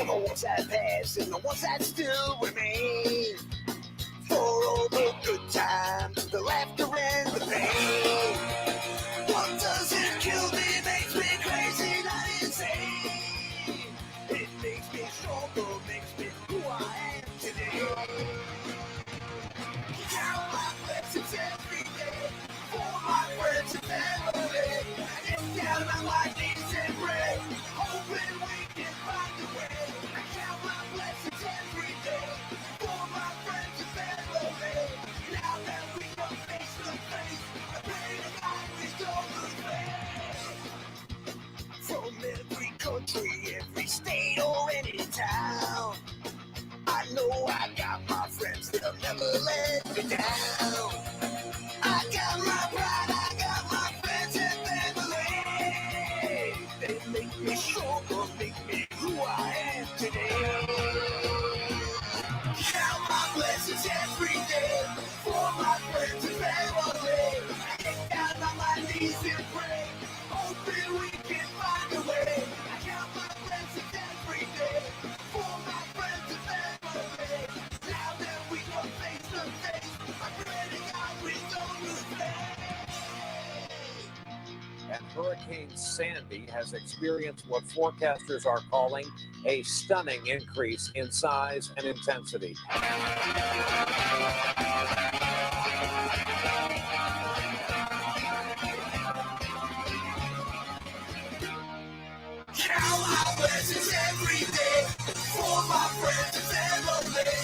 For the ones that passed and the ones that still remain. For all the good times, the laughter and the pain. What doesn't kill me makes me crazy, not insane. It makes me stronger, makes me who I am today. Count my blessings every day for my friends and family. I get down on my knees and pray, hoping we can find a way. I count my blessings every day for my friends and family. Now that we come face to face, I pray to God we don't lose faith. From every country, every state or any town, I know I got my friends, they'll never let me down. I got my pride, I got my friends and family. They make me stronger, make me who I am today. Count my blessings every day for my friends and family. I get down on my knees and pray, hoping we can find a way. I count my blessings every day for my friends and family. Now that we come face to face, I pray to God we don't lose faith. And Hurricane Sandy has experienced what forecasters are calling a stunning increase in size and intensity. Count my blessings every day for my friends and family.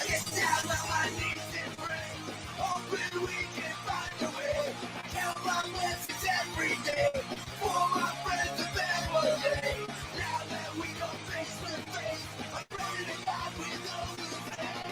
Get down on my knees and pray, hoping we can find a way. Count my blessings every day for my friends and family. Now that we go face to face, I pray to God we don't lose faith.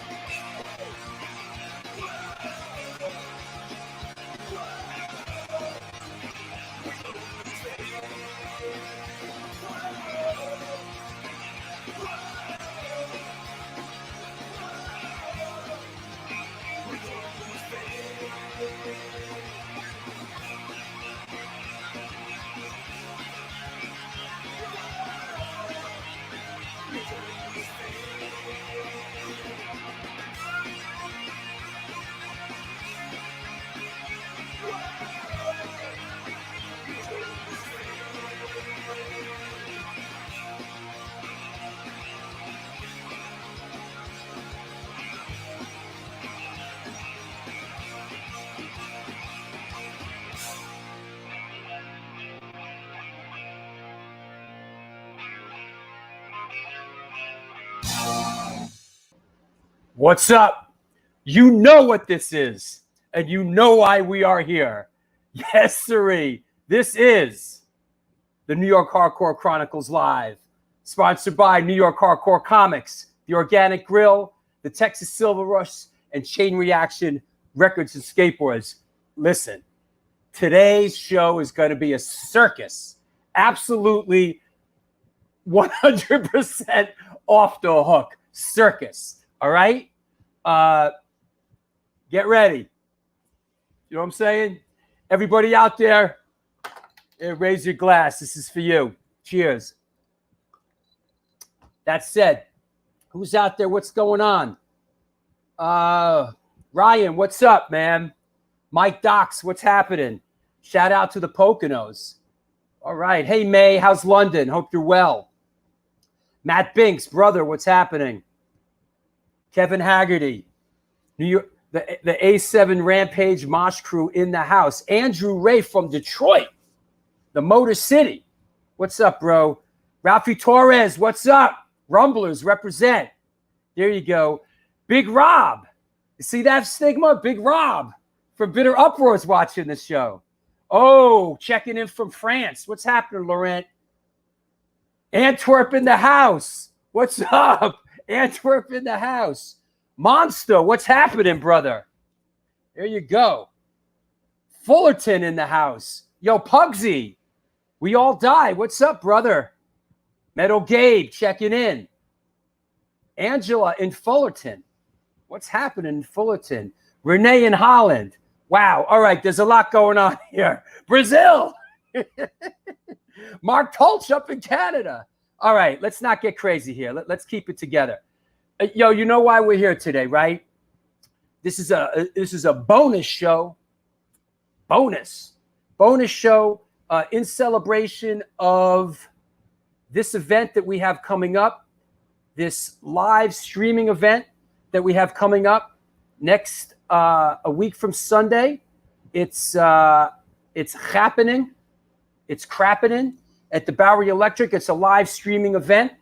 What's up? You know what this is, and you know why we are here. Yes, sirree. This is the New York Hardcore Chronicles Live, sponsored by New York Hardcore Comics, The Organic Grill, the Texas Silver Rush, and Chain Reaction Records and Skateboards. Listen, today's show is going to be a circus. Absolutely 100% off the hook. Circus. All right? Get ready. You know what I'm saying? Everybody out there, raise your glass. This is for you. Cheers. That said, who's out there? What's going on? Ryan, what's up, man? Mike Docs, what's happening? Shout out to the Poconos. All right. Hey, May, how's London? Hope you're well. Matt Binks, brother, what's happening? Kevin Haggerty, New York, the A7 Rampage Mosh Crew in the house. Andrew Ray from Detroit, the Motor City. What's up, bro? Ralphie Torres, what's up? Rumblers, represent. There you go. Big Rob. You see that, Stigma? Big Rob from Bitter Uproar's watching this show. Oh, checking in from France. What's happening, Laurent? Antwerp in the house. What's up? Antwerp in the house. Monster, what's happening, brother? There you go. Fullerton in the house. Yo, Pugsy, we all die. What's up, brother? Metal Gabe checking in. Angela in Fullerton. What's happening in Fullerton? Renee in Holland. Wow. All right, there's a lot going on here. Brazil. Mark Tulch up in Canada. All right, let's not get crazy here. Let's keep it together. Yo, you know why we're here today, right? This is a bonus show. Bonus show in celebration of this event that we have coming up, this live streaming event that we have coming up next a week from Sunday. It's happening. It's crappening at the Bowery Electric. It's a live streaming event.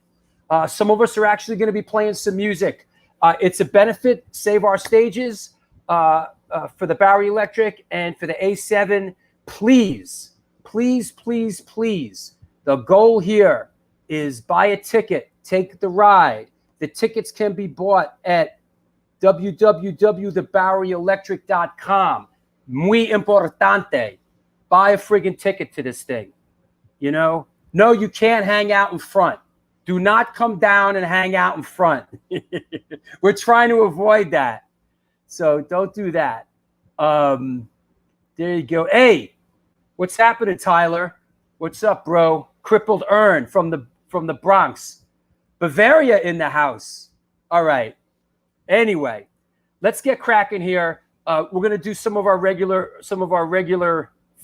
Some of us are actually going to be playing some music. It's a benefit, Save Our Stages, for the Bowery Electric and for the A7. Please, please, please, please. The goal here is buy a ticket, take the ride. The tickets can be bought at www.theboweryelectric.com. Muy importante. Buy a friggin' ticket to this thing. You know? No, you can't hang out in front. Do not come down and hang out in front. We're trying to avoid that. So don't do that. There you go. Hey, what's happening, Tyler? What's up, bro? Crippled Earn from the Bronx. Bavaria in the house. All right. Anyway, let's get cracking here. We're gonna do some of our regular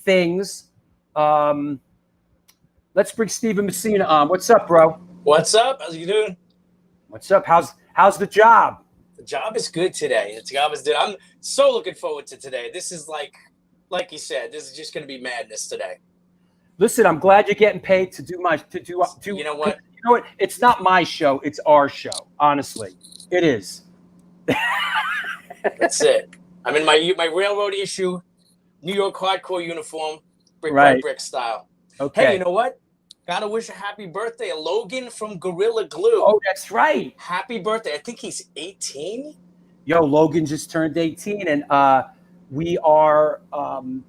things. Let's bring Steven Messina on. What's up, bro? What's up? How's you doing? What's up? How's the job? The job is good today. The job is good. I'm so looking forward to today. This is like you said, this is just going to be madness today. Listen, I'm glad you're getting paid to do. You know what? You know what? It's not my show. It's our show. Honestly, it is. That's it. I'm in my railroad issue, New York hardcore uniform, brick by Right. brick style. Okay. Hey, you know what? Gotta wish a happy birthday to Logan from Gorilla Glue. Oh, that's right. Happy birthday. I think he's 18. Yo, Logan just turned 18, and we are. I'm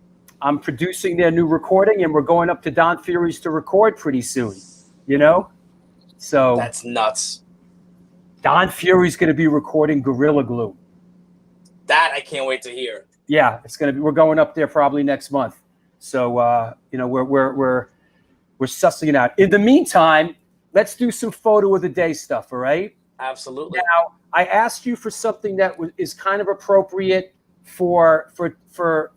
producing their new recording, and we're going up to Don Fury's to record pretty soon. You know, so That's nuts. Don Fury's going to be recording Gorilla Glue. That I can't wait to hear. Yeah, it's going to be. We're going up there probably next month. So you know, we're sussing it out. In the meantime, let's do some photo of the day stuff. All right. Absolutely. Now, I asked you for something that is kind of appropriate for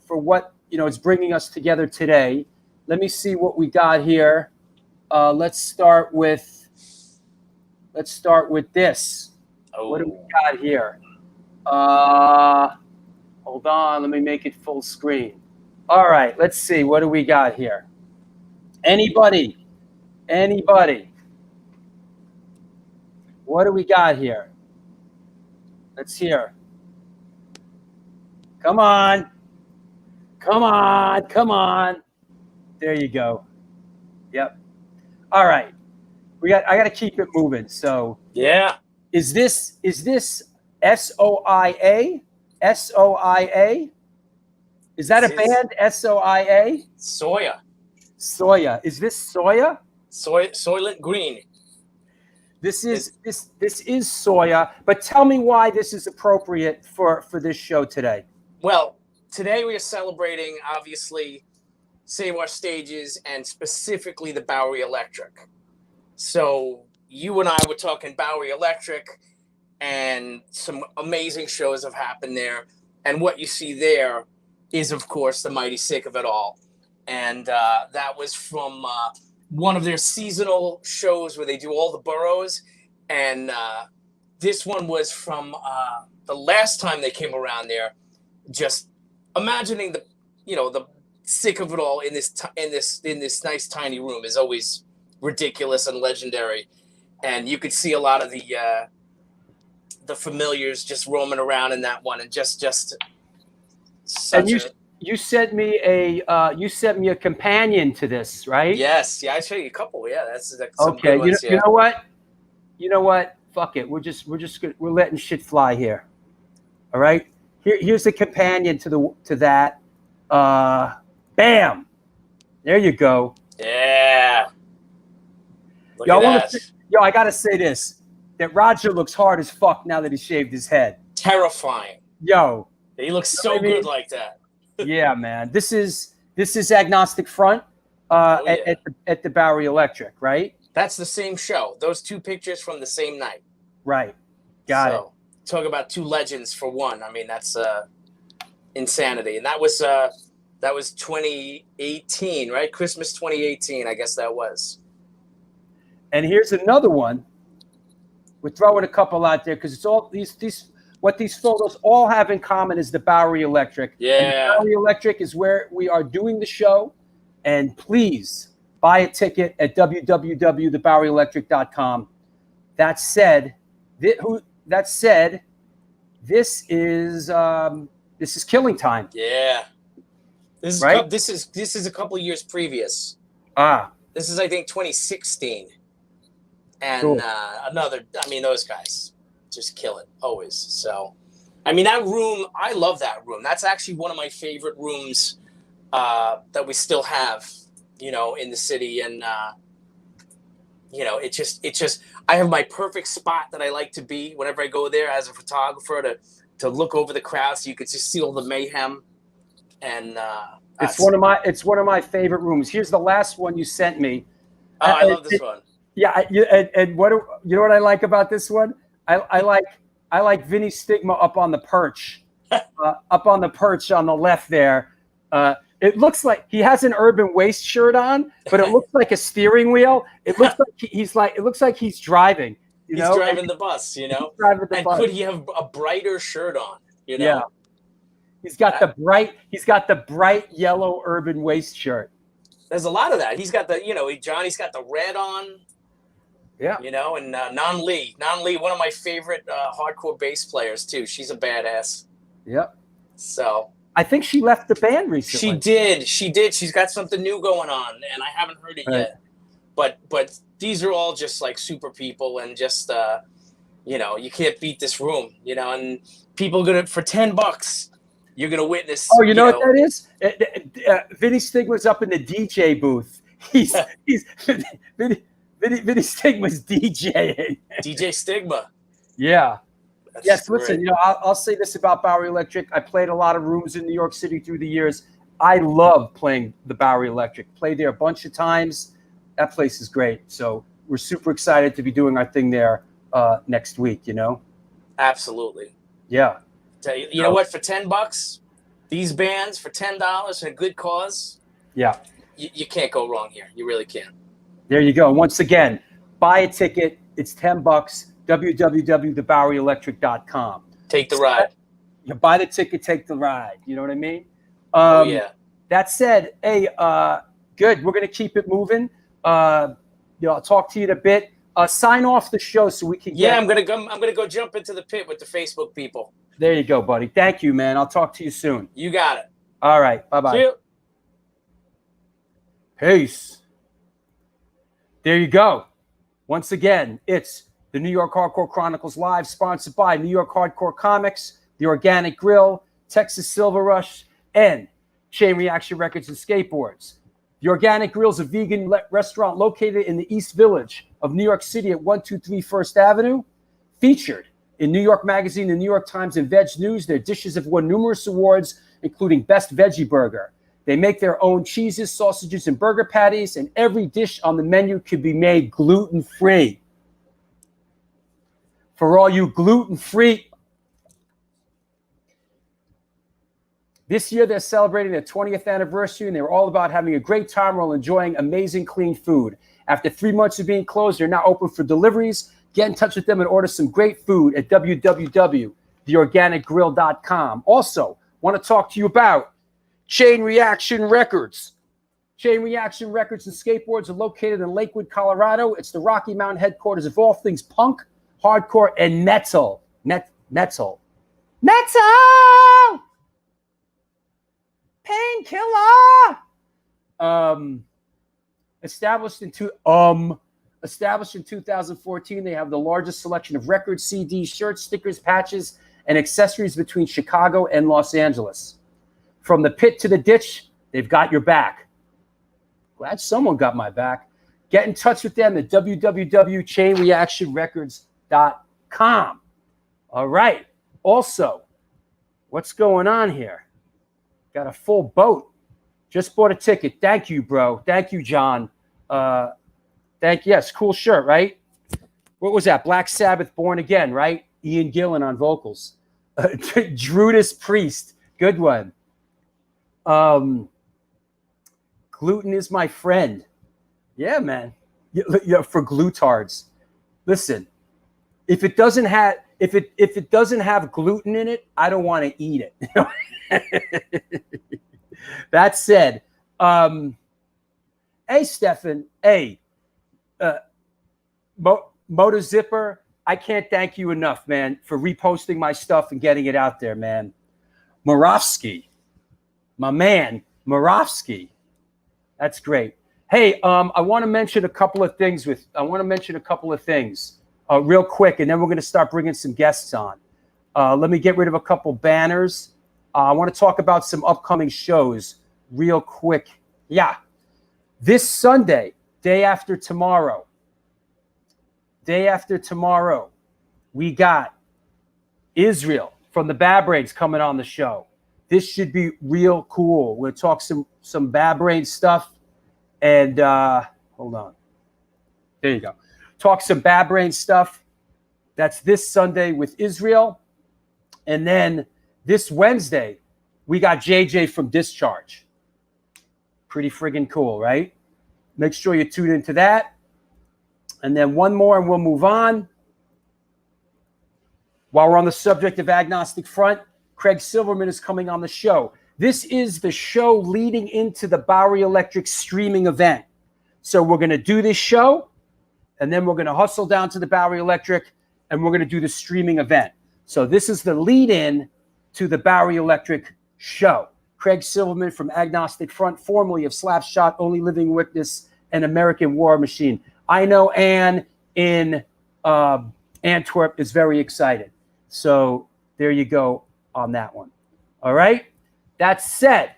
what is bringing us together today. Let me see what we got here. Let's start with this. Oh. What do we got here? Hold on. Let me make it full screen. All right. Let's see. What do we got here? Anybody? What do we got here? Let's hear. Come on. There you go. Yep. All right. I got to keep it moving. So Yeah. is this SOIA? SOIA? Is that a band? SOIA? Soya. Soya. Is this Soya? Soylent Green. This is Soya. But tell me why this is appropriate for this show today. Well, today we are celebrating, obviously, Save Our Stages and specifically the Bowery Electric. So you and I were talking Bowery Electric, and some amazing shows have happened there. And what you see there is, of course, the mighty sick of it all. And that was from one of their seasonal shows where they do all the boroughs. And this one was from the last time they came around there. Just imagining the sick of it all in this nice tiny room is always ridiculous and legendary. And you could see a lot of the familiars just roaming around in that one, and just such and you sent me a companion to this, right? Yes, yeah, I showed you a couple. Yeah, that's some okay. good ones, You know what? Fuck it. We're letting shit fly here. All right. Here's the companion to that. Bam. There you go. Yeah. Look Yo, at that. I gotta say this. That Roger looks hard as fuck now that he shaved his head. Terrifying. Yo. He looks so what I mean? good like that. Yeah, man. This is Agnostic Front at the Bowery Electric, right? That's the same show. Those two pictures from the same night. Right. Got it. Talk about two legends for one. I mean, that's insanity. And that was 2018, right? Christmas 2018, I guess that was. And here's another one. We're throwing a couple out there because it's all what these photos all have in common is the Bowery Electric. Yeah. And the Bowery Electric is where we are doing the show. And please buy a ticket at www.theboweryelectric.com. That said, this is Killing Time. Yeah. This is right? This is a couple of years previous. This is, I think, 2016. And cool. Those guys just kill it always. So, I mean, that room, I love that room. That's actually one of my favorite rooms that we still have, in the city. And, it just, I have my perfect spot that I like to be whenever I go there as a photographer to look over the crowd so you could just see all the mayhem. And it's one of my favorite rooms. Here's the last one you sent me. I love this one. Yeah, and what you know what I like about this one? I like Vinnie Stigma up on the perch, on the left there. It looks like he has an Urban Waste shirt on, but it looks like a steering wheel. It looks like he's driving. He's driving the bus, Could he have a brighter shirt on? Yeah. He's got the bright yellow Urban Waste shirt. There's a lot of that. He's got Johnny's got the red on. Yeah. And Nan Lee, one of my favorite hardcore bass players too. She's a badass. Yep. So I think she left the band recently. She did. She's got something new going on, and I haven't heard it yet. But these are all just like super people, and just you can't beat this room, and people for $10, you're gonna witness. Oh, you know what that is? Vinnie Stigma's up in the DJ booth. He's Vinnie Stigma's DJing. DJ Stigma. Yeah. That's yes, great. listen, I'll say this about Bowery Electric. I played a lot of rooms in New York City through the years. I love playing the Bowery Electric. Played there a bunch of times. That place is great. So we're super excited to be doing our thing there next week, Absolutely. Yeah. You know what? For $10, these bands for $10 and a good cause. Yeah. You can't go wrong here. You really can't. There you go. Once again, buy a ticket. It's $10. www.theboweryelectric.com. Take the ride. You buy the ticket, take the ride. You know what I mean? Yeah. That said, hey, good. We're gonna keep it moving. I'll talk to you in a bit. Sign off the show so we can. I'm gonna go jump into the pit with the Facebook people. There you go, buddy. Thank you, man. I'll talk to you soon. You got it. All right. Bye-bye. See you. Peace. There you go. Once again, it's the New York Hardcore Chronicles Live, sponsored by New York Hardcore Comics, The Organic Grill, Texas Silver Rush, and Chain Reaction Records and Skateboards. The Organic Grill is a vegan restaurant located in the East Village of New York City at 123 First Avenue. Featured in New York Magazine, the New York Times, and Veg News, their dishes have won numerous awards, including Best Veggie Burger. They make their own cheeses, sausages, and burger patties, and every dish on the menu can be made gluten-free. For all you gluten-free, this year they're celebrating their 20th anniversary, and they're all about having a great time while enjoying amazing clean food. After 3 months of being closed, they're now open for deliveries. Get in touch with them and order some great food at www.theorganicgrill.com. Also, want to talk to you about Chain Reaction Records. Chain Reaction Records and Skateboards are located in Lakewood, Colorado. It's the Rocky Mountain headquarters of all things punk, hardcore, and metal. Metal. Painkiller. Established in 2014, they have the largest selection of records, CDs, shirts, stickers, patches, and accessories between Chicago and Los Angeles. From the pit to the ditch, they've got your back. Glad someone got my back. Get in touch with them at www.chainreactionrecords.com. All right. Also, what's going on here? Got a full boat. Just bought a ticket. Thank you, bro. Thank you, John. Thank Thank you. Yes, cool shirt, right? What was that? Black Sabbath, Born Again, right? Ian Gillan on vocals. Drudas Priest, good one. Gluten is my friend. Yeah, man. Yeah, for glutards. Listen, if it doesn't have gluten in it, I don't want to eat it. That said, hey, Stefan, hey, Motor Zipper, I can't thank you enough, man, for reposting my stuff and getting it out there, man. Morovsky, my man, Morovsky. That's great. Hey, I want to mention a couple of things real quick, and then we're going to start bringing some guests on. Let me get rid of a couple banners. I want to talk about some upcoming shows real quick. Yeah. This Sunday, day after tomorrow, we got Israel from the Bad Brains coming on the show. This should be real cool. We'll talk some Bad Brains stuff. And hold on. There you go. Talk some Bad Brains stuff. That's this Sunday with Israel. And then this Wednesday, we got JJ from Discharge. Pretty friggin' cool, right? Make sure you tune into that. And then one more and we'll move on. While we're on the subject of Agnostic Front, Craig Silverman is coming on the show. This is the show leading into the Bowery Electric streaming event. So we're going to do this show, and then we're going to hustle down to the Bowery Electric, and we're going to do the streaming event. So this is the lead-in to the Bowery Electric show. Craig Silverman from Agnostic Front, formerly of Slapshot, Only Living Witness, and American War Machine. I know Ann in Antwerp is very excited. So there you go on that one. All right. That said,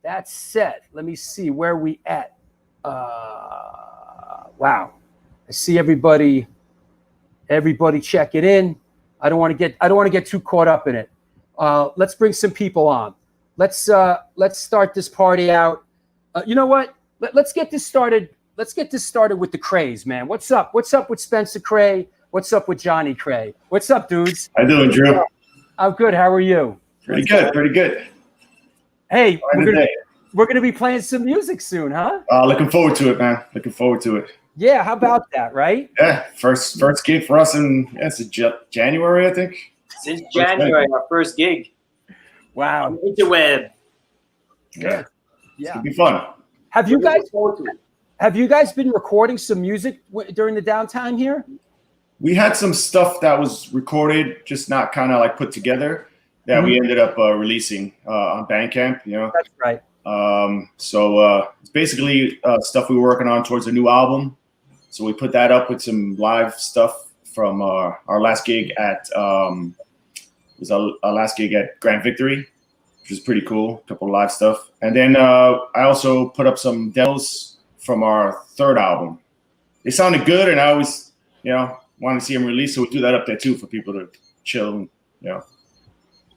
let me see where we at. Wow. I see everybody checking in. I don't want to get too caught up in it. Let's bring some people on. Let's start this party out. You know what? Let's get this started. Let's get this started with the Craze, man. What's up? What's up with Spencer Cray? What's up with Johnny Cray? What's up, dudes? How you doing, Drew? I'm good. How are you? Pretty good. Hey, we're gonna be playing some music soon, huh? Looking forward to it, man. Looking forward to it. Yeah, how about that, right? Yeah, first gig for us in it's January, I think. Since January, our first gig. Wow. On the interweb. Yeah. Yeah. It'll be fun. Have you guys been recording some music during the downtime here? We had some stuff that was recorded, just not kind of like put together, that we ended up releasing on Bandcamp, you know. That's right. So it's basically stuff we were working on towards a new album. So we put that up with some live stuff from our last gig at our last gig at Grand Victory, which was pretty cool. A couple of live stuff, and then I also put up some demos from our third album. They sounded good, and I always, wanted to see them released, so we do that up there too for people to chill,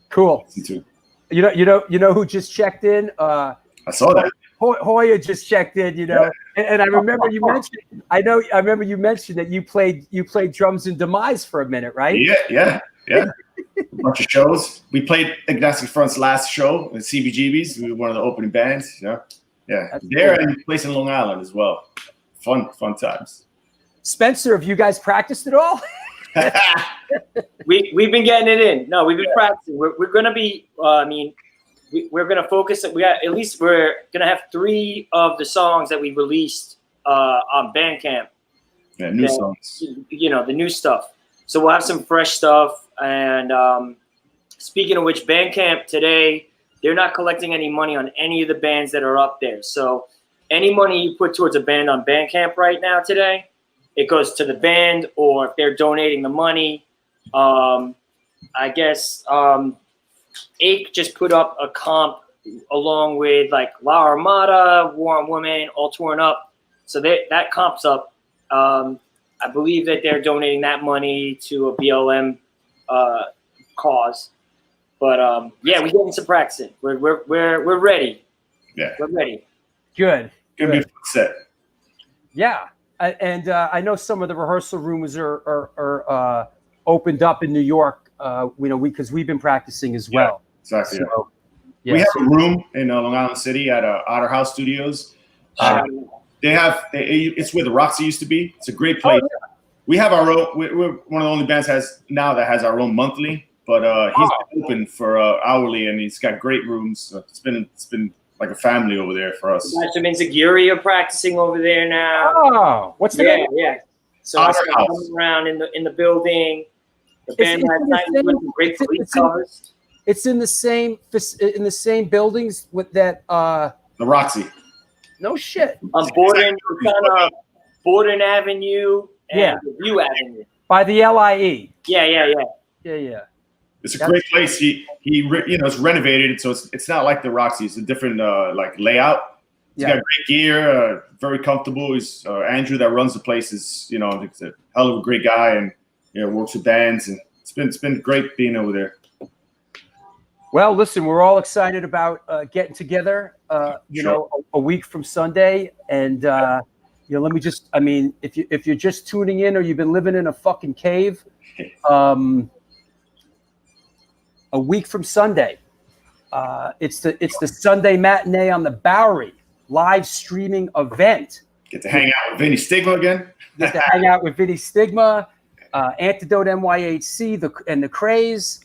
Cool. Listen to. You know who just checked in? I saw that. Hoya just checked in, Yeah. and I remember you mentioned. I remember you mentioned that you played drums in Demise for a minute, right? Yeah. A bunch of shows. We played Agnostic Front's last show at CBGB's. We were one of the opening bands. Yeah. That's There cool. and a place in Long Island as well. Fun times. Spencer, have you guys practiced at all? We've been getting it in. No, we've been practicing. We're gonna be. We're gonna focus. We're gonna have 3 of the songs that we released on Bandcamp. Yeah, new songs. The new stuff. So we'll have some fresh stuff. And speaking of which, Bandcamp today, they're not collecting any money on any of the bands that are up there. So any money you put towards a band on Bandcamp right now today, it goes to the band, or if they're donating the money, I guess Ake just put up a comp along with like La Armada, War on Woman, All Torn Up. So that comp's up. I believe that they're donating that money to a BLM cause. But we're getting some practicing. We're ready. Yeah, we're ready. Good. Gonna be a fun set. Yeah. I know some of the rehearsal rooms are opened up in New York. Because we've been practicing as well. Yeah, exactly. So, we have a room in Long Island City at Otter House Studios. It's where the Roxy used to be. It's a great place. Oh, yeah. We have our own. We're one of the only bands that has our own monthly, but he's been open for hourly, and he's got great rooms. So it's been like a family over there for us. Some Inzaguri are practicing over there now. Oh, what's the name? Yeah. So I'm around in the building. The band last night was with great police covers. It's in the same buildings with that. The Roxy. No shit. On Borden Avenue and View Avenue. By the LIE. Yeah. It's a great place. It's renovated, so it's not like the Roxy. It's a different like layout. He's got great gear, very comfortable. He's Andrew that runs the place is he's a hell of a great guy, and works with bands, and it's been great being over there. Well, listen, we're all excited about getting together. A week from Sunday, and let me just. I mean, if you're just tuning in or you've been living in a fucking cave, a week from Sunday, it's the Sunday matinee on the Bowery live streaming event. Get to hang out with Vinnie Stigma again. Get to hang out with Vinnie Stigma, Antidote NYHC, and the Craze.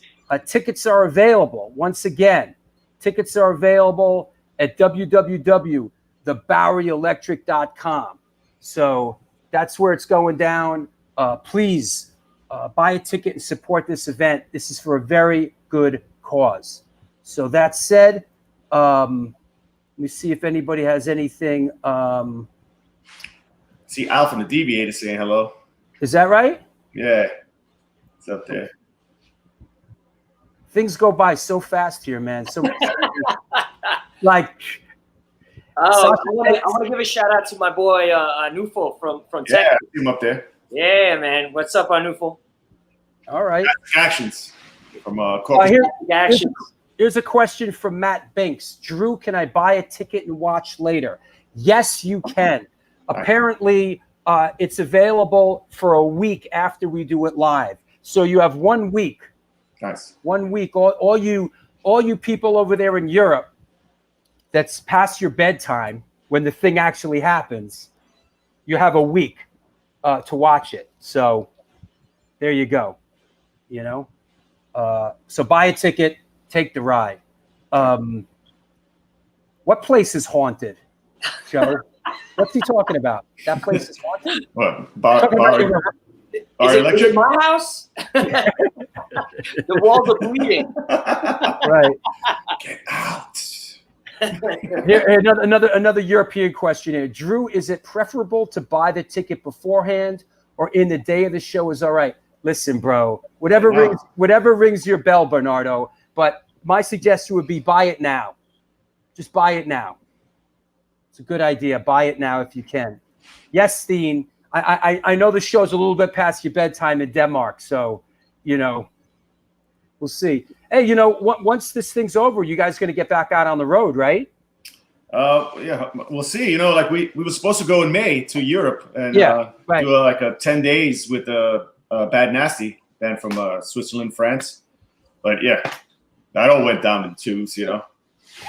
Tickets are available. Once again, tickets are available at www.theboweryelectric.com. So that's where it's going down. Please buy a ticket and support this event. This is for a very good cause. So that said, let me see if anybody has anything. See Alpha and the Deviator saying hello. Is that right? Yeah, it's up there. Things go by so fast here, man. So, like, I want to give a shout out to my boy Nufo from Texas. Yeah, see him up there. Yeah, man. What's up, Nufo? All right. Actions from Here's a question from Matt Binks. Drew, can I buy a ticket and watch later? Yes, you can. Apparently, it's available for a week after we do it live. So you have 1 week. Nice. 1 week. All you people over there in Europe that's past your bedtime when the thing actually happens, you have a week to watch it. So there you go. So buy a ticket, take the ride. What place is haunted, Joe? What's he talking about? That place is haunted? What? Is it my house? The walls are bleeding. Right. Get out. Here, another European question here. Drew, is it preferable to buy the ticket beforehand or in the day of the show is all right? Listen, bro, whatever rings your bell, Bernardo. But my suggestion would be buy it now. Just buy it now. It's a good idea. Buy it now if you can. Yes, Steen. I know the show's a little bit past your bedtime in Denmark, so we'll see. Hey, once this thing's over, you guys going to get back out on the road, right? Yeah, we'll see. Like we were supposed to go in May to Europe and do like a 10 days with Bad Nasty band from Switzerland, France. But yeah, that all went down in twos,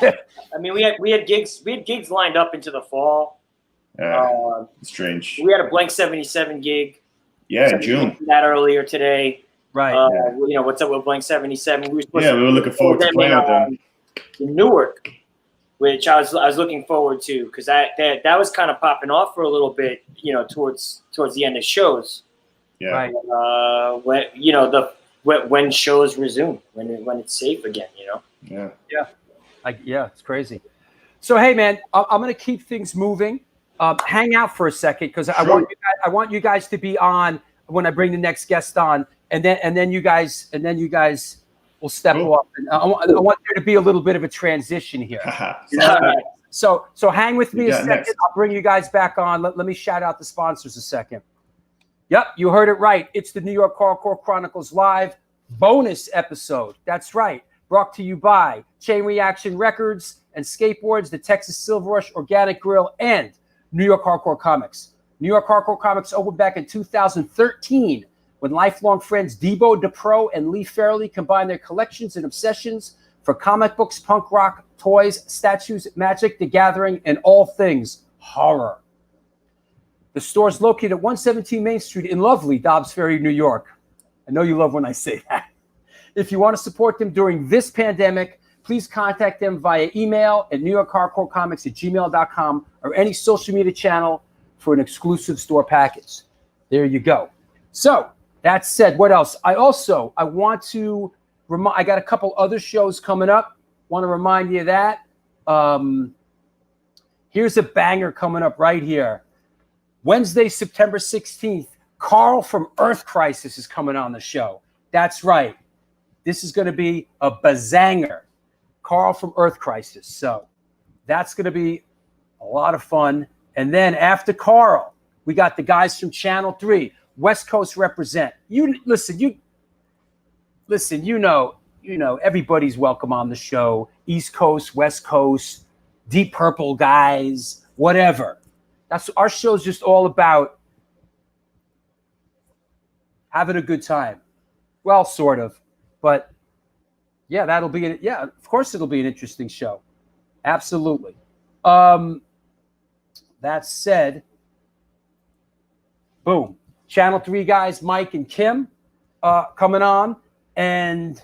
I mean, we had gigs lined up into the fall. Yeah, strange. We had a Blank 77 gig. Yeah, in June. That earlier today. Right. What's up with Blank 77? We were looking forward to playing with them in Newark, which I was looking forward to because that was kind of popping off for a little bit, towards the end of shows. Yeah. Right. When shows resume, when it's safe again, Yeah. Yeah. It's crazy. So hey, man, I'm gonna keep things moving. Hang out for a second because I want you guys to be on when I bring the next guest on, and then you guys will step off. And I want there to be a little bit of a transition here. So hang with me a second. Next. I'll bring you guys back on. Let me shout out the sponsors a second. Yep, you heard it right. It's the New York Hardcore Chronicles Live bonus episode. That's right. Brought to you by Chain Reaction Records and Skateboards, the Texas Silver Rush Organic Grill, and New York Hardcore Comics. New York Hardcore Comics opened back in 2013 when lifelong friends Debo DePro and Lee Fairley combined their collections and obsessions for comic books, punk rock, toys, statues, Magic, the Gathering, and all things horror. The store is located at 117 Main Street in lovely Dobbs Ferry, New York. I know you love when I say that. If you want to support them during this pandemic, please contact them via email at newyorkhardcorecomics@gmail.com or any social media channel for an exclusive store package. There you go. So that said, what else? I want to remind, I got a couple other shows coming up. Want to remind you of that. Here's a banger coming up right here. Wednesday, September 16th, Carl from Earth Crisis is coming on the show. That's right. This is going to be a bazanger. Carl from Earth Crisis. So that's going to be a lot of fun. And then after Carl, we got the guys from Channel 3, West Coast represent. You know, everybody's welcome on the show. East Coast, West Coast, Deep Purple guys, whatever. That's our show's just all about having a good time. Well, sort of, but yeah, of course it'll be an interesting show. Absolutely. That said, boom, Channel 3 guys, Mike and Kim, coming on. And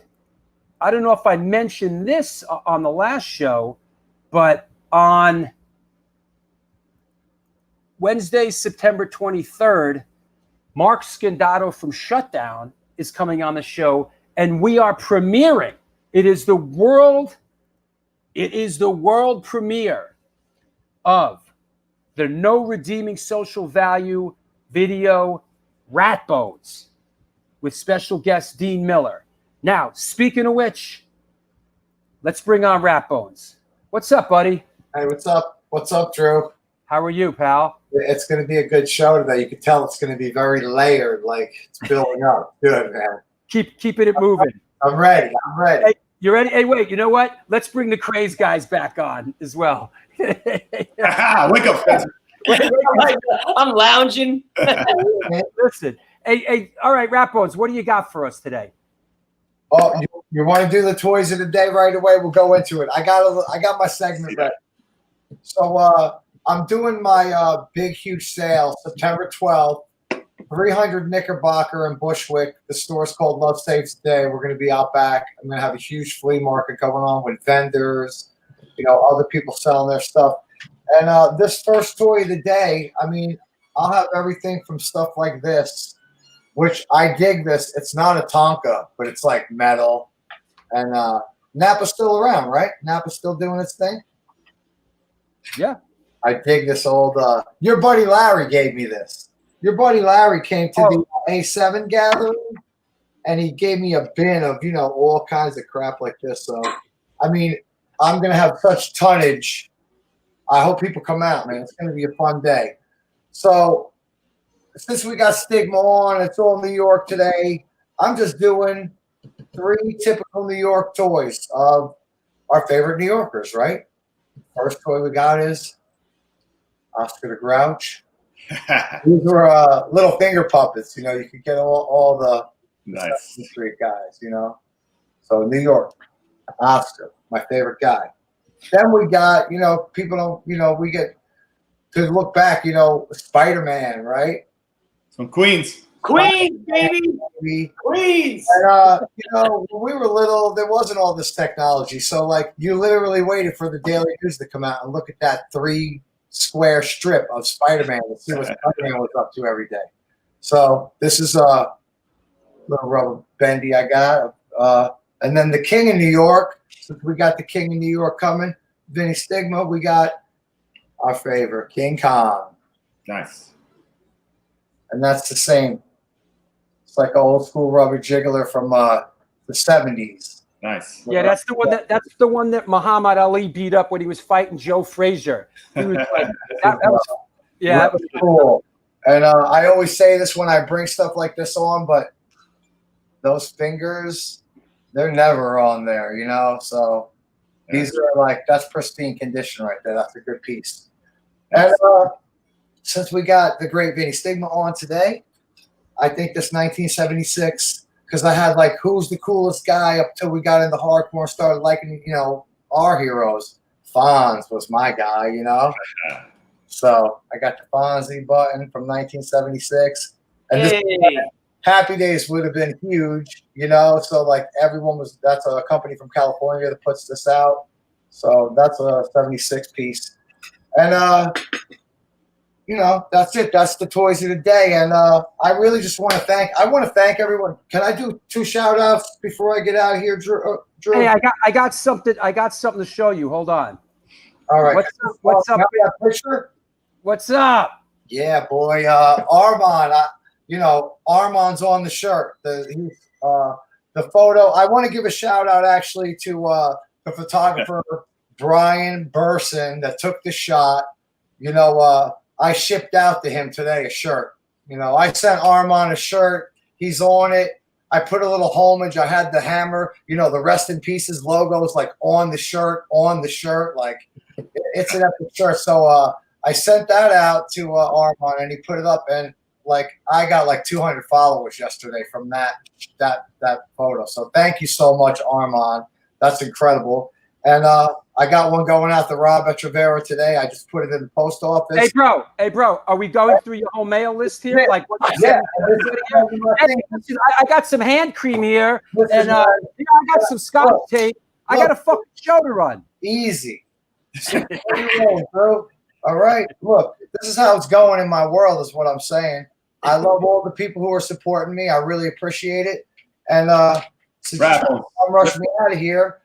I don't know if I mentioned this on the last show, but on Wednesday, September 23rd, Mark Scandato from Shutdown is coming on the show, and we are premiering. It is the world premiere of the No Redeeming Social Value video Rat Bones with special guest Dean Miller. Now, speaking of which, let's bring on Rat Bones. What's up, buddy? Hey, what's up? What's up, Drew? How are you, pal? It's going to be a good show today. You can tell it's going to be very layered, like it's building up. Good, man. Keeping it moving. I'm ready. Hey, you ready? Hey, wait, you know what? Let's bring the Craze guys back on as well. Wake up, Spencer. I'm lounging. Listen. Hey, all right, Rat Bones, what do you got for us today? Oh, you want to do the toys of the day right away? We'll go into it. I got my segment ready. So I'm doing my big, huge sale, September 12th, 300 Knickerbocker and Bushwick. The store's called Love Saves Today. We're going to be out back. I'm going to have a huge flea market going on with vendors, other people selling their stuff. And this first toy of the day, I mean, I'll have everything from stuff like this, which I dig this. It's not a Tonka, but it's like metal. And Napa's still around, right? Napa's still doing its thing? Yeah. I dig this old your buddy Larry gave me this. Your buddy Larry came to the A7 gathering, and he gave me a bin of, all kinds of crap like this. So, I mean, I'm going to have such tonnage. I hope people come out, man. It's going to be a fun day. So, since we got Stigma on, it's all New York today. I'm just doing 3 typical New York toys of our favorite New Yorkers, right? First toy we got is Oscar the Grouch. These were little finger puppets. You could get all the Nice Street guys, So New York, Oscar, my favorite guy. Then we got, people don't, we get to look back, Spider-Man, right? From Queens. Queens, baby. Queens. And, when we were little, there wasn't all this technology. So, you literally waited for the Daily News to come out and look at that 3-square strip of Spider-Man to see what Spider-Man was up to every day. So, this is a little rubber bendy I got. And then the King of New York. Since we got the King of New York coming, Vinnie Stigma, we got our favorite, King Kong. Nice. And that's the same. It's like an old school rubber jiggler from the 70s. Nice. Yeah, that's the one that Muhammad Ali beat up when he was fighting Joe Frazier. He was like, that was cool. And I always say this when I bring stuff like this on, but those fingers, they're never on there, So these are that's pristine condition right there. That's a good piece. And since we got the great Vinnie Stigma on today, I think this 1976, because I had like who's the coolest guy up till we got into hardcore and started liking, our heroes. Fonz was my guy, So I got the Fonzie button from 1976. And this Happy Days would have been huge, So like that's a company from California that puts this out. So that's a 76 piece. And that's it. That's the toys of the day. And I really just want to thank everyone. Can I do 2 shout outs before I get out of here, Drew? Hey, I got something to show you. Hold on. All right. What's up? Picture? What's up? Yeah, boy. Armand, Armand's on the shirt. The photo. I want to give a shout out actually to the photographer, Brian Burson, that took the shot. I shipped out to him today a shirt. I sent Armand a shirt. He's on it. I put a little homage. I had the hammer, the Rest in Pieces logos like on the shirt. Like it's an epic shirt. So I sent that out to Armand, and he put it up, and like I got like 200 followers yesterday from that photo. So thank you so much, Armand. That's incredible. And I got one going out to Rob at Trevera today. I just put it in the post office. Hey, bro, are we going through your whole mail list here? Yeah. Like, Yeah. I got some hand cream here, and I got some Scotch tape. I got a fucking show to run. Easy. Bro. All right. Look, this is how it's going in my world, is what I'm saying. I love all the people who are supporting me. I really appreciate it. And since I'm rushing me out of here,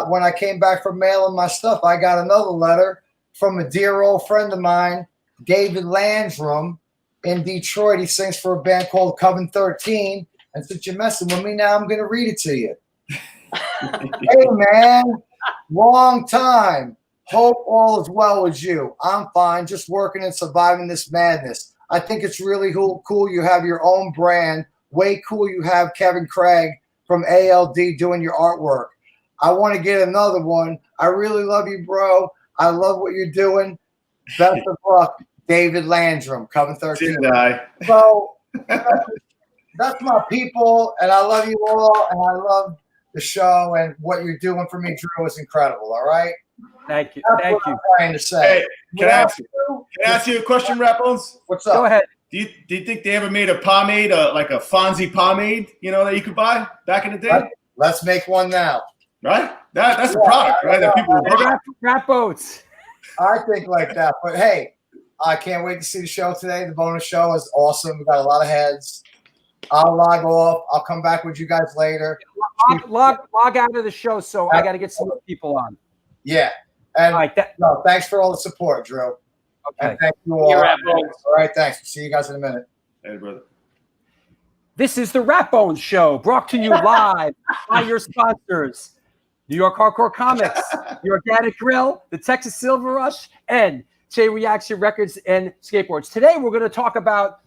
when I came back from mailing my stuff, I got another letter from a dear old friend of mine, David Landrum in Detroit. He sings for a band called Coven 13. And since you're messing with me now, I'm going to read it to you. Hey, man, long time. Hope all is well with you. I'm fine, just working and surviving this madness. I think it's really cool you have your own brand. Way cool you have Kevin Craig from ALD doing your artwork. I want to get another one. I really love you, bro. I love what you're doing. Best of luck, David Landrum, Coven 13. So that's my people, and I love you all, and I love the show, and what you're doing for me, Drew, is incredible. All right. Thank you. That's what I'm trying to say. Hey, can I ask you a question, Rapones? What's up? Go ahead. Do you think they ever made a pomade, like a Fonzie pomade, that you could buy back in the day? Let's make one now. Right? That's a product, right? That people Rap boats. I think like that. But hey, I can't wait to see the show today. The bonus show is awesome. We got a lot of heads. I'll log off. I'll come back with you guys later. Log out of the show, so I got to get some more people on. Yeah. And all right, thanks for all the support, Drew. Okay. And thank you all. All right, thanks. See you guys in a minute. Hey, brother. This is the Rap Bones Show, brought to you live by your sponsors: New York Hardcore Comics, The Organic Grill, the Texas Silver Rush, and Chain Reaction Records and Skateboards. Today, we're going to talk about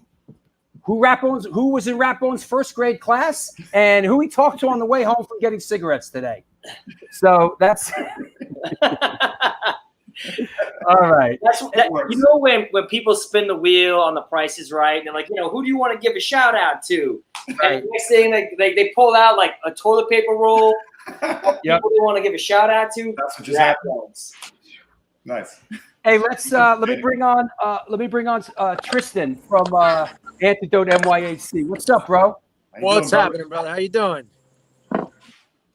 who was in Rap Bones' first grade class, and who we talked to on the way home from getting cigarettes today. So that's all right. When people spin the wheel on The Price is Right, and they're like, who do you want to give a shout out to? Right. And next thing they pull out like a toilet paper roll. Yep. People they want to give a shout out to. That's what just happened. Nice. Hey, let me bring on Tristan from Antidote NYHC. What's up, bro? What's happening, brother? How you doing?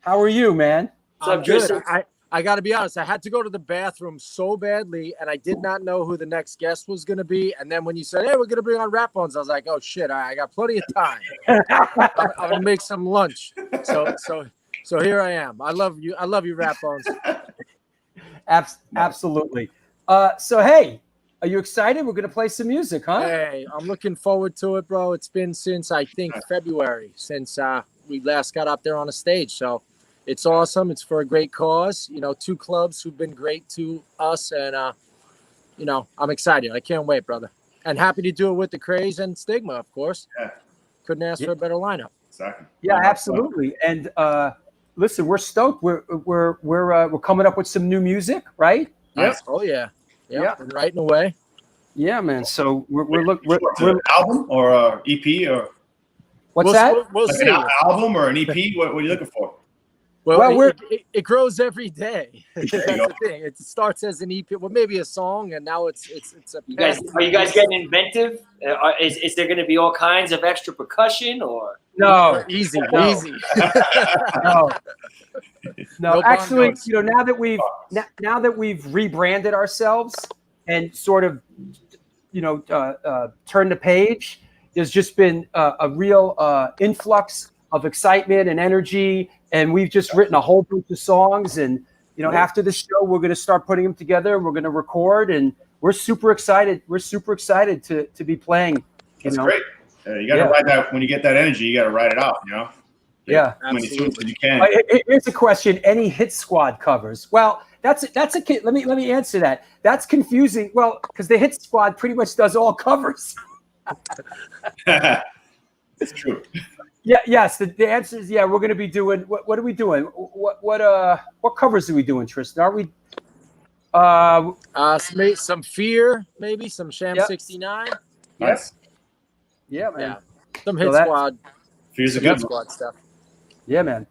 How are you, man? I'm good. I got to be honest. I had to go to the bathroom so badly, and I did not know who the next guest was going to be. And then when you said, "Hey, we're going to bring on Rap Bones," I was like, "Oh shit! I got plenty of time. I'm going to make some lunch." So here I am. I love you, Rap Bones. Absolutely. So hey, are you excited? We're going to play some music, huh? Hey, I'm looking forward to it, bro. It's been since I think February since we last got up there on a stage. So. It's awesome. It's for a great cause. 2 clubs who've been great to us, and I'm excited. I can't wait, brother. And happy to do it with the Craze and Stigma, of course. Yeah. Couldn't ask for a better lineup. Exactly. Yeah, absolutely. And listen, we're stoked. We're coming up with some new music, right? Yes. Oh yeah. Yeah. We're writing away. Yeah, man. So we're album or EP or what's that? We'll like see. an album or an EP? What are you looking for? Well, it grows every day. That's you go. the thing. It starts as an EP, well, maybe a song, and now it's a. Are you guys getting inventive? Is there going to be all kinds of extra percussion or? No, easy. no. No Actually, bongos. now that we've rebranded ourselves and sort of, turned the page, there's just been a real influx of excitement and energy, and we've just written a whole bunch of songs. And after the show, we're going to start putting them together. We're going to record, and we're super excited. We're super excited to be playing. That's great. You got to ride that when you get that energy. You got to ride it out. Yeah, as many tunes as you can. Here's a question: any Hit Squad covers? Well, that's a kid. Let me answer that. That's confusing. Well, because the Hit Squad pretty much does all covers. It's true. Yeah. Yes. The answer is yeah. We're going to be doing. What are we doing? What covers are we doing, Tristan? Are we? Some Fear, maybe some Sham 69. Nice. Yeah, man. Yeah. Some Hit Squad. Fear's a good Squad stuff. Yeah, man.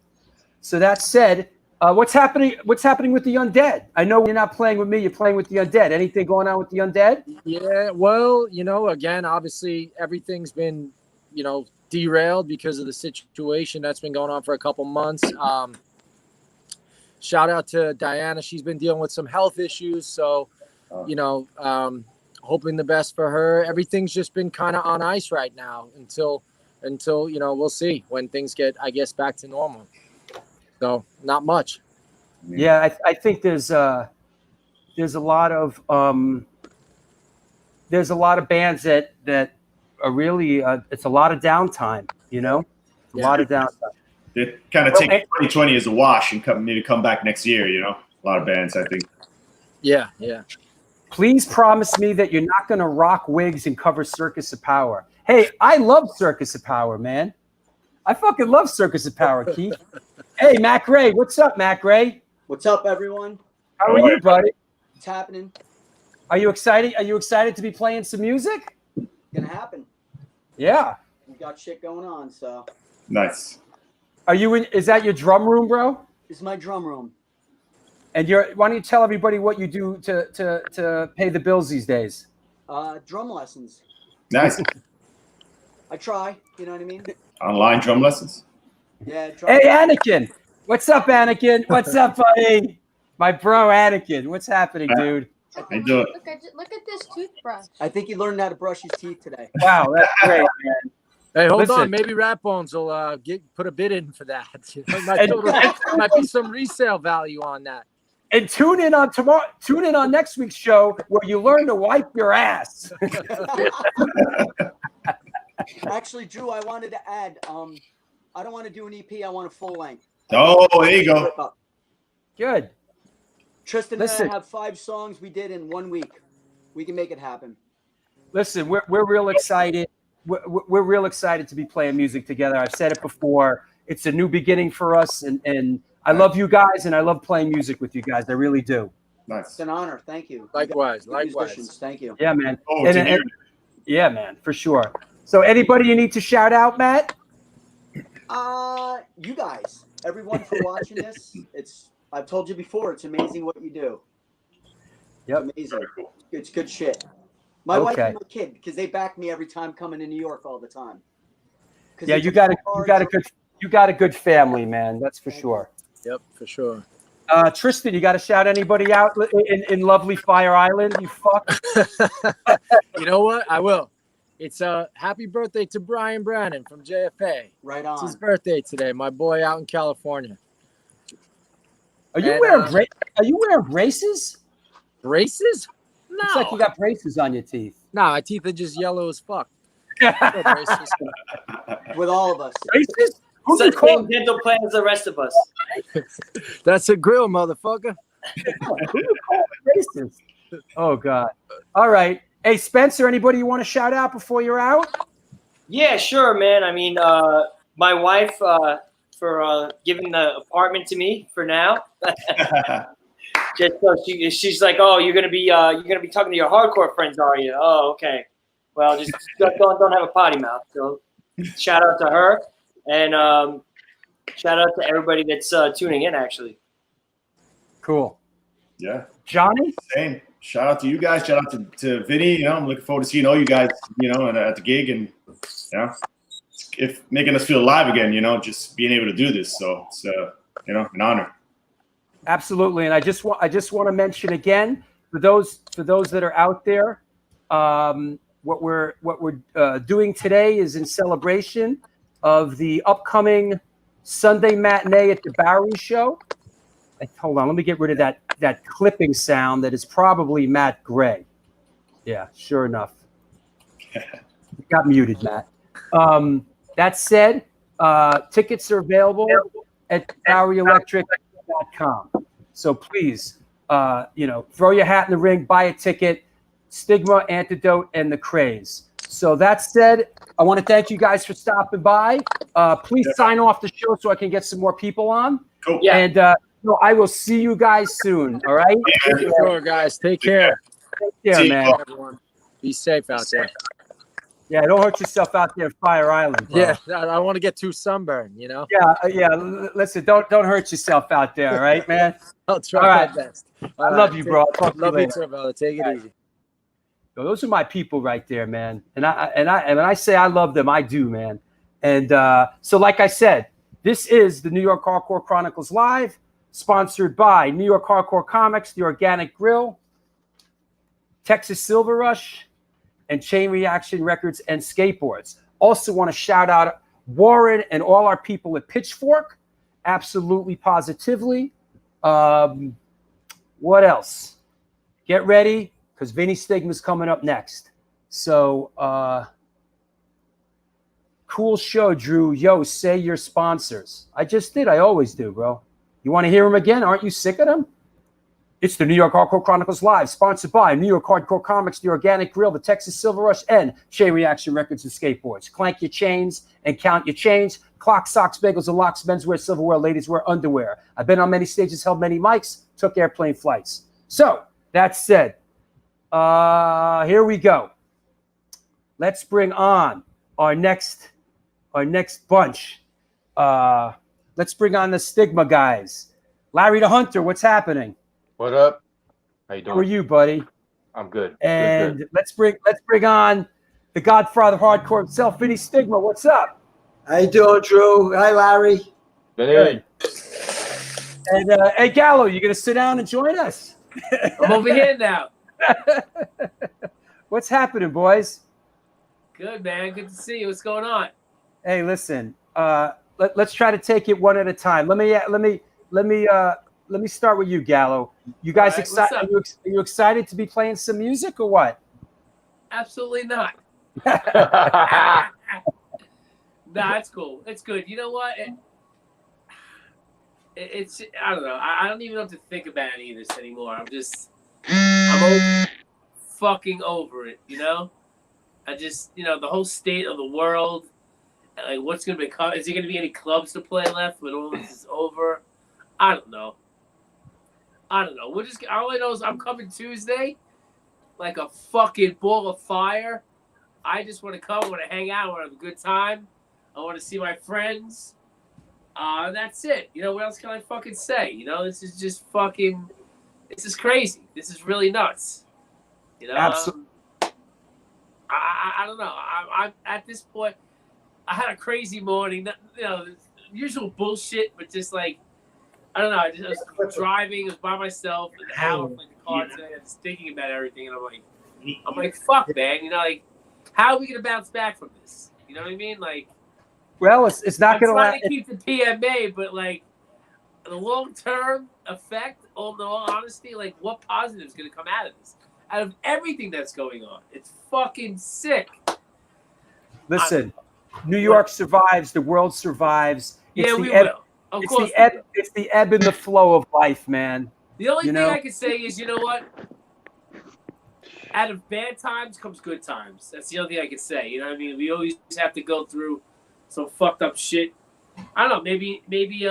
So that said, what's happening? What's happening with the Undead? I know you're not playing with me. You're playing with the Undead. Anything going on with the Undead? Yeah. Well, again, obviously everything's been, derailed because of the situation that's been going on for a couple months. Shout out to Diana. She's been dealing with some health issues. So, hoping the best for her. Everything's just been kind of on ice right now until we'll see when things get, I guess, back to normal. So not much. Yeah, I think there's a lot of bands that are really it's a lot of downtime. A lot of downtime. They kind of take 2020 as a wash and need to come back next year. A lot of bands, I think. Yeah. Please promise me that you're not going to rock wigs and cover Circus of Power. Hey, I love Circus of Power, man. I fucking love Circus of Power, Keith. Hey, Mac Ray. What's up, Mac Ray? What's up, everyone? How are you, buddy? It's happening. Are you excited? Are you excited to be playing some music? Gonna happen. Yeah. We got shit going on, so. Nice. Are you in? Is that your drum room, bro? This is my drum room. And why don't you tell everybody what you do to pay the bills these days? Drum lessons. Nice. I try. You know what I mean? Online drum lessons. Yeah. Hey, Anakin. What's up, Anakin? What's up, buddy? My bro, Anakin. What's happening, dude? How you doing? Look at this toothbrush. I think he learned how to brush his teeth today. Wow, that's great, man. Hey, hold Listen. on. Maybe Rat Bones will put a bid in for that. Might be some resale value on that. And tune in on tomorrow. Tune in on next week's show where you learn to wipe your ass. Actually, Drew, I wanted to add. I don't want to do an EP. I want a full length. Oh, there you go. Good. Tristan Listen. and I have 5 songs we did in 1 week. We can make it happen. Listen, we're real excited. We're real excited to be playing music together. I've said it before. It's a new beginning for us, and I love you guys, and I love playing music with you guys. I really do. Nice. It's an honor. Thank you. Likewise. Musicians, thank you. Yeah, man. Oh, Yeah, man, for sure. So anybody you need to shout out, Matt? You guys, everyone for watching this. I've told you before, it's amazing what you do. Yep. It's amazing. It's good shit. My wife and my kid, because they back me every time coming to New York all the time. Yeah, you got a good family, man. That's for sure. Yep, for sure. Tristan, you got to shout anybody out in lovely Fire Island? You fuck. You know what? I will. It's a happy birthday to Brian Brannon from JFA. Right on. It's his birthday today. My boy out in California. Are you wearing braces? Braces? No. Looks like you got braces on your teeth. No, my teeth are just yellow as fuck. With all of us. Braces? Who Such you call same dental plan as the rest of us. That's a grill, motherfucker. Who you call braces? Oh God. All right. Hey, Spencer, anybody you want to shout out before you're out? Yeah, sure, man. I mean, my wife for giving the apartment to me for now. Just so she's like, oh, you're gonna be talking to your hardcore friends, are you? Oh, okay. Well, just don't have a potty mouth. So shout out to her, and shout out to everybody that's tuning in. Actually, Cool. Yeah. Johnny? Same. Shout out to you guys. Shout out to Vinny. You know, I'm looking forward to seeing all you guys, you know, and at the gig, and you know, if making us feel alive again, you know, just being able to do this. So it's you know, an honor. Absolutely. And I just want to mention again for those that are out there, what we're doing today is in celebration of the upcoming Sunday matinee at the Bowery Show. Hold on, let me get rid of that clipping sound that is probably Matt Gray. Yeah, sure enough. Got muted, Matt. That said, tickets are available at BoweryElectric.com. So please, you know, throw your hat in the ring, buy a ticket. Stigma, Antidote, and the Craze. So that said, I want to thank you guys for stopping by. Please sign off the show so I can get some more people on. Cool. Yeah. And I will see you guys soon. All right. Sure, guys. Take care. Take care, man. Everyone. Be safe out there. Yeah, don't hurt yourself out there, Fire Island. Bro. Yeah, I don't want to get too sunburned. You know. Yeah. Listen, don't hurt yourself out there, all right, man. I'll try my best. I love you, bro. I'll talk to you Love you later. too, brother. Take it easy. So those are my people right there, man. And when I say I love them, I do, man. And so, like I said, this is the New York Hardcore Chronicles Live, sponsored by New York Hardcore Comics, The Organic Grill, Texas Silver Rush, and Chain Reaction Records and Skateboards. Also want to shout out Warren and all our people at Pitchfork. Absolutely, positively. What else? Get ready, because Vinnie Stigma is coming up next. So, cool show, Drew. Yo, say your sponsors. I just did. I always do, bro. You want to hear them again? Aren't you sick of them? It's the New York Hardcore Chronicles Live, sponsored by New York Hardcore Comics, The Organic Grill, the Texas Silver Rush, and Chain Reaction Records and Skateboards. Clank your chains and count your chains. Clock, socks, bagels, and locks. Men's wear, silverware, ladies wear underwear. I've been on many stages, held many mics, took airplane flights. So, that said, here we go. Let's bring on our next bunch. Let's bring on the Stigma guys. Larry the Hunter, what's happening? What up? How you doing? How are you, buddy? I'm good. And good. let's bring on the Godfather of Hardcore himself, Vinnie Stigma. What's up? How you doing, Drew? Hi, Larry. Good. And hey, Gallo, you gonna sit down and join us? I'm over here now. What's happening, boys? Good, man. Good to see you. What's going on? Hey, listen. Let's try to take it one at a time. Let me start with you, Gallo. You guys excited? Are you excited to be playing some music or what? Absolutely not. Nah, it's cool. It's good. You know what? It's I don't know. I don't even know what to think about any of this anymore. I'm fucking over it. You know. I just the whole state of the world. Like, what's gonna become? Is there gonna be any clubs to play left when all this is over? I don't know. All I know is I'm coming Tuesday, like a fucking ball of fire. I just want to come. I want to hang out. I want to have a good time. I want to see my friends. That's it. What else can I fucking say? This is just fucking. This is crazy. This is really nuts. Absolutely. I don't know. I'm at this point. I had a crazy morning. Usual bullshit, but just like. I don't know. I was driving. I was by myself in the house, like the car today. I was thinking about everything, and I'm like, fuck, man. How are we gonna bounce back from this? You know what I mean? Like, well, it's not gonna last. I'm trying to keep the PMA, but like the long term effect. In all honesty, like what positive is gonna come out of this? Out of everything that's going on, it's fucking sick. Listen, New York survives. The world survives. We will. Of course, it's the ebb and the flow of life, man. The only thing I can say is, you know what? Out of bad times comes good times. That's the only thing I can say. You know what I mean? We always have to go through some fucked up shit. I don't know. Maybe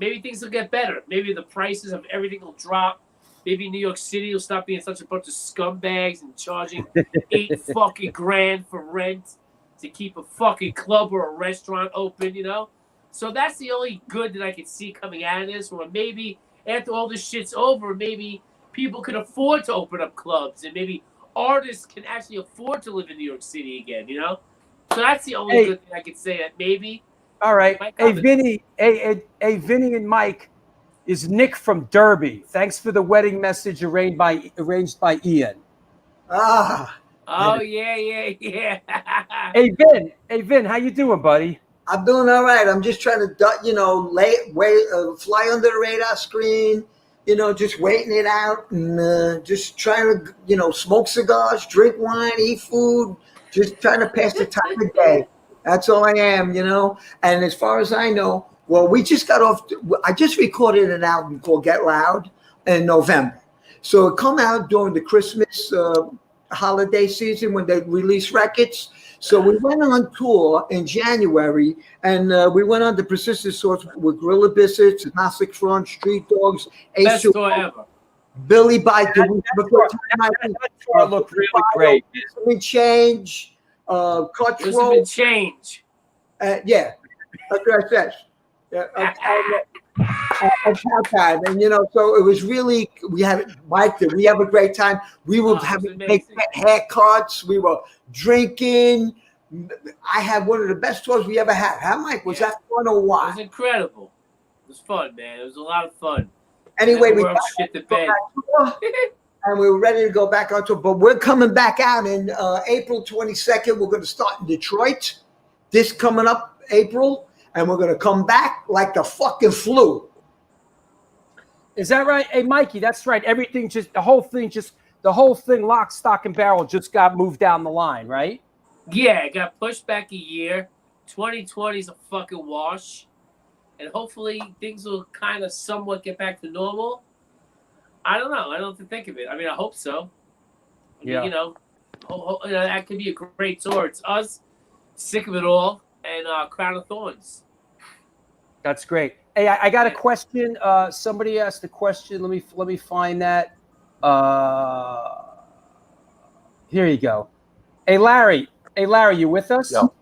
maybe things will get better. Maybe the prices of everything will drop. Maybe New York City will stop being such a bunch of scumbags and charging $8 fucking grand for rent to keep a fucking club or a restaurant open, you know? So that's the only good that I can see coming out of this, where maybe after all this shit's over, maybe people can afford to open up clubs and maybe artists can actually afford to live in New York City again, you know? So that's the only good thing I could say, that maybe. All right. Hey, Vinny. Hey, Vinny and Mike. Is Nick from Derby? Thanks for the wedding message arranged by Ian. Ah. Oh yeah. Hey Vin, how you doing, buddy? I'm doing all right. I'm just trying to, fly under the radar screen. Just waiting it out and just trying to, smoke cigars, drink wine, eat food, just trying to pass the time of day. That's all I am, And as far as I know, well, we just got off. I just recorded an album called Get Loud in November. So it come out during the Christmas holiday season when they release records. So we went on tour in January, and we went on the Persistent Source with Gorilla Biscuits, Gnostic Front, Street Dogs, Best tour ever. Billy Bike. That tour looked really great. Change, Cutthroat. Change. Yeah, that's what I said. Yeah, and so it was really, we have a great time. We were having haircuts, we were drinking. I had one of the best tours we ever had. How, Mike? Was that fun or what? It was incredible. It was fun, man. It was a lot of fun. Anyway, we shit to bed. And we were ready to go back on tour, but we're coming back out in April 22nd. We're going to start in Detroit this coming up April. And we're going to come back like the fucking flu. Is that right? Hey, Mikey, that's right. Everything the whole thing, lock, stock, and barrel just got moved down the line, right? Yeah, it got pushed back a year. 2020 is a fucking wash. And hopefully things will kind of somewhat get back to normal. I don't know. I don't have to think of it. I mean, I hope so. I mean, that could be a great tour. It's us, sick of it all. And Crown of Thorns. That's great. Hey, I got a question. Somebody asked a question. Let me find that. Here you go. Hey, Larry, you with us? Yo,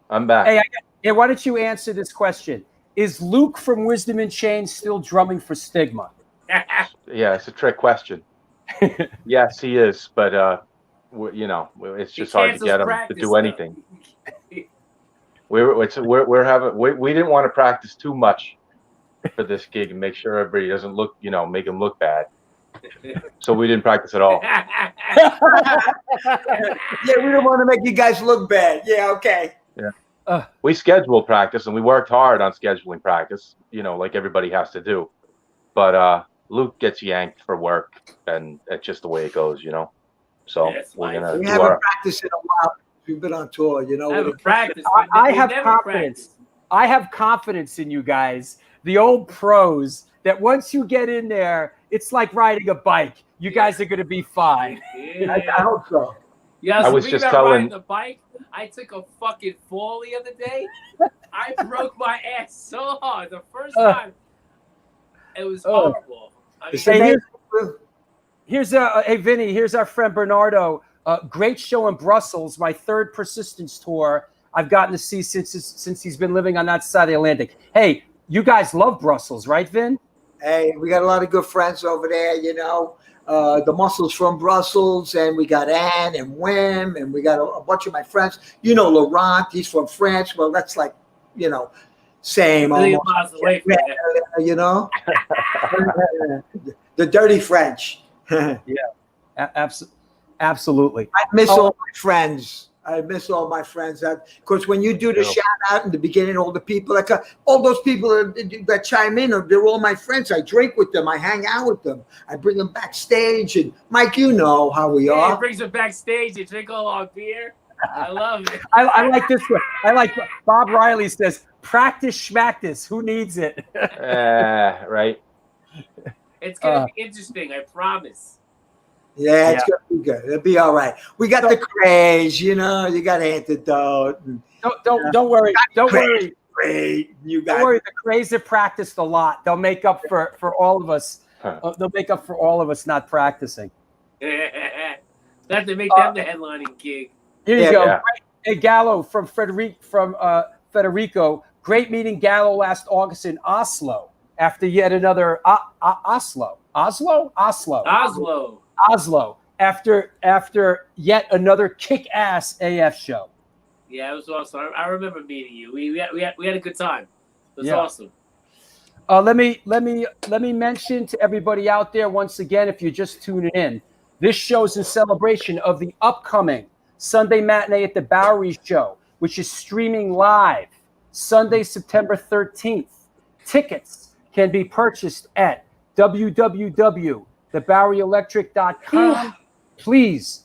I'm back. Hey, why don't you answer this question? Is Luke from Wisdom and Chains still drumming for Stigma? Yeah, it's a trick question. Yes, he is, but it's just hard to get him to do anything. We didn't want to practice too much for this gig and make sure everybody doesn't look, make him look bad. So we didn't practice at all. Yeah, we don't want to make you guys look bad. Yeah, okay. Yeah. We scheduled practice and we worked hard on scheduling practice, like everybody has to do. But Luke gets yanked for work, and it's just the way it goes, So we're gonna. We haven't practiced in a while. We've been on tour, I haven't practiced. I have confidence. I have confidence in you guys, the old pros, that once you get in there, it's like riding a bike. You guys are going to be fine. Yeah. I hope so. Yeah, I was just telling riding the bike. I took a fucking fall the other day. I broke my ass so hard the first time. It was horrible. I mean, hey Vinny, here's our friend Bernardo. Great show in Brussels, my third Persistence tour I've gotten to see since he's been living on that side of the Atlantic. Hey, you guys love Brussels, right, Vin? Hey, we got a lot of good friends over there, the Muscles from Brussels, and we got Anne and Wim, and we got a bunch of my friends. Laurent, he's from France. Well, that's like, same almost. Miles away from the dirty French. Yeah, absolutely. I miss all my friends. Of course, when you do the shout out in the beginning, all the people all those people that chime in, they're all my friends. I drink with them. I hang out with them. I bring them backstage. And Mike, you know how we are. He brings them backstage. You drink all our beer. I love it. I like this one. I like Bob Riley says, practice schmactus. Who needs it? Right. It's going to be interesting. I promise. Yeah, it's gonna be good. It'll be all right. We got the Craze, you got Antidote. Don't worry. Don't worry. great. You guys. Don't worry, the Craze have practiced a lot. They'll make up for all of us. They'll make up for all of us not practicing. They have to make them the headlining gig. Here you go. Yeah. Hey, Gallo from Federico. Great meeting Gallo last August in Oslo after yet another Oslo. After yet another kick-ass AF show. Yeah, it was awesome. I remember meeting you. We had a good time. It was awesome. Let me mention to everybody out there once again, if you're just tuning in, this show's in celebration of the upcoming Sunday matinee at the Bowery Show, which is streaming live Sunday, September 13th. Tickets can be purchased at www.theboweryelectric.com. Please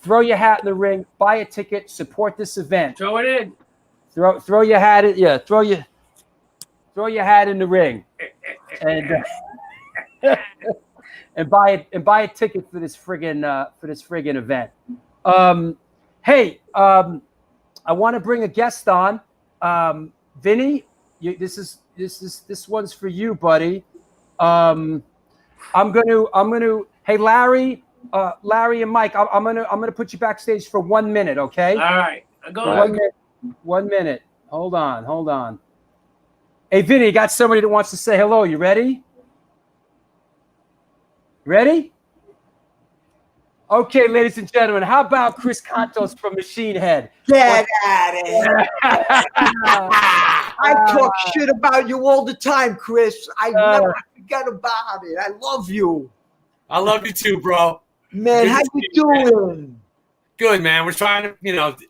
throw your hat in the ring, buy a ticket, support this event. Throw it in. Throw your hat in. Yeah, throw your hat in the ring, and and buy a ticket for this friggin' event. Hey, I want to bring a guest on. Vinny, this one's for you, buddy. I'm gonna. Hey, Larry and Mike, I'm gonna put you backstage for 1 minute, okay? All right, go ahead. 1 minute. Hold on. Hey, Vinny, you got somebody that wants to say hello. You ready? Ready? Okay, ladies and gentlemen, how about Chris Kontos from Machine Head? Get out of here. I talk shit about you all the time, Chris. I never forget about it. I love you. I love you too, bro. Man, how you doing? Good, man. We're trying to,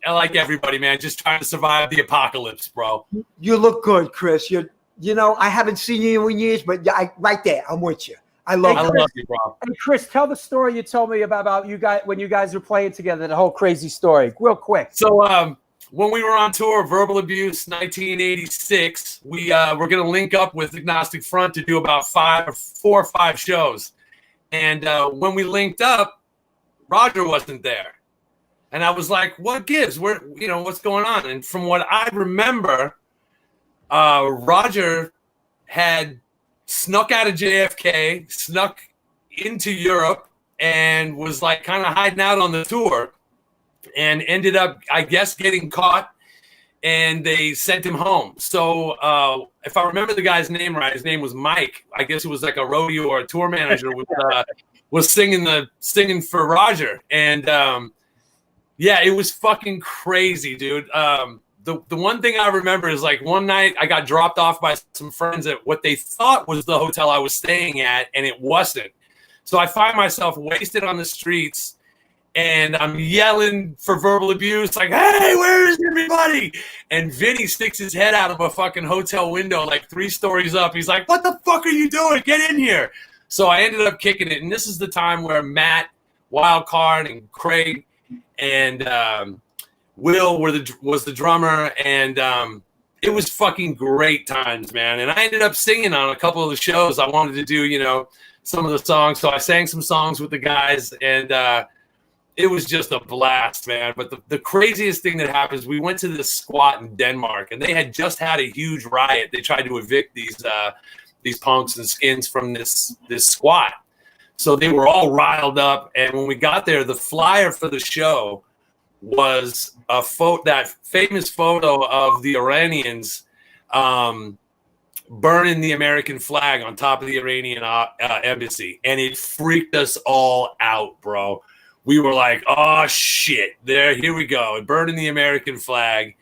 like everybody, man, just trying to survive the apocalypse, bro. You look good, Chris. I haven't seen you in years, but right there, I'm with you. I love you, bro. Hey, Chris, tell the story you told me about you guys when you guys were playing together, the whole crazy story, real quick. So, when we were on tour, Verbal Abuse 1986, we were going to link up with Agnostic Front to do about 4 or 5 shows. And when we linked up, Roger wasn't there. And I was like, what gives? What's going on? And from what I remember, Roger had snuck out of JFK, snuck into Europe, and was like kind of hiding out on the tour, and ended up, I guess, getting caught, and they sent him home. So if I remember the guy's name right, his name was Mike. I guess it was like a rodeo or a tour manager was singing for Roger. And yeah, it was fucking crazy, dude. The one thing I remember is like one night I got dropped off by some friends at what they thought was the hotel I was staying at, and it wasn't. So I find myself wasted on the streets, and I'm yelling for Verbal Abuse, like, hey, where is everybody? And Vinny sticks his head out of a fucking hotel window like 3 stories up. He's like, what the fuck are you doing? Get in here. So I ended up kicking it, and this is the time where Matt, Wildcard, and Craig, and Will was the drummer, and it was fucking great times, man. And I ended up singing on a couple of the shows. I wanted to do, some of the songs. So I sang some songs with the guys, and it was just a blast, man. But the craziest thing that happened is we went to this squat in Denmark, and they had just had a huge riot. They tried to evict these punks and skins from this squat. So they were all riled up. And when we got there, the flyer for the show was that famous photo of the Iranians burning the American flag on top of the Iranian embassy. And it freaked us all out, bro. We were like, oh, shit, here we go. Burning the American flag.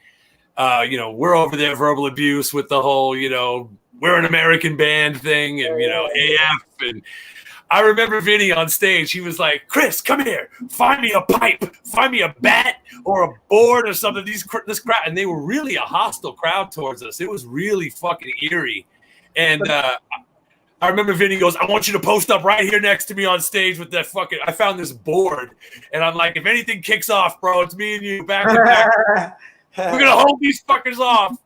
We're over there, Verbal Abuse with the whole, we're an American band thing, and, AF. And I remember Vinny on stage. He was like, Chris, come here. Find me a pipe. Find me a bat or a board or something. This crowd. And they were really a hostile crowd towards us. It was really fucking eerie. And I remember Vinny goes, I want you to post up right here next to me on stage with that fucking, I found this board. And I'm like, if anything kicks off, bro, it's me and you back to back. We're going to hold these fuckers off,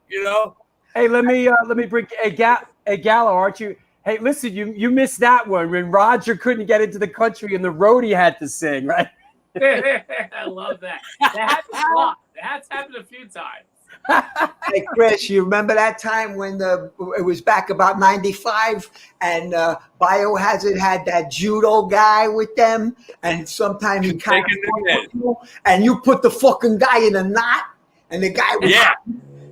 Hey, let me bring a Gallo, aren't you? Hey, listen, you missed that one when Roger couldn't get into the country and the roadie had to sing, right? I love that. That happens a lot. That has happened a few times. Hey, Chris, you remember that time when it was back about 95 and Biohazard had that judo guy with them, and sometimes he kind of and you put the fucking guy in a knot, and the guy was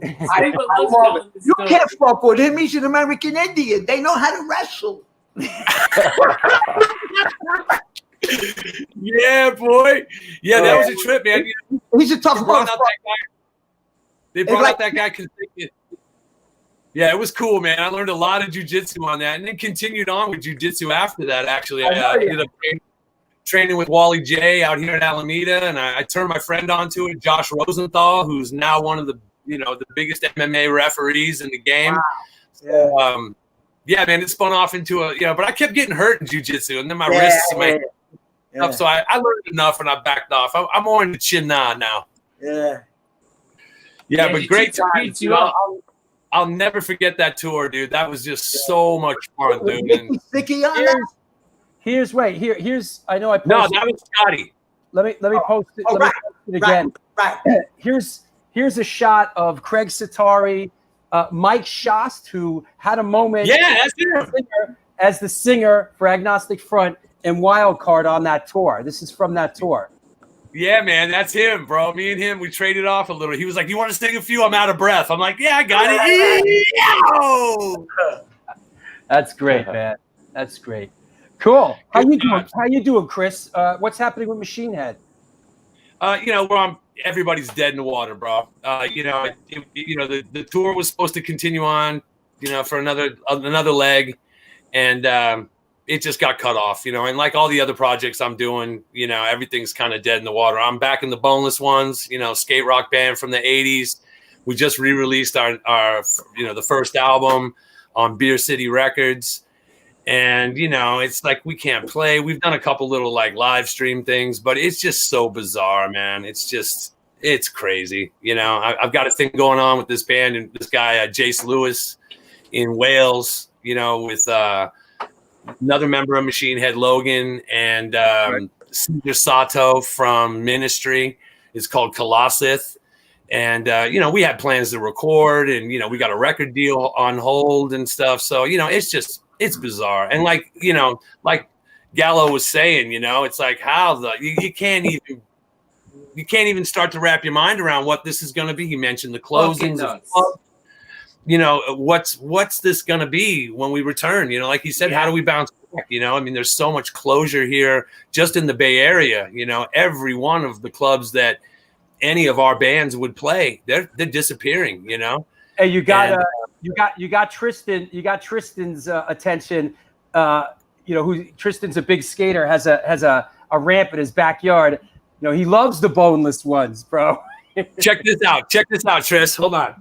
I love it. You can't fuck with him. He's an American Indian. They know how to wrestle. Yeah, boy. Yeah, that was a trip, man. He's a tough motherfucker. They brought out that guy. Yeah, it was cool, man. I learned a lot of jiu-jitsu on that, and then continued on with jiu-jitsu after that. Actually, I ended up training with Wally J out here in Alameda, and I turned my friend onto it, Josh Rosenthal, who's now one of the the biggest MMA referees in the game. Wow. So, yeah, man, it spun off into but I kept getting hurt in jiu-jitsu, and then my wrists and stuff. So I learned enough, and I backed off. I'm more into chin now. Yeah, but great time. I'll never forget that tour, dude. That was just so much fun, dude. And here's I know I posted. No, that was Scotty. Let me post it. Let me post it again. Right. Here's a shot of Craig Satari, Mike Shost, who had a moment as the singer for Agnostic Front and Wildcard on that tour. This is from that tour. Yeah, man, that's him, bro. Me and him, we traded off a little. He was like, "You want to sing a few? I'm out of breath." I'm like, "Yeah, I got it." That's great, man. That's great. Cool. How you doing, Chris? What's happening with Machine Head? Everybody's dead in the water, bro. The tour was supposed to continue on, for another leg, and it just got cut off, and like all the other projects I'm doing, everything's kind of dead in the water. I'm back in the Boneless Ones, skate rock band from the 80s. We just re-released our the first album on Beer City Records. And, it's like we can't play. We've done a couple little like live stream things, but it's just so bizarre, man. It's crazy. I've got a thing going on with this band and this guy, Jace Lewis in Wales, with another member of Machine Head, Logan, and Cesar Sato from Ministry. It's called Colossith. And, we had plans to record and, we got a record deal on hold and stuff. So, it's bizarre. And like Gallo was saying, it's like how you can't even start to wrap your mind around what this is going to be. He mentioned the closings. What's this going to be when we return? Like he said, how do we bounce back? There's so much closure here just in the Bay Area. Every one of the clubs that any of our bands would play, they're disappearing. Hey, you got Tristan. You got Tristan's attention. Tristan's a big skater. Has a ramp in his backyard. He loves the Boneless Ones, bro. Check this out, Tris. Hold on.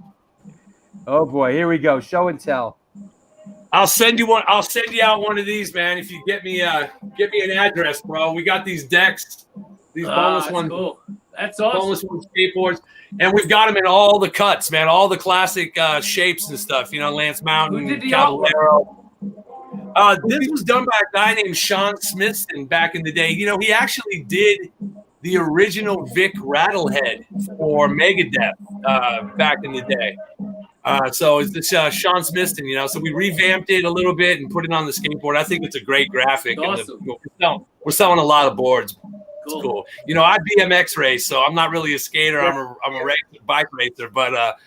Oh boy, here we go. Show and tell. I'll send you one. I'll send you out one of these, man. If you get me an address, bro. We got these decks, these Boneless Ones. Cool. That's awesome. Boneless Ones skateboards. And we've got them in all the cuts, man, all the classic shapes and stuff. Lance Mountain, Caballero. This was done by a guy named Sean Smithson back in the day. He actually did the original Vic Rattlehead for Megadeth back in the day. So it's this Sean Smithson, So we revamped it a little bit and put it on the skateboard. I think it's a great graphic. Awesome. We're selling a lot of boards. It's cool. I BMX race, so I'm not really a skater. I'm a bike racer, but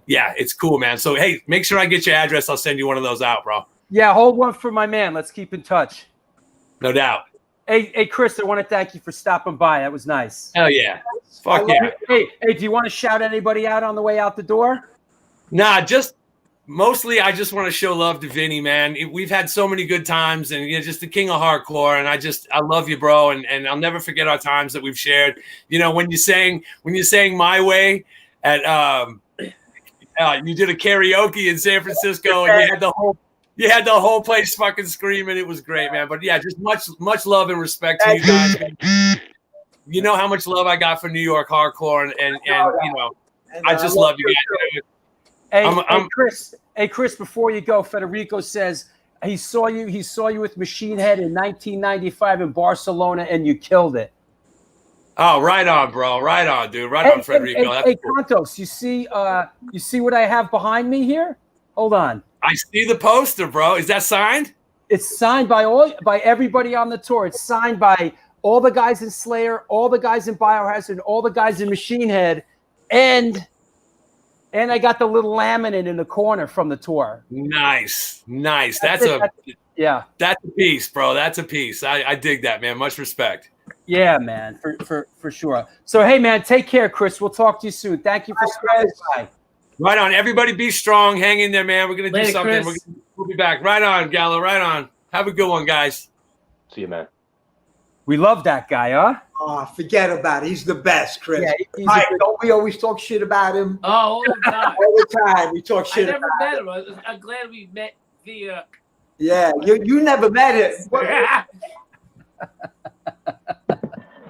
yeah, it's cool, man. So hey, make sure I get your address. I'll send you one of those out, bro. Yeah, hold one for my man. Let's keep in touch. No doubt. Hey, Chris, I want to thank you for stopping by. That was nice. Hell yeah. Fuck yeah. Hey, do you want to shout anybody out on the way out the door? Nah, mostly I just want to show love to Vinny, man. We've had so many good times and just the king of hardcore. And I love you, bro. And I'll never forget our times that we've shared. When you sang My Way at you did a karaoke in San Francisco and you had the whole place fucking screaming. It was great, man. But yeah, just much love and respect to you guys. You know how much love I got for New York hardcore and I just love you guys. Hey, Chris, before you go, Federico says he saw you with Machine Head in 1995 in Barcelona and you killed it. Oh, right on, bro. Right on, dude. Right on, Federico. That's Hey, cool. Kontos, you see what I have behind me here? Hold on. I see the poster, bro. Is that signed? It's signed by everybody on the tour. It's signed by all the guys in Slayer, all the guys in Biohazard, all the guys in Machine Head, and I got the little laminate in the corner from the tour. Nice. That's a piece, bro. That's a piece. I dig that, man. Much respect. Yeah, man, for sure. So, hey, man, take care, Chris. We'll talk to you soon. Thank you for stopping by. Right on. Everybody be strong. Hang in there, man. We're going to do something. We'll be back. Right on, Gallo. Right on. Have a good one, guys. See you, man. We love that guy, huh? Oh, forget about it. He's the best, Chris. Yeah, he's Mike, don't we always talk shit about him? Oh, all the time. All the time. We talk shit I never about met him. him. I'm glad we met via. Yeah, you never met him.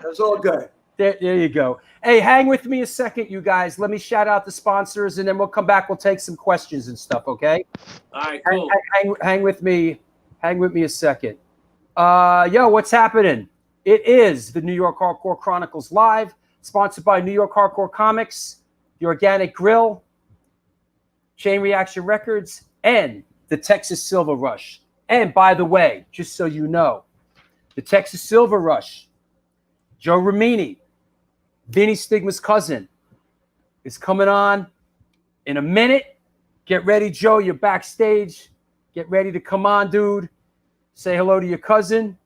That's all good. There you go. Hey, hang with me a second, you guys. Let me shout out the sponsors, and then we'll come back. We'll take some questions and stuff, okay? All right, cool. Hang with me. Hang with me a second. Yo, what's happening? It is the New York Hardcore Chronicles Live, sponsored by New York Hardcore Comics, The Organic Grill, Chain Reaction Records, and the Texas Silver Rush. And by the way, just so you know, the Texas Silver Rush, Joe Ramini, Vinnie Stigma's cousin, is coming on in a minute. Get ready, Joe. You're backstage. Get ready to come on, dude. Say hello to your cousin.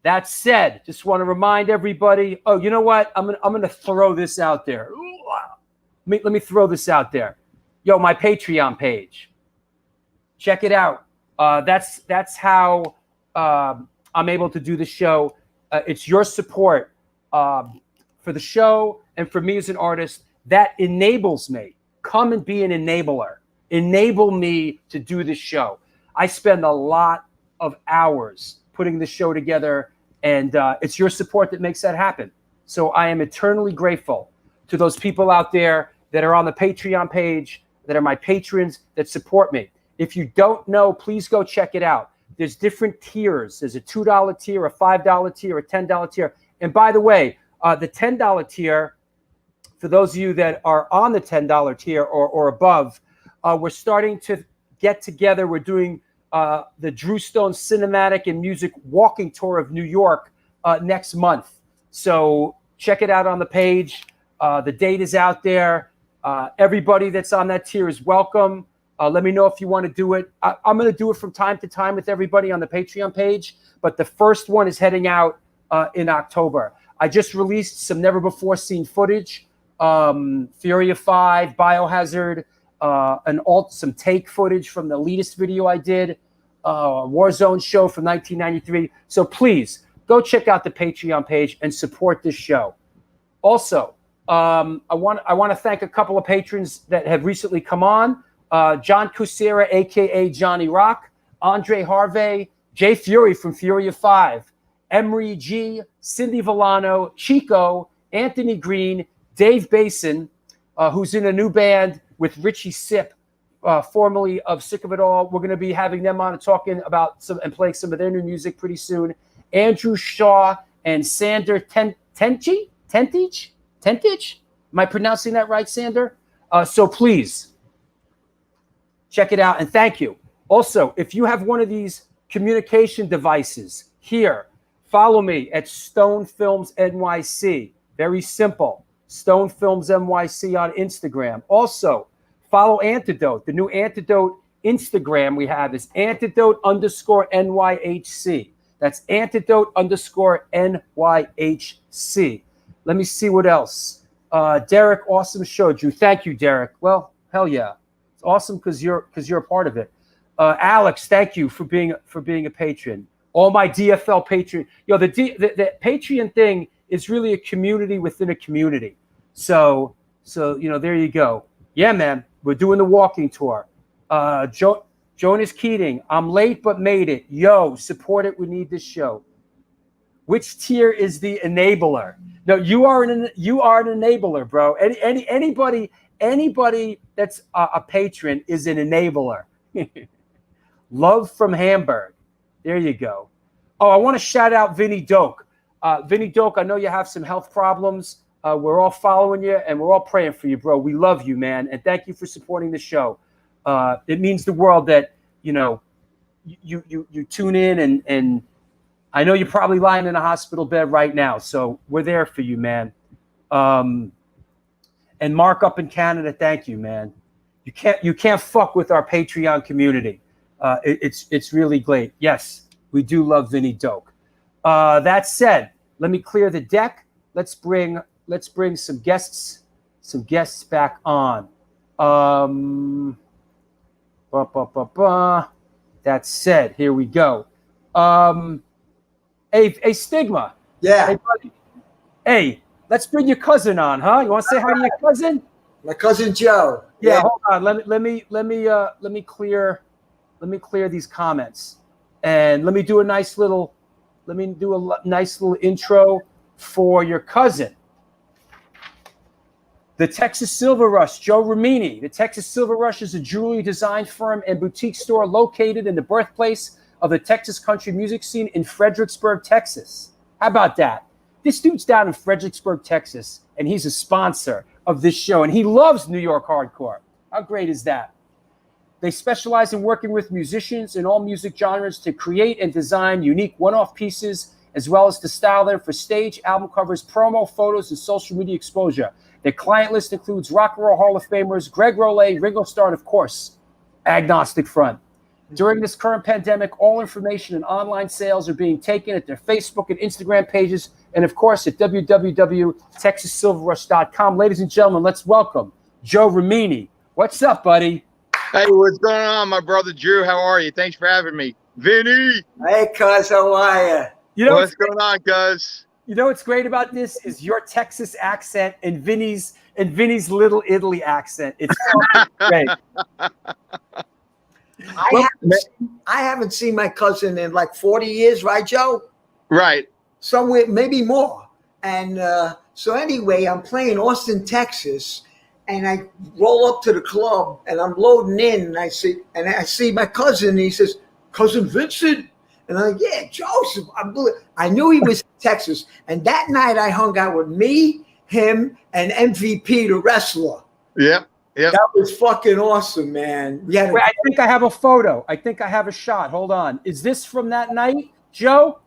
That said, just want to remind everybody. Oh, you know what? I'm gonna throw this out there. Let me throw this out there. Yo, my Patreon page. Check it out. That's how I'm able to do the show. It's your support for the show and for me as an artist that enables me. Come and be an enabler. Enable me to do this show. I spend a lot of hours putting the show together, and it's your support that makes that happen. So I am eternally grateful to those people out there that are on the Patreon page, that are my patrons, that support me. If you don't know, please go check it out. There's different tiers. There's a $2 tier, a $5 tier, a $10 tier. And by the way, the $10 tier, for those of you that are on the $10 tier or above, we're starting to get together. We're doing the Drew Stone Cinematic and Music Walking Tour of New York next month. So check it out on the page. The date is out there. Everybody that's on that tier is welcome. Let me know if you want to do it. I'm going to do it from time to time with everybody on the Patreon page, but the first one is heading out in October. I just released some never-before-seen footage, Fury of 5, Biohazard, some take footage from the Elitist video I did, Warzone show from 1993. So please, go check out the Patreon page and support this show. Also, I want to thank a couple of patrons that have recently come on. John Cusera, a.k.a. Johnny Rock, Andre Harvey, Jay Fury from Fury of 5, Emery G, Cindy Villano, Chico, Anthony Green, Dave Basin, who's in a new band with Richie Sip, formerly of Sick of It All. We're going to be having them on and talking about and playing some of their new music pretty soon. Andrew Shaw and Sander Tentich? Am I pronouncing that right, Sander? So please, check it out, and thank you. Also, if you have one of these communication devices here, follow me at Stone Films NYC. Very simple. Stone Films NYC on Instagram. Also, follow Antidote. The new Antidote Instagram we have is Antidote_NYHC. That's Antidote_NYHC. Let me see what else. Derek, awesome show. Drew, thank you, Derek. Well, hell yeah. It's awesome because you're a part of it. Alex, thank you for being a patron. All my DFL patron. Yo, the Patreon thing is really a community within a community. So there you go. Yeah, man, we're doing the walking tour. Jonas Keating, I'm late but made it. Yo, support it. We need this show. Which tier is the enabler? No, you are an enabler, bro. Anybody that's a patron is an enabler. Love from Hamburg. There you go. Oh, I want to shout out Vinny Doak. Vinnie Doak, I know you have some health problems. We're all following you, and we're all praying for you, bro. We love you, man, and thank you for supporting the show. It means the world that you tune in, and I know you're probably lying in a hospital bed right now, so we're there for you, man. And Mark up in Canada, thank you, man. You can't fuck with our Patreon community. It's really great. Yes, we do love Vinnie Doak. That said, let me clear the deck. Let's bring some guests back on. That said, here we go. Hey, Stigma. Yeah. Hey, buddy. Hey, let's bring your cousin on, huh? You want to say hi to your cousin? My cousin Joe. Yeah, hold on. Let me clear these comments, and let me do a nice little intro for your cousin. The Texas Silver Rush, Joe Rimini. The Texas Silver Rush is a jewelry design firm and boutique store located in the birthplace of the Texas country music scene in Fredericksburg, Texas. How about that? This dude's down in Fredericksburg, Texas, and he's a sponsor of this show, and he loves New York hardcore. How great is that? They specialize in working with musicians in all music genres to create and design unique one-off pieces, as well as to style them for stage, album covers, promo, photos, and social media exposure. Their client list includes Rock and Roll Hall of Famers, Greg Rollet, Ringo Starr, and of course, Agnostic Front. During this current pandemic, all information and online sales are being taken at their Facebook and Instagram pages, and of course at www.texassilverrush.com. Ladies and gentlemen, let's welcome Joe Rimini. What's up, buddy? Hey, what's going on, my brother Drew? How are you? Thanks for having me. Vinny! Hey, cuz, how are you? What's going on, cuz? You know what's great about this is your Texas accent and Vinny's Little Italy accent. It's great. I haven't seen my cousin in like 40 years, right, Joe? Right. Somewhere, maybe more. And so anyway, I'm playing Austin, Texas, and I roll up to the club, and I'm loading in, and I see my cousin, and he says, "Cousin Vincent?" And I'm like, "Yeah, Joseph." I knew he was in Texas. And that night, I hung out with me, him, and MVP, the wrestler. Yep. Yep. That was fucking awesome, man. Wait, I think I have a photo. I think I have a shot. Hold on. Is this from that night, Joe?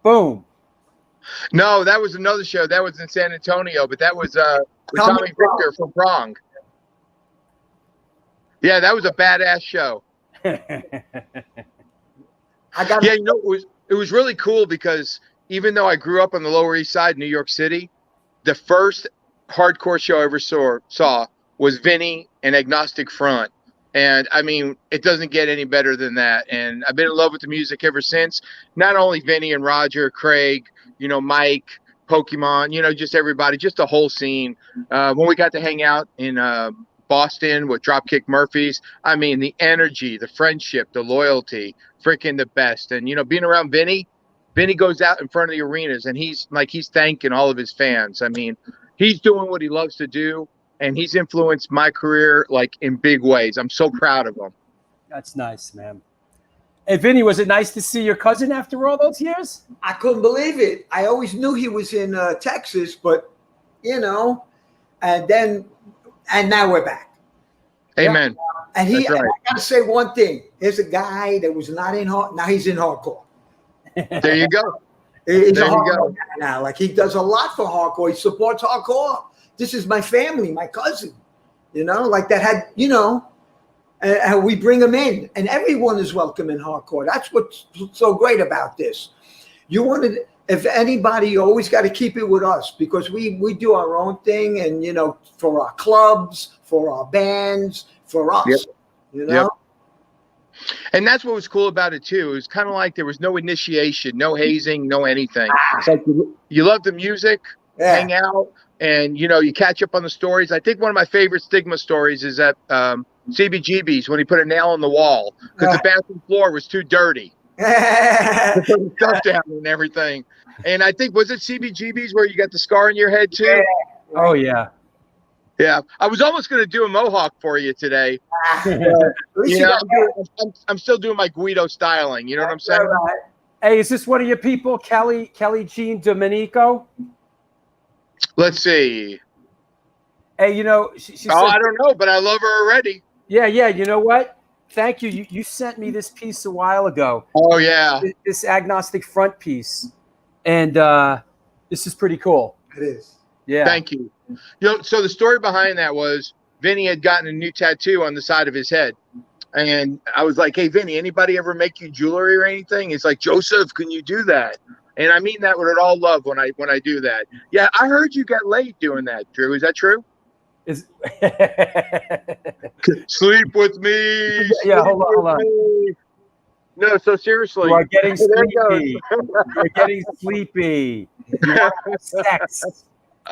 Boom. No, that was another show. That was in San Antonio, but that was with Tommy Victor from Prong. Yeah, that was a badass show. It was really cool because even though I grew up on the Lower East Side, New York City, the first hardcore show I ever saw was Vinny and Agnostic Front. And I mean, it doesn't get any better than that. And I've been in love with the music ever since. Not only Vinny and Roger, Craig, Mike, Pokemon, just everybody, just the whole scene. When we got to hang out in Boston with Dropkick Murphys, I mean, the energy, the friendship, the loyalty, freaking the best. And, being around Vinny goes out in front of the arenas and he's thanking all of his fans. I mean, he's doing what he loves to do. And he's influenced my career like in big ways. I'm so proud of him. That's nice, man. Hey, Vinny, was it nice to see your cousin after all those years? I couldn't believe it. I always knew he was in Texas, but and now we're back. Amen. And right. I gotta say one thing. Here's a guy that was not in hardcore. Now he's in hardcore. There you go. He's a hardcore guy now. Like he does a lot for hardcore. He supports hardcore. This is my family, my cousin, like that had, and we bring them in and everyone is welcome in hardcore. That's what's so great about this. If anybody, you always got to keep it with us because we do our own thing and, for our clubs, for our bands, for us, Yep. And that's what was cool about it too. It was kind of like there was no initiation, no hazing, no anything. It's like you love the music, hang out. And, you catch up on the stories. I think one of my favorite Stigma stories is at CBGB's when he put a nail in the wall because the bathroom floor was too dirty. To put stuff down and everything. And I think, was it CBGB's where you got the scar in your head too? Yeah. Oh, yeah. Yeah. I was almost going to do a mohawk for you today. I'm I'm still doing my Guido styling. You know what I'm saying? Hey, is this one of your people, Kelly Jean Domenico? Let's see. Hey, you know, she said, I don't know, but I love her already. Yeah. You know what? Thank you. You sent me this piece a while ago. Oh yeah, this agnostic front piece, and this is pretty cool. It is. Yeah. Thank you. You know, so the story behind that was Vinny had gotten a new tattoo on the side of his head. And I was like, hey, Vinny, anybody ever make you jewelry or anything? It's like, Joseph, can you do that? And I mean that with all love when I do that. Yeah, I heard you got laid doing that, Drew. Is that true? Sleep with me. Yeah, hold on. Me. No, so seriously. You are getting sleepy. You're getting sleepy. You want to have sex.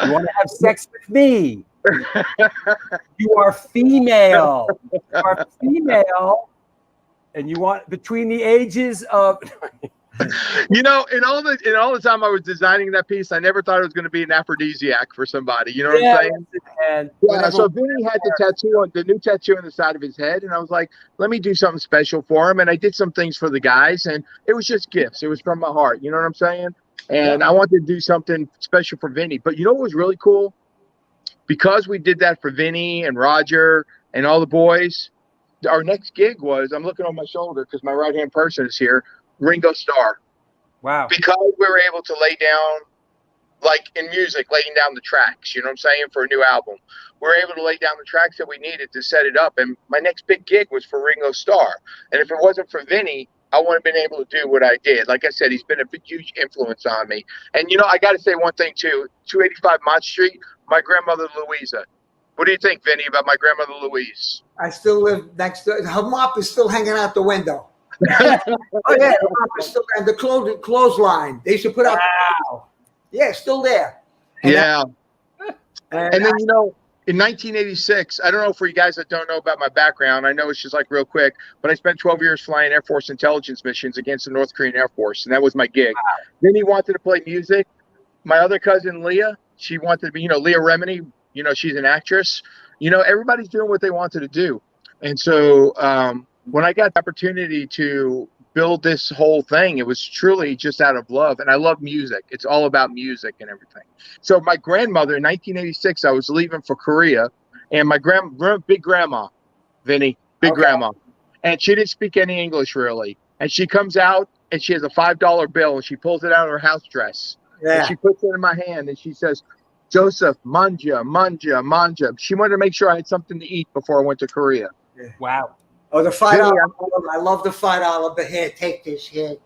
You want to have sex with me. You are female. You are female. And you want between the ages of You know, in all the time I was designing that piece, I never thought it was going to be an aphrodisiac for somebody. You know what I'm saying? And yeah. So Vinny had the new tattoo on the side of his head, and I was like, let me do something special for him. And I did some things for the guys, and it was just gifts. It was from my heart. You know what I'm saying? And I wanted to do something special for Vinny. But you know what was really cool? Because we did that for Vinny and Roger and all the boys, our next gig was, I'm looking on my shoulder because my right-hand person is here, Ringo Starr. Wow. Because we were able to lay down, like in music, laying down the tracks, you know what I'm saying, for a new album. We were able to lay down the tracks that we needed to set it up. And my next big gig was for Ringo Starr. And if it wasn't for Vinny, I wouldn't have been able to do what I did. Like I said, he's been a huge influence on me. And, you know, I got to say one thing, too. 285 Mott Street, my grandmother, Louisa. What do you think, Vinny, about my grandmother, Louise? I still live next to her. Mop is still hanging out the window. Oh, yeah, the mop is still there. The clothesline. They should put up. Wow. Yeah, still there. And and then, you know, in 1986, I don't know for you guys that don't know about my background, I know it's just like real quick, but I spent 12 years flying Air Force intelligence missions against the North Korean Air Force, and that was my gig. Wow. Then he wanted to play music. My other cousin, Leah, she wanted to be, you know, Leah Remini, you know, she's an actress. You know, everybody's doing what they wanted to do. And so when I got the opportunity to build this whole thing, it was truly just out of love. And I love music. It's all about music and everything. So my grandmother in 1986, I was leaving for Korea, and my big grandma, Vinny, big grandma, and she didn't speak any English really. And she comes out and she has a $5 bill and she pulls it out of her house dress. Yeah. And she puts it in my hand and she says, Joseph, manja, manja, manja. She wanted to make sure I had something to eat before I went to Korea. Yeah. Wow. Oh, the $5. I love the $5. But here, take this here.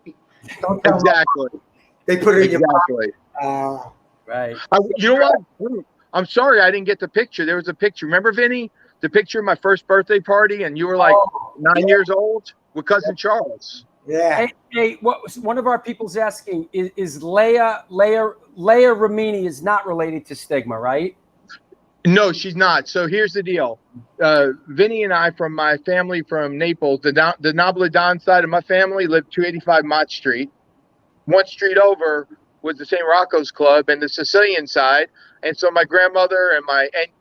Don't tell exactly. Me. They put it in your pocket. Right. You know what? I'm sorry I didn't get the picture. There was a picture. Remember, Vinny? The picture of my first birthday party, and you were like 9 years old with cousin Charles. Yeah. Hey, one of our people's asking is Leah Ramini is not related to Stigma, right? No, she's not. So here's the deal. Vinny and I, from my family from Naples, the Nobile Don side of my family lived 285 Mott Street. One street over was the St. Rocco's Club and the Sicilian side. And so my grandmother and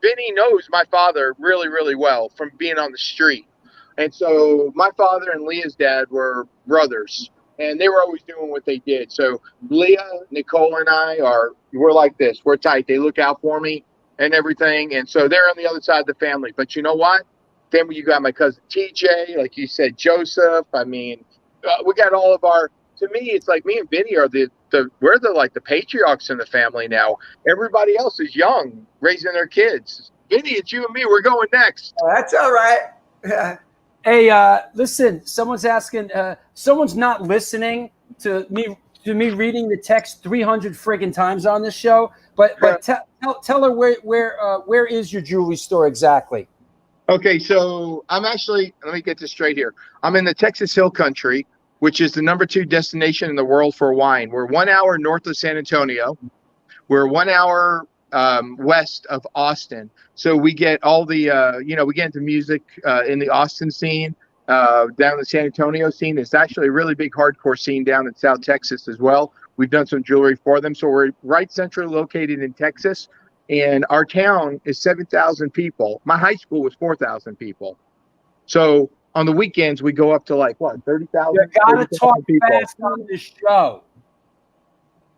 Vinny knows my father really, really well from being on the street. And so my father and Leah's dad were brothers, and they were always doing what they did. So Leah, Nicole, and we're like this. We're tight. They look out for me and everything. And so they're on the other side of the family. But you know what? Then you got my cousin TJ, like you said, Joseph. I mean, we got all of our. To me, it's like me and Vinny are we're the patriarchs in the family now. Everybody else is young, raising their kids. Vinny, it's you and me. We're going next. That's all right. Hey, listen, someone's asking, someone's not listening to me reading the text 300 friggin' times on this show, but tell her where is your jewelry store exactly? Okay, so I'm actually, let me get this straight here. I'm in the Texas Hill Country, which is the #2 destination in the world for wine. We're 1 hour north of San Antonio. We're 1 hour west of Austin. So we get all the, we get into music in the Austin scene, down the San Antonio scene. It's actually a really big hardcore scene down in South Texas as well. We've done some jewelry for them. So we're right centrally located in Texas. And our town is 7,000 people. My high school was 4,000 people. So on the weekends we go up to like what 30,000. You gotta talk people. fast on this show.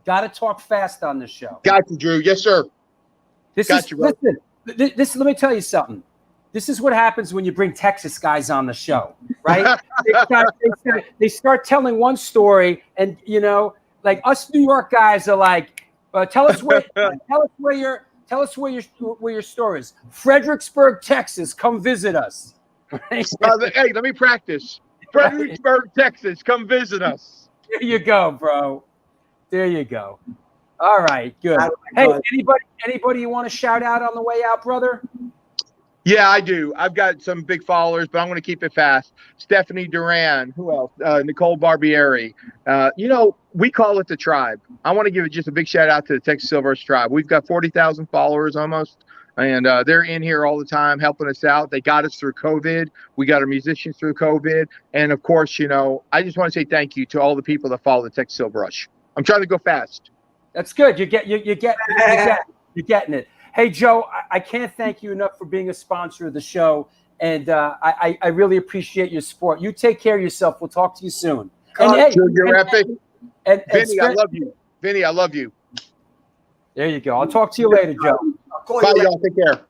Gotta talk fast on this show. Got you, Drew. Yes, sir. Listen. This. Let me tell you something. This is what happens when you bring Texas guys on the show, right? they start telling one story, and you know, like us New York guys are like, tell us where your store is. Fredericksburg, Texas. Come visit us. Right? Hey, let me practice. Fredericksburg, Texas. Come visit us. There you go, bro. There you go. All right, good. Hey, anybody you want to shout out on the way out, brother? Yeah, I do. I've got some big followers, but I'm going to keep it fast. Stephanie Duran. Who else? Nicole Barbieri. You know, we call it the tribe. I want to give just a big shout out to the Texas Silver Tribe. We've got 40,000 followers almost, and they're in here all the time helping us out. They got us through COVID. We got our musicians through COVID. And, of course, you know, I just want to say thank you to all the people that follow the Texas Silver Rush. I'm trying to go fast. That's good. You're getting it. Hey, Joe, I can't thank you enough for being a sponsor of the show, and I really appreciate your support. You take care of yourself. We'll talk to you soon. You're epic. Vinny, I love you. Vinny, I love you. There you go. I'll talk to you later, Joe. Bye, y'all. Take care.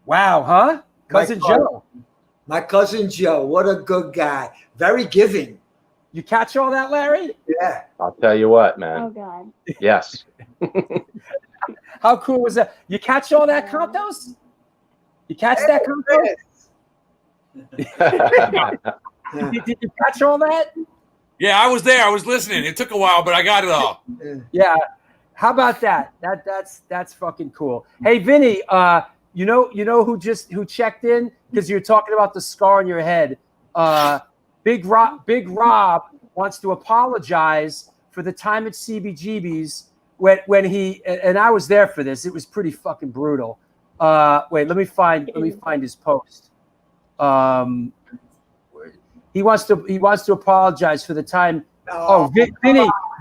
Wow, huh? Cousin Joe. My cousin Joe. What a good guy. Very giving. You catch all that, Larry? Yeah. I'll tell you what, man. Oh, God. Yes. How cool was that? You catch all that, Kontos? You catch that, Kontos? Did you catch all that? Yeah, I was there. I was listening. It took a while, but I got it all. Yeah. How about that? That's fucking cool. Hey, Vinny, you know who checked in because you're talking about the scar on your head. Big Rob wants to apologize for the time at CBGB's when he and I was there for this. It was pretty fucking brutal. Wait, let me find his post. He wants to apologize for the time. Oh,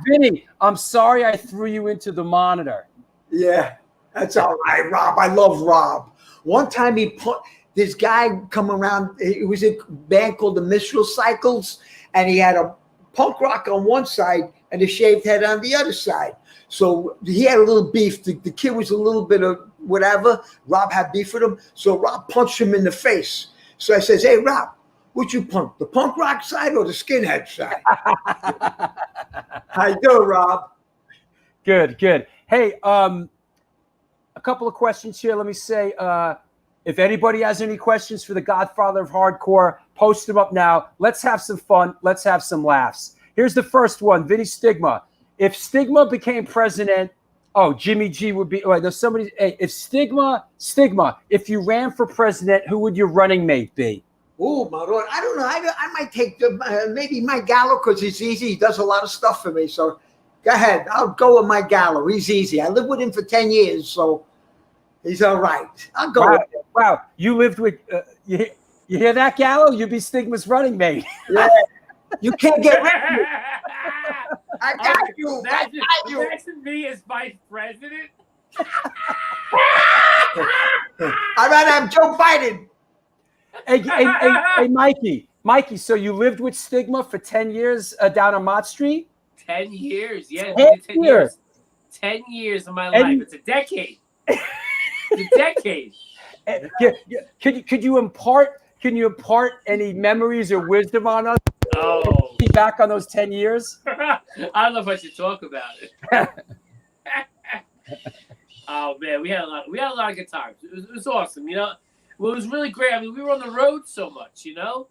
Vinny, I'm sorry I threw you into the monitor. Yeah, that's all right, Rob. I love Rob. One time he put this guy come around. It was a band called the Mistral Cycles, and he had a punk rock on one side and a shaved head on the other side. So he had a little beef. The kid was a little bit of whatever. Rob had beef with him. So Rob punched him in the face. So I says, hey, Rob, what you punk? The punk rock side or the skinhead side? How you doing, Rob? Good. Hey, a couple of questions here. Let me say, if anybody has any questions for the Godfather of Hardcore, post them up now. Let's have some fun. Let's have some laughs. Here's the first one, Vinnie Stigma. If Stigma became president, Jimmy G would be. Wait, there's somebody. Hey, if Stigma, if you ran for president, who would your running mate be? Oh, my Lord. I don't know. I might take maybe Mike Gallo because he's easy. He does a lot of stuff for me. So go ahead. I'll go with Mike Gallo. He's easy. I lived with him for 10 years, so he's all right. I'll go with him. Wow. You lived with you hear that, Gallo? You'd be Stigma's running mate. Yeah. You can't get rid of me. I got you. Imagine me as vice president. I rather have Joe Biden. Hey, Mikey. So you lived with Stigma for 10 years down on Mott Street? 10 years, yeah. 10 years. 10 years of my life. It's a decade. It's a decade. Could you impart any memories or wisdom on us? Oh, back on those 10 years. I don't know if I should talk about it. Oh man, we had a lot of good times. It was awesome, you know. Well, it was really great. I mean, we were on the road so much, you know,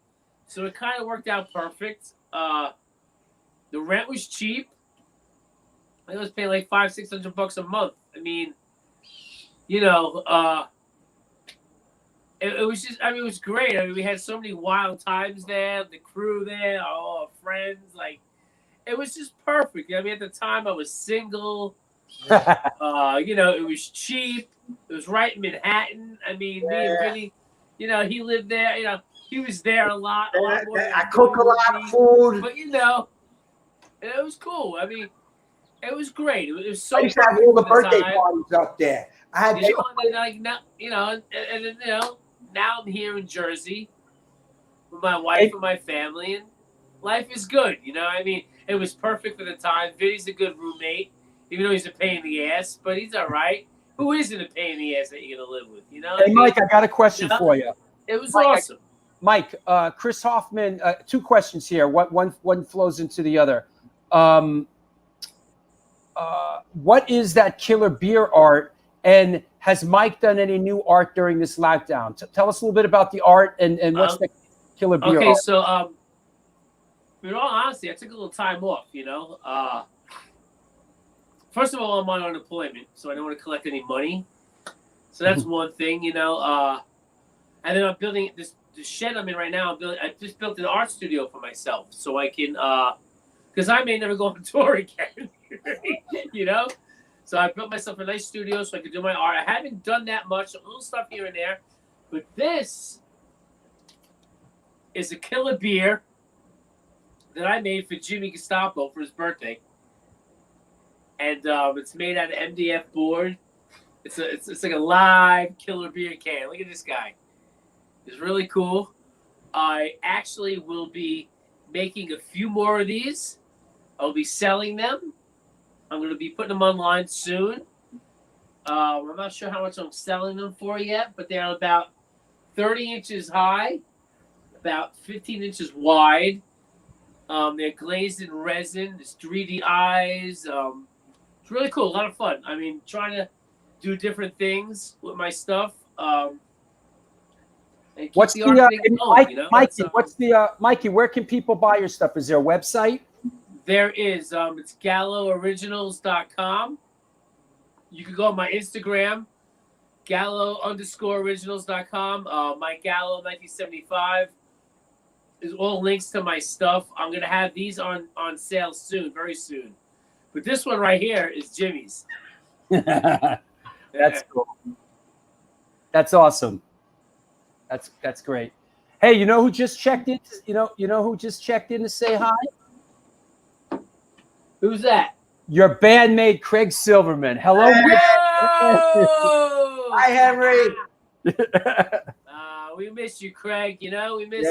so it kind of worked out perfect. The rent was cheap. I was paying like $500-600 a month. I mean, you know, it was just, I mean, it was great. I mean, we had so many wild times there, the crew there, all our friends. Like, it was just perfect. I mean, at the time, I was single. You know, it was cheap. It was right in Manhattan. I mean, me and Vinny, you know, he lived there. You know, he was there a lot more I cook a lot of food. But, you know, it was cool. I mean, it was great. It was so I used to have all the birthday parties up there. I had you know, and then, like, now, you know, and then, you know, now I'm here in Jersey. with my wife and my family, and life is good. You know, I mean, it was perfect for the time. Vinny's a good roommate, even though he's a pain in the ass, but he's all right. Who isn't a pain in the ass that you're gonna live with? You know. Hey, Mike, I got a question for you. It was awesome. Mike, Chris Hoffman. Two questions here. One flows into the other. What is that Killer Beer art? And has Mike done any new art during this lockdown? Tell us a little bit about the art and what's the Killer Beer art. Okay, so in all honesty, I took a little time off. You know, first of all, I'm on unemployment, so I don't want to collect any money. So that's one thing, you know. And then I'm building the shed I'm in right now. I just built an art studio for myself, so I can, because I may never go on tour again, you know. So I built myself a nice studio so I could do my art. I haven't done that much, a little stuff here and there, but this is a Killer Beer that I made for Jimmy Gestapo for his birthday, and it's made out of MDF board. It's like a live Killer Beer can. Look at this guy. It's really cool. I actually will be making a few more of these. I'll be selling them. I'm going to be putting them online soon. I'm not sure how much I'm selling them for yet, but they're about 30 inches high, about 15 inches wide. They're glazed in resin. There's 3D eyes. It's really cool. A lot of fun. I mean, trying to do different things with my stuff. What's the Mikey? Where can people buy your stuff? Is there a website? There is. It's GalloOriginals.com. You can go on my Instagram, Gallo_originals.com. Mike Gallo 1975 is all links to my stuff. I'm gonna have these on sale soon, very soon. But this one right here is Jimmy's. That's cool. That's awesome. That's great. Hey, you know who just checked in? You know who just checked in to say hi? Who's that? Your bandmate Craig Silverman. Hello. Hi, Henry. We miss you, Craig. You know, we miss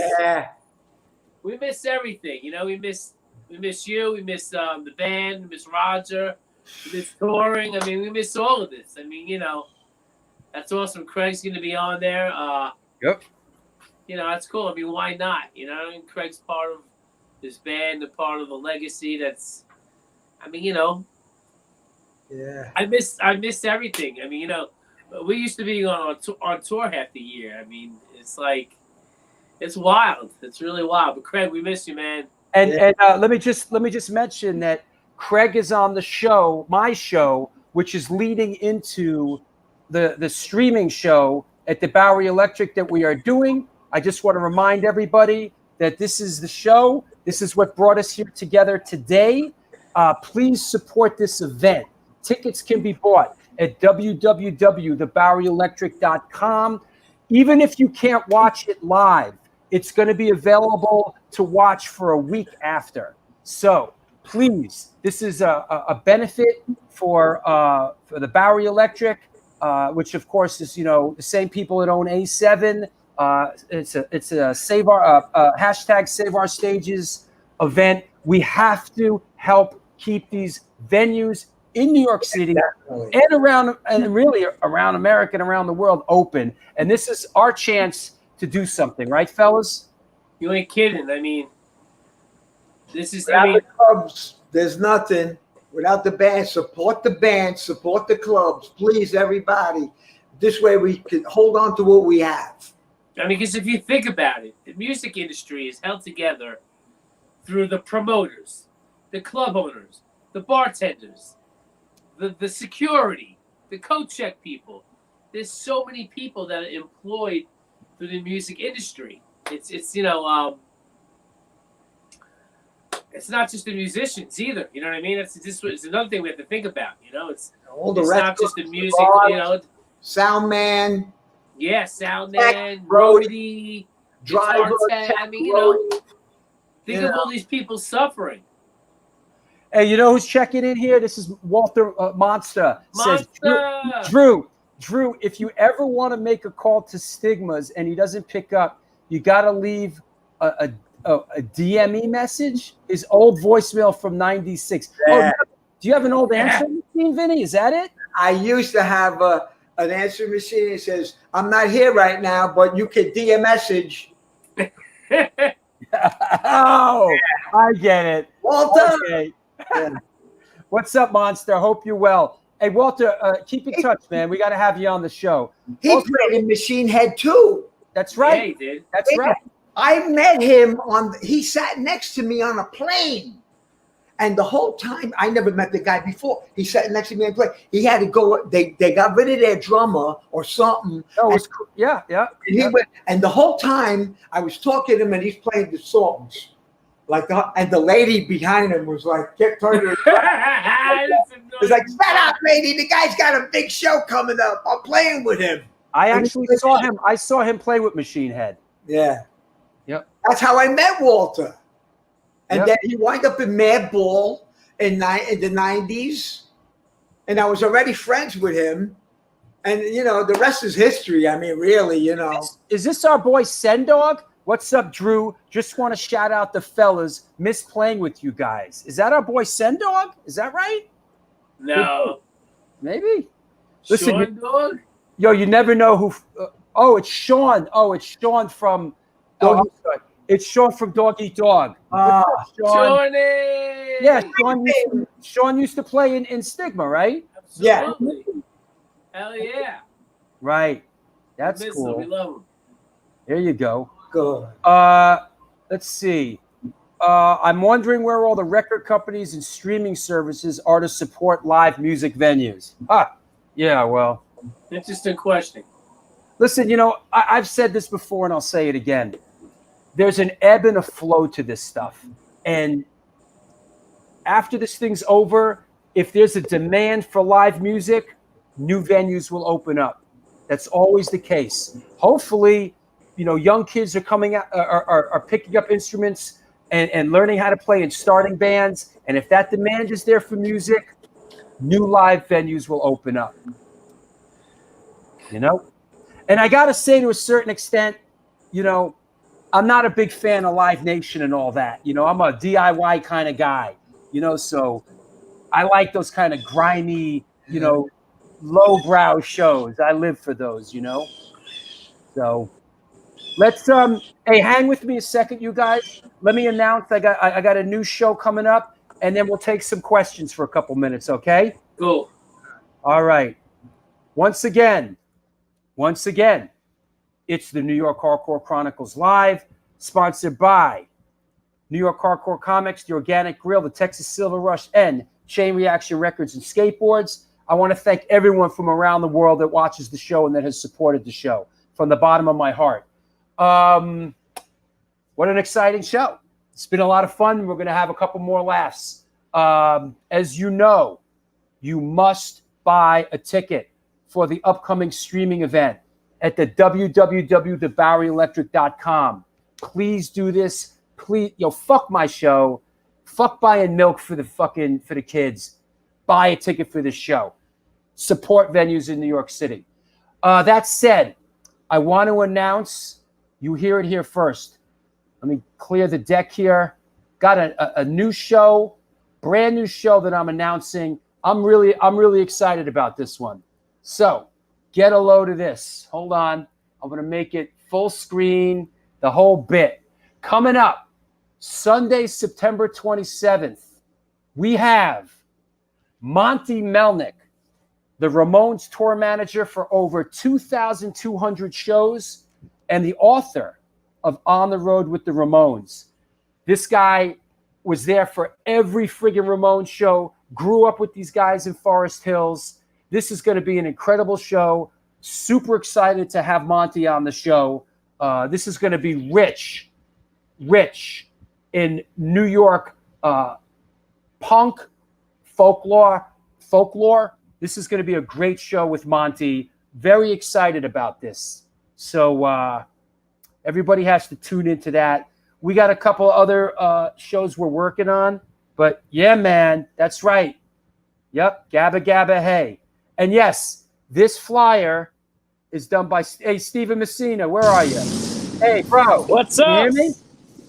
everything. You know, we miss you. We miss the band. We miss Roger. We miss touring. I mean, we miss all of this. I mean, you know, that's awesome. Craig's going to be on there. Yep. You know, that's cool. I mean, why not? You know, and Craig's part of this band, a part of the legacy. I mean, you know. Yeah. I miss everything. I mean, you know, we used to be on tour half the year. I mean, it's like, it's wild. It's really wild. But Craig, we miss you, man. And let me just mention that Craig is on the show, my show, which is leading into the streaming show at the Bowery Electric that we are doing. I just want to remind everybody that this is the show. This is what brought us here together today. Please support this event. Tickets can be bought at www.theboweryelectric.com. Even if you can't watch it live, it's going to be available to watch for a week after. So please, this is a benefit for the Bowery Electric, which of course is, you know, the same people that own A7. It's a save our hashtag Save Our Stages event. We have to help keep these venues in New York City and really around America and around the world open. And this is our chance to do something, right, fellas? You ain't kidding. I mean, this is. Without the clubs, there's nothing. Without the band, support the band, support the clubs, please, everybody. This way we can hold on to what we have. I mean, because if you think about it, the music industry is held together through the promoters, the club owners, the bartenders, the security, the coat check people. There's so many people that are employed through the music industry. It's you know, it's not just the musicians either. You know what I mean? It's another thing we have to think about. You know, it's not just the music. You know, sound man. Yeah, sound man, roadie, driver. I mean, you know, think of all these people suffering. Hey, you know who's checking in here? This is Walter Monster. Says, Drew, if you ever want to make a call to Stigmas and he doesn't pick up, you got to leave a DME message? His old voicemail from '96. Yeah. Oh, do you have an old answering machine, Vinny? Is that it? I used to have an answering machine. It says, "I'm not here right now, but you can DM message." Oh, I get it. Walter. Okay. Yeah. What's up, Monster? Hope you're well. Hey, Walter, keep in touch, man. We got to have you on the show. He played in Machine Head too. That's right. Yeah, he did. That's right. I met him he sat next to me on a plane. And the whole time, I never met the guy before. He sat next to me on a plane. He had to go, they got rid of their drummer or something. Oh, it was, yeah. And he went, and the whole time I was talking to him and he's playing the songs. And the lady behind him was like, kept turning around. It's like, shut up, lady. The guy's got a big show coming up. I'm playing with him. I actually saw him. I saw him play with Machine Head. Yeah. Yep. That's how I met Walter. And Yep. then he wound up in Madball in the 90s. And I was already friends with him. And, the rest is history. I mean, really, Is this our boy Sendog? What's up, Drew? Just want to shout out the fellas. Miss playing with you guys. Is that our boy Sendog? Is that right? No. Maybe. Listen, Sean Dog? Yo, you never know who. It's Sean. It's Sean from. I'm sorry. It's Sean from Dog Eat Dog. What's up, Sean? Johnny! Yeah, Sean used to play in Stigma, right? Absolutely. Hell yeah. Right. That's Miss cool. him. We love him. There you go. Good. Let's see. I'm wondering where all the record companies and streaming services are to support live music venues. Yeah, well. Interesting question. Listen, I've said this before and I'll say it again. There's an ebb and a flow to this stuff. And after this thing's over, if there's a demand for live music, new venues will open up. That's always the case. Hopefully, young kids are coming out, are picking up instruments and learning how to play and starting bands. And if that demand is there for music, new live venues will open up. And I got to say, to a certain extent, I'm not a big fan of Live Nation and all that. I'm a DIY kind of guy, so I like those kind of grimy, lowbrow shows. I live for those, So let's hey, hang with me a second, you guys. Let me announce I got a new show coming up, and then we'll take some questions for a couple minutes, okay? Cool. All right. Once again, it's the New York Hardcore Chronicles Live, sponsored by New York Hardcore Comics, The Organic Grill, the Texas Silver Rush, and Chain Reaction Records and Skateboards. I want to thank everyone from around the world that watches the show and that has supported the show from the bottom of my heart. What an exciting show. It's been a lot of fun. We're going to have a couple more laughs. As you know, you must buy a ticket for the upcoming streaming event at the www.theboweryelectric.com. Please do this. Please, fuck my show. Fuck buying milk for the kids. Buy a ticket for this show. Support venues in New York City. That said, I want to announce, you hear it here first. Let me clear the deck here. Got a new show, brand new show that I'm announcing. I'm really excited about this one. So get a load of this. Hold on. I'm going to make it full screen, the whole bit. Coming up, Sunday, September 27th, we have Monty Melnick, the Ramones tour manager for over 2,200 shows and the author of On the Road with the Ramones. This guy was there for every friggin' Ramones show, grew up with these guys in Forest Hills. This is going to be an incredible show. Super excited to have Monty on the show. This is going to be rich in New York punk, folklore. This is going to be a great show with Monty. Very excited about this. So everybody has to tune into that. We got a couple other shows we're working on. But yeah, man, that's right. Yep, Gabba Gabba Hey. And yes, this flyer is done by, hey, Steven Messina, where are you? Hey, bro. What's You up? hear me?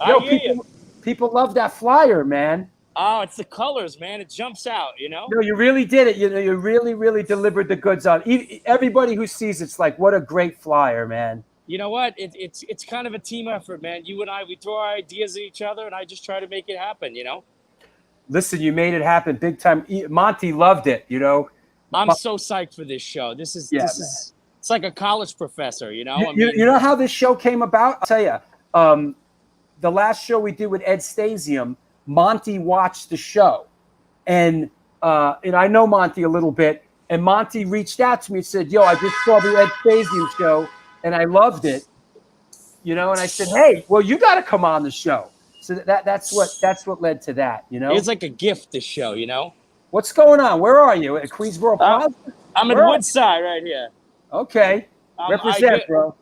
Yo, people love that flyer, man. Oh, it's the colors, man. It jumps out, you know? No, you really did it. You know, you really, really delivered the goods on. Everybody who sees it's like, what a great flyer, man. You know what? It's kind of a team effort, man. You and I, we throw our ideas at each other, and I just try to make it happen, you know? Listen, you made it happen big time. Monty loved it, you know? I'm so psyched for this show. This is it's like a college professor, you know? You know how this show came about? I'll tell you. The last show we did with Ed Stasium, Monty watched the show. And I know Monty a little bit. And Monty reached out to me and said, yo, I just saw the Ed Stasium show, and I loved it. You know, and I said, hey, well, you got to come on the show. So that's what led to that, you know? It's like a gift, this show, you know? What's going on? Where are you? At Queensboro Plaza? I'm in Woodside right here. Okay. Represent, bro.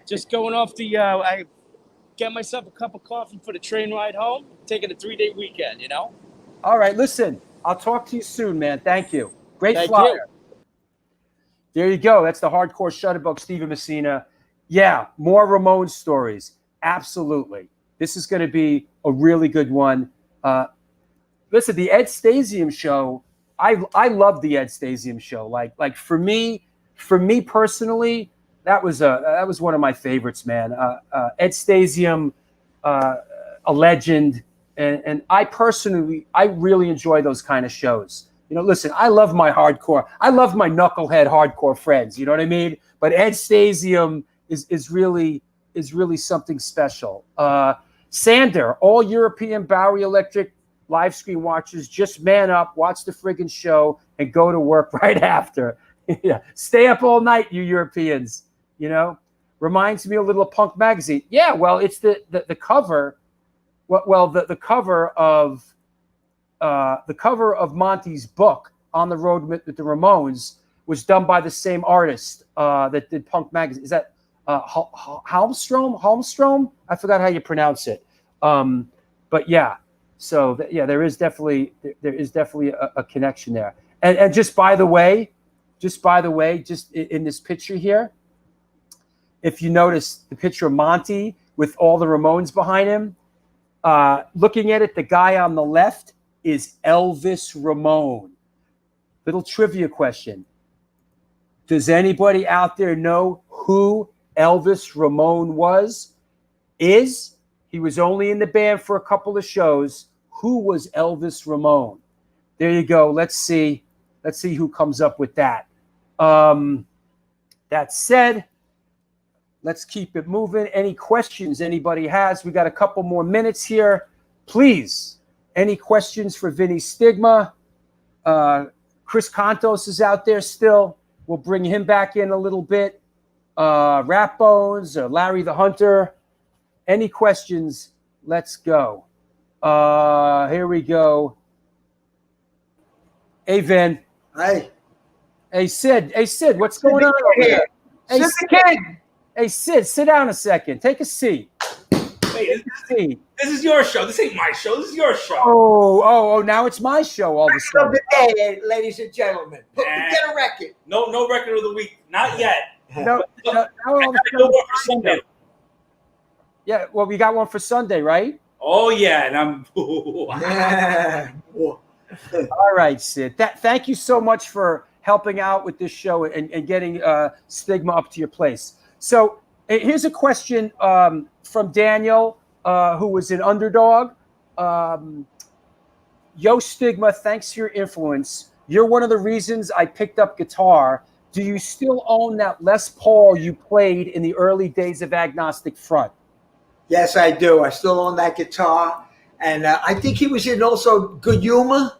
Just going off the, I get myself a cup of coffee for the train ride home, taking a 3-day weekend, you know? All right, listen, I'll talk to you soon, man. Thank you. Great Thank flyer. you. There you go. That's the hardcore shutterbug, Steven Messina. Yeah, more Ramones stories. Absolutely. This is going to be a really good one. Listen, the Ed Stasium show, I love the Ed Stasium show. Like for me personally, that was one of my favorites, man. Ed Stasium, a legend, and I really enjoy those kind of shows. You know, listen, I love my hardcore. I love my knucklehead hardcore friends. You know what I mean? But Ed Stasium is really something special. Sander, all European Bowery Electric live screen watchers, just man up, watch the friggin' show, and go to work right after. Yeah. Stay up all night, you Europeans. You know, reminds me a little of Punk Magazine. Yeah, well, it's the cover. Well, the cover of Monty's book, On the Road with the Ramones, was done by the same artist that did Punk Magazine. Is that Holmstrom? I forgot how you pronounce it. But yeah, so there is definitely a connection there. And just by the way, just in this picture here, if you notice the picture of Monty with all the Ramones behind him, looking at it, the guy on the left is Elvis Ramone. Little trivia question. Does anybody out there know who Elvis Ramone was? He was only in the band for a couple of shows. Who was Elvis Ramone? There you go. Let's see who comes up with that. That said, let's keep it moving. Any questions anybody has? We got a couple more minutes here. Please, any questions for Vinnie Stigma? Chris Kontos is out there still. We'll bring him back in a little bit. Rat Bones, Larry the Hunter. Any questions? Let's go. Here we go. Hey, Vin. Hey. Hey, Sid. Hey, Sid, what's going on over here? Hey, Sid. Hey, Sid, sit down a second. Take a seat. Wait, this is your show. This ain't my show. This is your show. Oh, now it's my show all of a sudden. Of the day, ladies and gentlemen. Get a record. No record of the week. Not yet. No, Sunday. Yeah, well, we got one for Sunday, right? Oh, yeah, and I'm... Yeah. All right, Sid. Thank you so much for helping out with this show and getting Stigma up to your place. So here's a question from Daniel, who was an underdog. Yo, Stigma, thanks for your influence. You're one of the reasons I picked up guitar. Do you still own that Les Paul you played in the early days of Agnostic Front? Yes, I do. I still own that guitar. And I think he was in also Good Humor.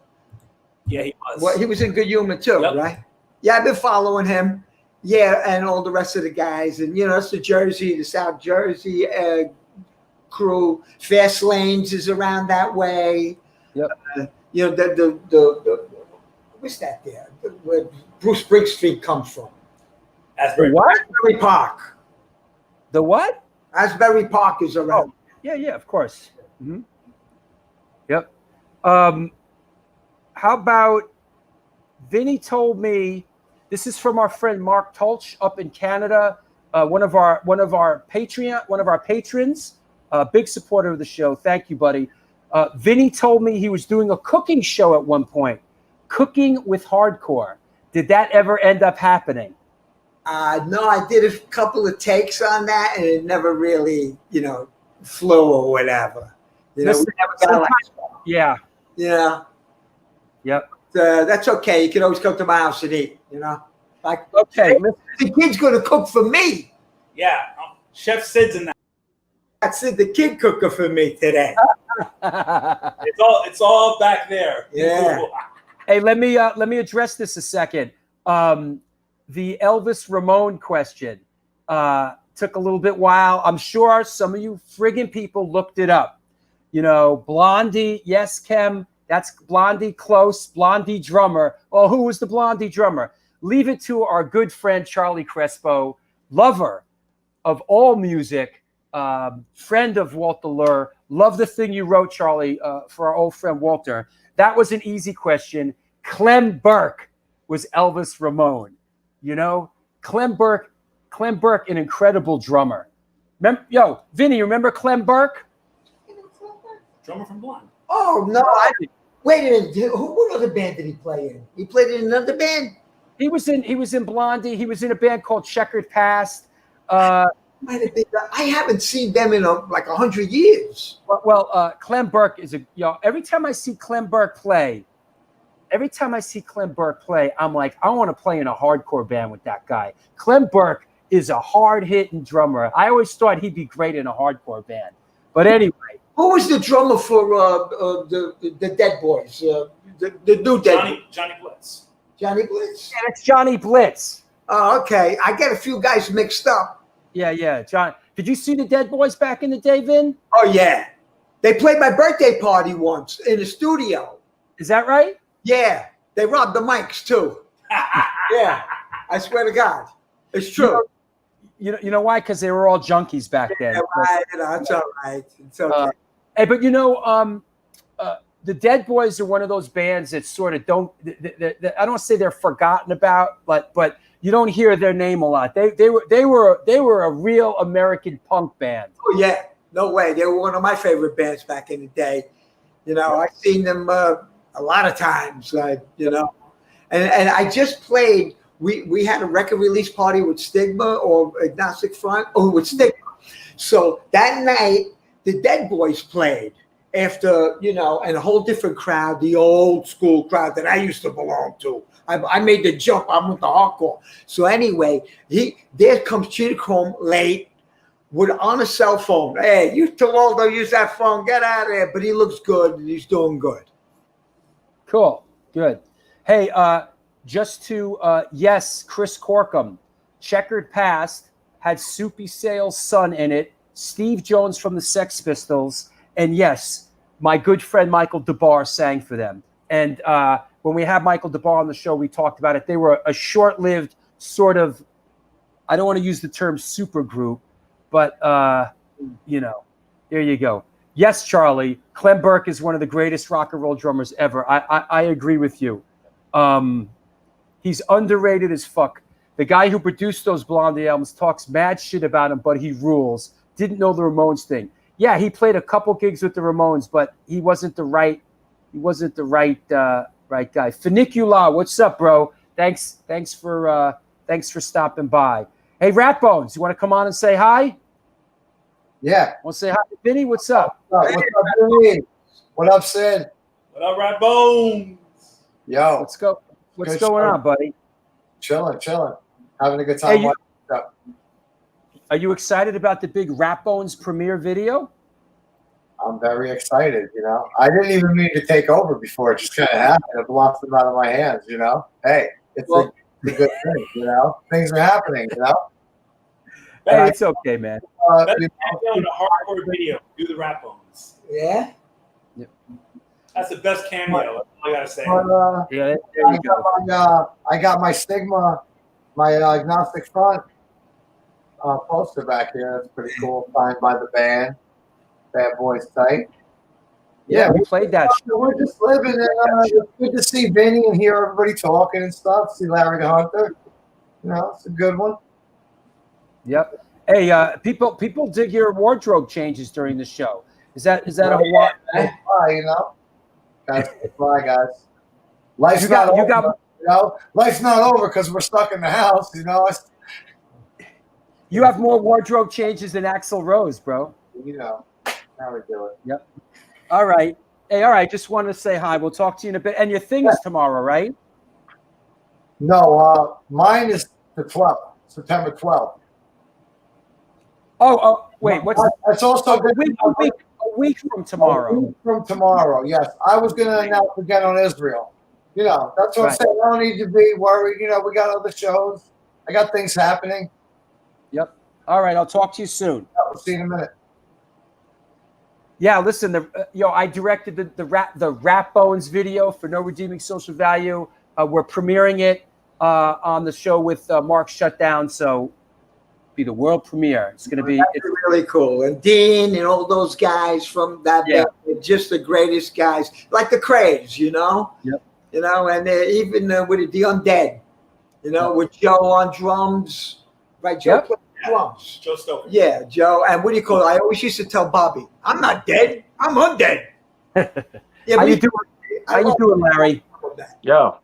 Yeah, he was. Well, he was in Good Humor too, right? Yeah, I've been following him. Yeah, and all the rest of the guys. And, that's the South Jersey crew. Fast Lanes is around that way. Yep. The what's that there? Where Bruce Springsteen comes from. The what? Asbury Park. The what? Asbury Park is around. Oh, yeah, of course. Mm-hmm. Yep. How about Vinny told me, this is from our friend Mark Tulch up in Canada, one of our patrons. Big supporter of the show. Thank you, buddy. Vinny told me he was doing a cooking show at one point. Cooking with Hardcore. Did that ever end up happening? No, I did a couple of takes on that, and it never really, flew or whatever. Listen, We never got yeah. Yeah. Yep. That's okay. You can always come to my house and eat, Like, okay. The kid's going to cook for me. Yeah. Chef Sid's in that. That's it. The kid cooker for me today. It's all back there. Yeah. Hey, let me address this a second. The Elvis Ramone question took a little bit while. I'm sure some of you friggin' people looked it up. Blondie, yes, Kem, that's Blondie close, Blondie drummer. Oh, who was the Blondie drummer? Leave it to our good friend Charlie Crespo, lover of all music, friend of Walter Lur. Love the thing you wrote, Charlie, for our old friend Walter. That was an easy question. Clem Burke was Elvis Ramone. Clem Burke, an incredible drummer. Vinny, remember Clem Burke? Drummer from Blonde. Oh, no. Wait a minute. What other band did he play in? He played in another band? He was in Blondie. He was in a band called Checkered Past. Might have been. I haven't seen them in like 100 years. Well, Clem Burke is every time I see Clem Burke play, I'm like, I want to play in a hardcore band with that guy. Clem Burke is a hard-hitting drummer. I always thought he'd be great in a hardcore band. But anyway. Who was the drummer for the Dead Boys? The new Dead Johnny Blitz. Johnny Blitz? Yeah, it's Johnny Blitz. Oh, okay. I get a few guys mixed up. Yeah. John, did you see the Dead Boys back in the day, Vin? Oh, yeah. They played my birthday party once in the studio. Is that right? Yeah. They robbed the mics, too. Yeah. I swear to God. It's true. You know why? Because they were all junkies back then. Yeah, right. It's all right. It's okay. Hey, but the Dead Boys are one of those bands that sort of don't. I don't say they're forgotten about, but you don't hear their name a lot. They were a real American punk band. Oh yeah, no way. They were one of my favorite bands back in the day. I've seen them a lot of times. And I just played. We had a record release party with Stigma or Agnostic Front or with Stigma. So that night, the Dead Boys played after, and a whole different crowd, the old school crowd that I used to belong to. I made the jump. I'm with the hardcore. So anyway, there comes Chidachrome late on a cell phone. Hey, you too old to use that phone. Get out of there. But he looks good and he's doing good. Cool. Good. Hey, just to, yes, Chris Corkum, Checkered Past had Soupy Sale's son in it, Steve Jones from the Sex Pistols, and yes, my good friend Michael DeBar sang for them. And when we had Michael DeBar on the show, we talked about it. They were a short-lived sort of, I don't want to use the term super group, but, there you go. Yes, Charlie, Clem Burke is one of the greatest rock and roll drummers ever. I agree with you. He's underrated as fuck. The guy who produced those Blondie albums talks mad shit about him, but he rules. Didn't know the Ramones thing. Yeah, he played a couple gigs with the Ramones, but he wasn't the right guy. Funicula, what's up, bro? Thanks for stopping by. Hey, Rat Bones, you want to come on and say hi? Yeah. Want to say hi to Vinny? What's up? What's up, Vinny? What up, Sid? What up, Rat Bones? Yo. Let's go. What's going on, buddy? Chilling. Having a good time. Hey, are you excited about the big Rat Bones premiere video? I'm very excited, I didn't even mean to take over before. It just kind of happened. It blocked them out of my hands, Hey, it's a good thing, Things are happening, Hey, it's okay, man. That's the hardcore video. Do the Rat Bones. Yeah? That's the best cameo. That's all I gotta say. Yeah, there you go. I got my Stigma, my Agnostic Front poster back here. That's pretty cool. Signed by the band. Bad Boys Tight. Yeah, we played that. We're just living. It's good to see Vinny and hear everybody talking and stuff. See Larry the Hunter. It's a good one. Yep. Hey, people dig your wardrobe changes during the show. Is that a Hawaii? You know, that's fly, guys. Life's not over. You know, life's not over because we're stuck in the house. You know, you have more wardrobe changes than Axl Rose, bro. You know, how we do it. Yep. All right. Hey, all right. Just wanted to say hi. We'll talk to you in a bit. And your thing is tomorrow, right? No, mine is the 12th, September 12th. Oh, wait. What's it's also a week from tomorrow? A week from tomorrow, yes. I was going to announce again on Israel. You know, that's what I'm saying. I don't need to be worried. You know, we got other shows. I got things happening. Yep. All right. I'll talk to you soon. We'll see you in a minute. Yeah, listen. I directed the Rap Bones video for No Redeeming Social Value. We're premiering it on the show with Mark Shutdown. So, be the world premiere. It's going to be really cool. And Dean and all those guys from that band, they're just the greatest guys, like the Craze, you know. Yep. You know, and even with the Undead, you know, with Joe on drums, right? Joe plays drums. Joe Stoker. Yeah, Joe. And what do you call it? I always used to tell Bobby, I'm not dead. I'm undead. How you doing, Larry? Yo.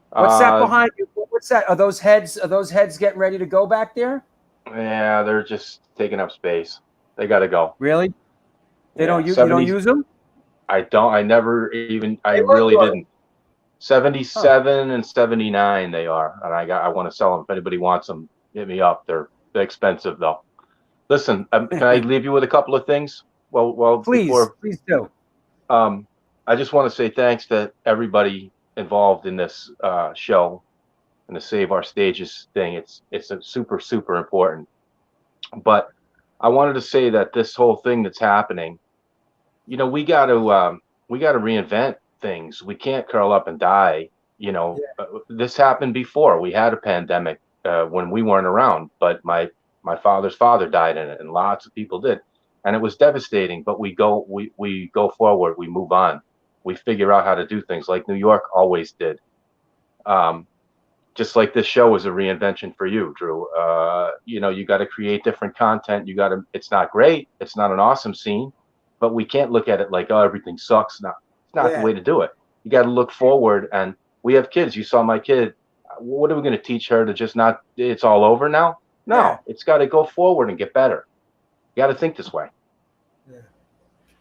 What's that behind you? What's that? Are those heads getting ready to go back there? Yeah, they're just taking up space. They got to go. Really? You don't use them? I don't. I never even. I really didn't. 77 and 79 they are, and I want to sell them. If anybody wants them, hit me up. They're expensive though. Listen, can I leave you with a couple of things? Well, please do. I just want to say thanks to everybody involved in this show and the Save Our Stages thing. It's a super important. But I wanted to say that this whole thing that's happening, you know, we got to reinvent things. We can't curl up and die. You know, this happened before. We had a pandemic when we weren't around, but my father's father died in it, and lots of people did, and it was devastating. But we go forward. We move on. We figure out how to do things like New York always did. Just like this show is a reinvention for you, Drew. You know, you got to create different content. It's not great. It's not an awesome scene, but we can't look at it like, oh, everything sucks. No, it's not the way to do it. You got to look forward. And we have kids. You saw my kid. What are we going to teach her to just not, it's all over now? No, it's got to go forward and get better. You got to think this way. Yeah.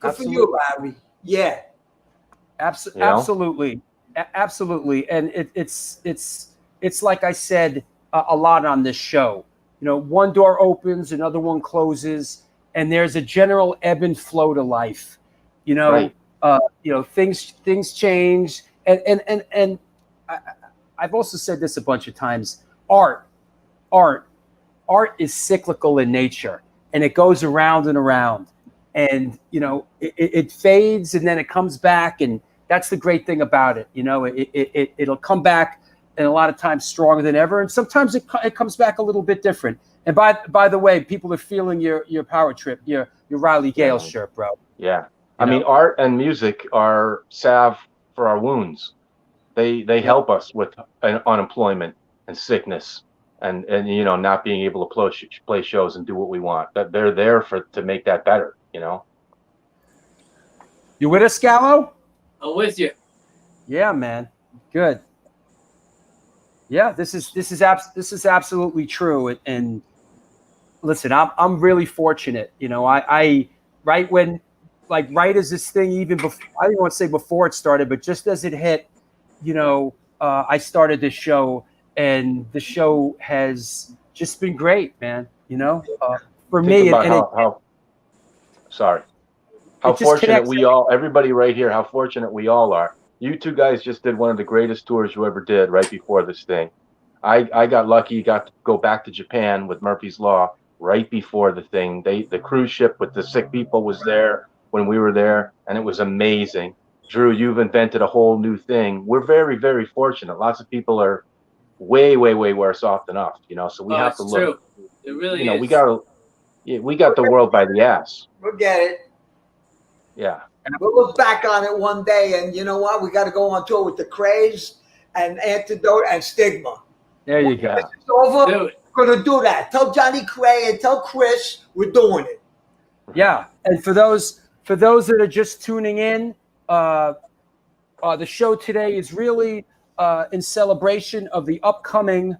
Good for you, Larry. Yeah. Absolutely. And it's like I said a lot on this show. You know, one door opens, another one closes, and there's a general ebb and flow to life. You know, you know, things change, and I've also said this a bunch of times. Art is cyclical in nature, and it goes around and around, and you know, it fades and then it comes back, and that's the great thing about it. You know, it'll come back, and a lot of times stronger than ever, and sometimes it comes back a little bit different. And by the way, people are feeling your power trip, your Riley Gale shirt, bro. Yeah, I mean, art and music are salve for our wounds. They help us with unemployment and sickness, and you know, not being able to play shows and do what we want. That they're there to make that better. You know. You with us, Scallo? I'm with you. Yeah, man. Good. Yeah, this is absolutely true. And listen, I'm really fortunate. You know, I right as this thing, even before, I don't want to say before it started, but just as it hit, you know, I started this show, and the show has just been great, man. You know, for me, how fortunate we all, everybody right here, how fortunate we all are. You two guys just did one of the greatest tours you ever did right before this thing. I got lucky, got to go back to Japan with Murphy's Law right before the thing. The cruise ship with the sick people was there when we were there, and it was amazing. Drew, you've invented a whole new thing. We're very, very fortunate. Lots of people are way worse off than us, you know, so we have to look. True. It really you know, is. we got the world by the ass. We'll get it. Yeah. We'll look back on it one day, and you know what? We got to go on tour with the Craze and Antidote and Stigma. There you go. It's over. Dude. gonna do that. Tell Johnny Cray and tell Chris we're doing it. Yeah, and for those that are just tuning in, the show today is really in celebration of the upcoming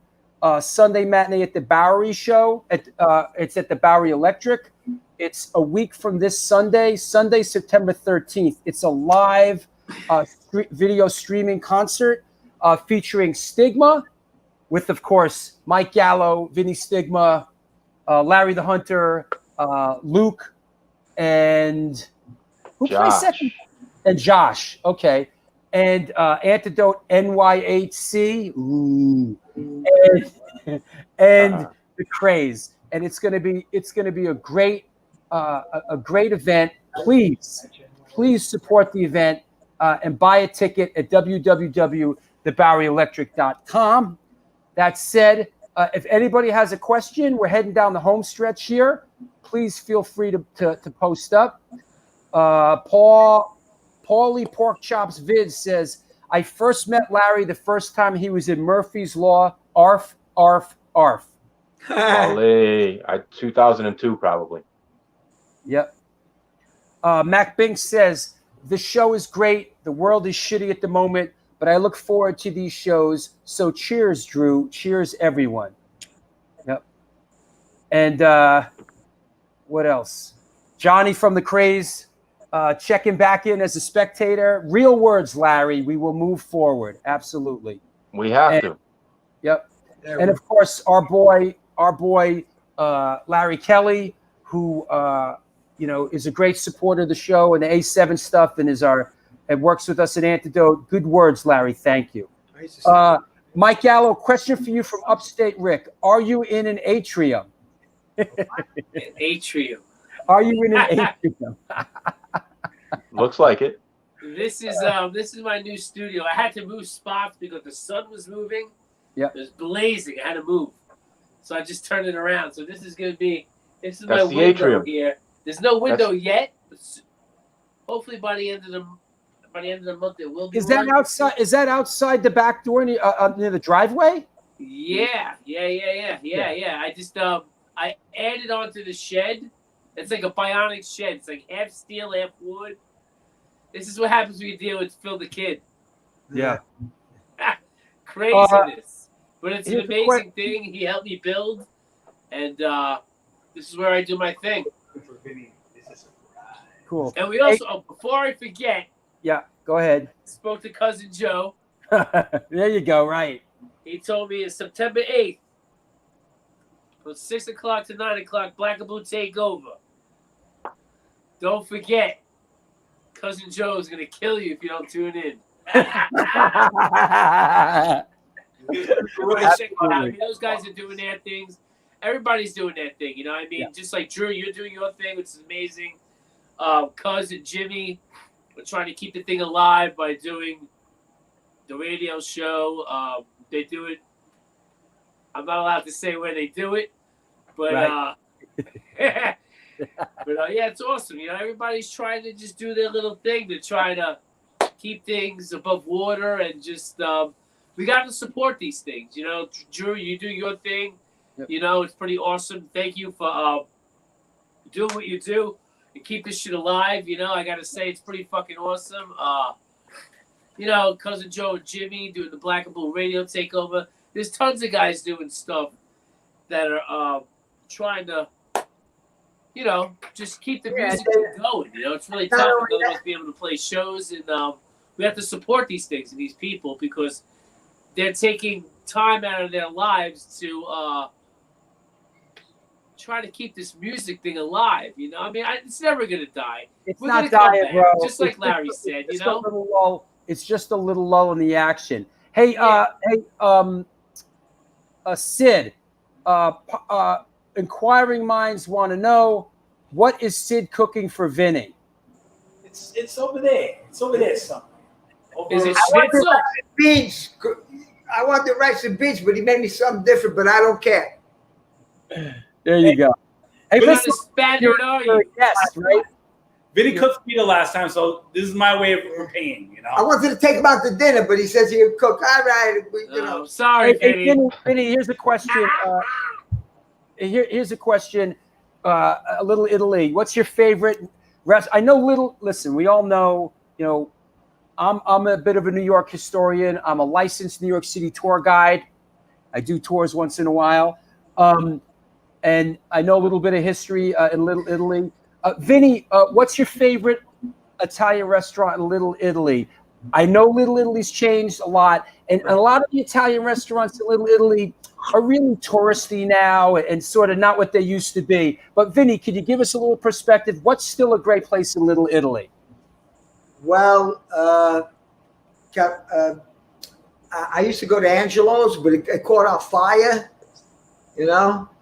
Sunday matinee at the Bowery show. It's at the Bowery Electric. It's a week from this Sunday, September 13th. It's a live video streaming concert featuring Stigma with, of course, Mike Gallo, Vinnie Stigma, Larry the Hunter, Luke, and who plays second? And Josh. Okay. And Antidote NYHC. Ooh. And the Craze. And it's gonna be a great event. Please support the event and buy a ticket at www.thebarryelectric.com. That said, if anybody has a question, we're heading down the home stretch here. Please feel free to post up. Paulie Pork Chops Vid says, I first met Larry the first time he was in Murphy's Law. Arf, arf, arf. Paulie, 2002 probably. Yep. Mac Binks says, the show is great. The world is shitty at the moment, but I look forward to these shows. So cheers, Drew. Cheers, everyone. Yep. And what else? Johnny from the Craze checking back in as a spectator. Real words, Larry. We will move forward. Absolutely. We have to. Yep. And of course, our boy, Larry Kelly, who is a great supporter of the show and the A7 stuff, and works with us at Antidote. Good words, Larry. Thank you. Mike Gallo, question for you from upstate Rick. Are you in an atrium? An atrium. Are you in an atrium? Looks like it. This is my new studio. I had to move spots because the sun was moving. Yeah. It was blazing. I had to move. So I just turned it around. So this is my That's window the atrium. here. There's no window yet. But hopefully by the end of the month it will be. Is that outside the back door near the driveway? Yeah. I just I added onto the shed. It's like a bionic shed. It's like half steel, half wood. This is what happens when you deal with Phil the Kid. Yeah. Craziness. But it's an amazing thing. He helped me build. And this is where I do my thing. Cool. And we also, before I forget. Yeah, go ahead. Spoke to Cousin Joe. There you go, right. He told me it's September 8th. From 6 o'clock to 9 o'clock, Black and Blue Takeover. Don't forget, Cousin Joe is going to kill you if you don't tune in. Check it out. I mean, those guys are doing their things. Everybody's doing their thing. You know what I mean? Yeah. Just like Drew, you're doing your thing, which is amazing. Cuz and Jimmy, we're trying to keep the thing alive by doing the radio show. They do it. I'm not allowed to say where they do it, but right. Yeah, it's awesome. You know, everybody's trying to just do their little thing to try to keep things above water and just we got to support these things. You know, Drew, you do your thing. Yep. You know, it's pretty awesome. Thank you for doing what you do and keep this shit alive. You know, I got to say it's pretty fucking awesome. You know, Cousin Joe and Jimmy doing the Black and Blue Radio Takeover. There's tons of guys doing stuff that are trying to, you know, just keep the music going. You know, it's really tough for none of us being able to play shows, and we have to support these things and these people because they're taking time out of their lives to try to keep this music thing alive. You know, I mean, it's never gonna die. It's We're not dying, bro. Just like Larry said, you know. It's just a little lull in the action. Hey, Sid, inquiring minds want to know, what is Sid cooking for Vinny? It's over there. It's over there somewhere. Is it schnitzel? Beans. I want the rice and beans, but he made me something different, but I don't care. There you go. Hey, listen, Spaniard, are you? Yes, right? Vinny cooked me the last time, so this is my way of repaying, you know. I wanted to take him out to dinner, but he says he'll cook. All right, you know. Sorry, Vinny, here's a question. here's a question. A Little Italy. What's your favorite restaurant? I know listen, we all know, I'm a bit of a New York historian. I'm a licensed New York City tour guide. I do tours once in a while. And I know a little bit of history in Little Italy. Vinny, what's your favorite Italian restaurant in Little Italy? I know Little Italy's changed a lot, and a lot of the Italian restaurants in Little Italy are really touristy now and sort of not what they used to be. But Vinny, could you give us a little perspective? What's still a great place in Little Italy? Well, I used to go to Angelo's, but it caught on fire,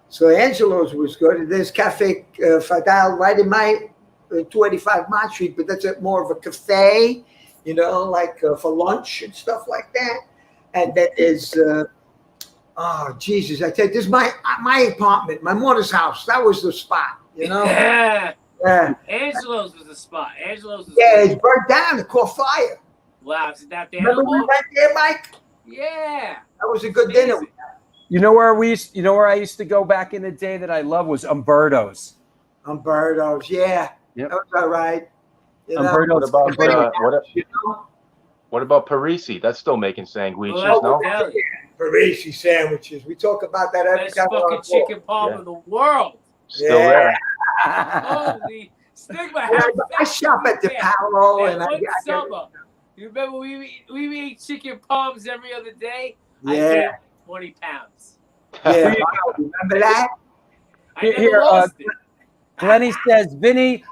So Angelo's was good. There's Cafe Fadal right in my 285 Mott Street, but that's more of a cafe, like for lunch and stuff like that. And that is, oh Jesus! I tell you, this is my apartment, my mother's house. That was the spot, Yeah. Yeah. Angelo's was the spot. Angelo's was It's burnt down. It caught fire. Wow, is that there? Remember we went there, Mike? Yeah. That was a good dinner. You know where I used to go back in the day that I love was Umberto's. Umberto's, yeah. That was all right. Umberto's. What about Parisi? That's still making sandwiches, no? Parisi sandwiches. We talk about that every Best time. fucking chicken palm in the world. Still there. Holy Stigma. I shop at the Paolo and one summer. You remember we ate chicken palms every other day? I Yeah. gained 20 pounds. Yeah, remember that? I never lost it. Glenny says, Vinny,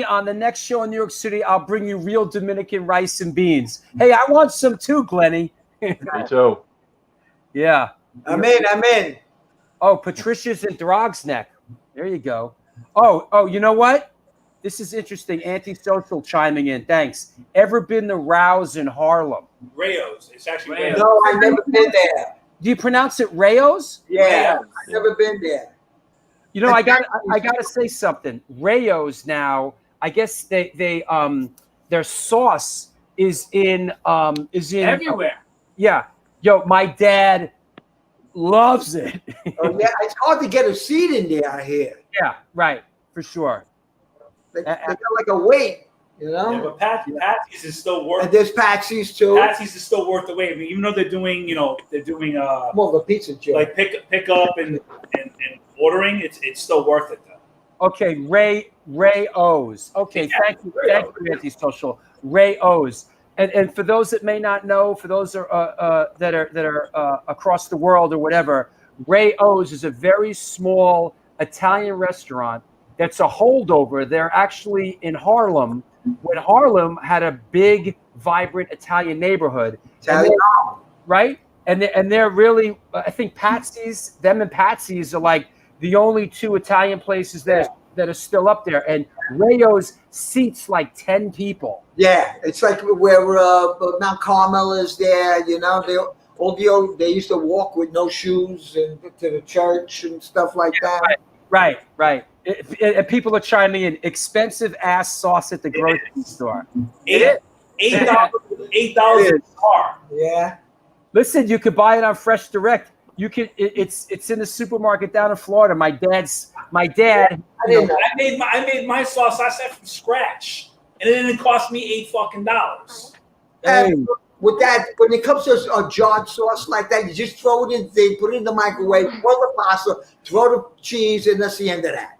on the next show in New York City, I'll bring you real Dominican rice and beans. Hey, I want some too, Glenny. Me too. Yeah. I'm in. Oh, Patricia's in Throg's Neck. There you go. Oh, you know what? This is interesting. Antisocial chiming in. Thanks. Ever been to Rouse in Harlem? Rayo's. It's actually Rayo's. No, I've never been there. Do you pronounce it Rayos? Yeah, I've never been there. I gotta say something. Rayos now, I guess they their sauce is in everywhere. Yeah. Yo, my dad loves it. Oh, yeah, it's hard to get a seat in there, I hear. Yeah, right, for sure. They got like a wait, Yeah, but Patsy's is still worth. And there's Patsy's too. Patsy's is still worth the wait. I mean, even though they're doing more of a pizza joint, like pick up and ordering, it's still worth it though. Okay, Ray O's. Okay, thank you, Antisocial. Ray O's. And for those that may not know, for those that are across the world or whatever, Ray O's is a very small Italian restaurant that's a holdover. They're actually in Harlem when Harlem had a big, vibrant Italian neighborhood. Right? And they're really, I think Patsy's, them and Patsy's are like the only two Italian places that are still up there. And Rayo's seats like 10 people. Yeah, it's like where Mount Carmel is there. They used to walk with no shoes and to the church and stuff like that. Right. And people are chiming in. Expensive ass sauce at the grocery store. $8 a car. Yeah. Listen, you could buy it on Fresh Direct. You can. It's in the supermarket down in Florida. My dad. I made my sauce. I said from scratch, and it didn't cost me $8. And with that, when it comes to a jarred sauce like that, you just throw it in. They put it in the microwave, throw the pasta, throw the cheese, and that's the end of that.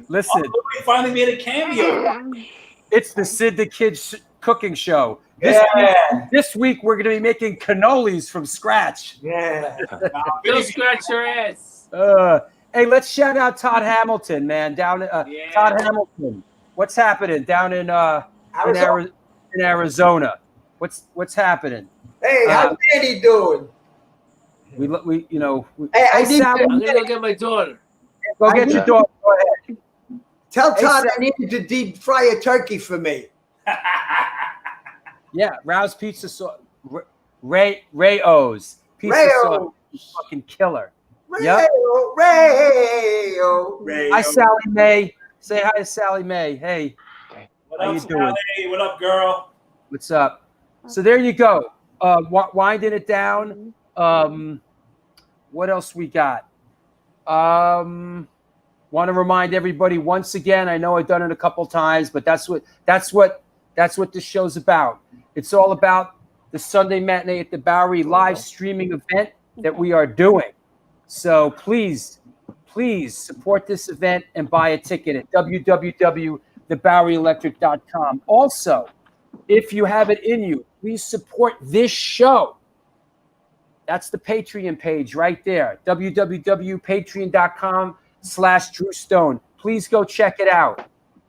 Listen, we finally made a cameo. It's the Sid the Kid cooking show. This week we're going to be making cannolis from scratch. Yeah. Don't scratch your ass. Hey, let's shout out Todd Hamilton, man. Todd Hamilton. What's happening down in Arizona? What's happening? Hey, how's Danny doing? Hey, I'm gonna go get my daughter. Go get your daughter. Go ahead. Tell Todd I needed to deep fry a turkey for me. Yeah, Rouse Pizza Sauce. Ray O's Pizza Sauce. Fucking killer. Rayo. Hi, Sally Mae. Say hi to Sally Mae. Hey. What How up, you doing? Sally? What up, girl? What's up? So there you go. Winding it down. What else we got? Want to remind everybody once again. I know I've done it a couple times, but that's what this show's about. It's all about the Sunday Matinee at the Bowery live streaming event that we are doing. So please support this event and buy a ticket at www.theboweryelectric.com. Also, if you have it in you, please support this show. That's the Patreon page right there, www.patreon.com/Drew Stone. Please go check it out.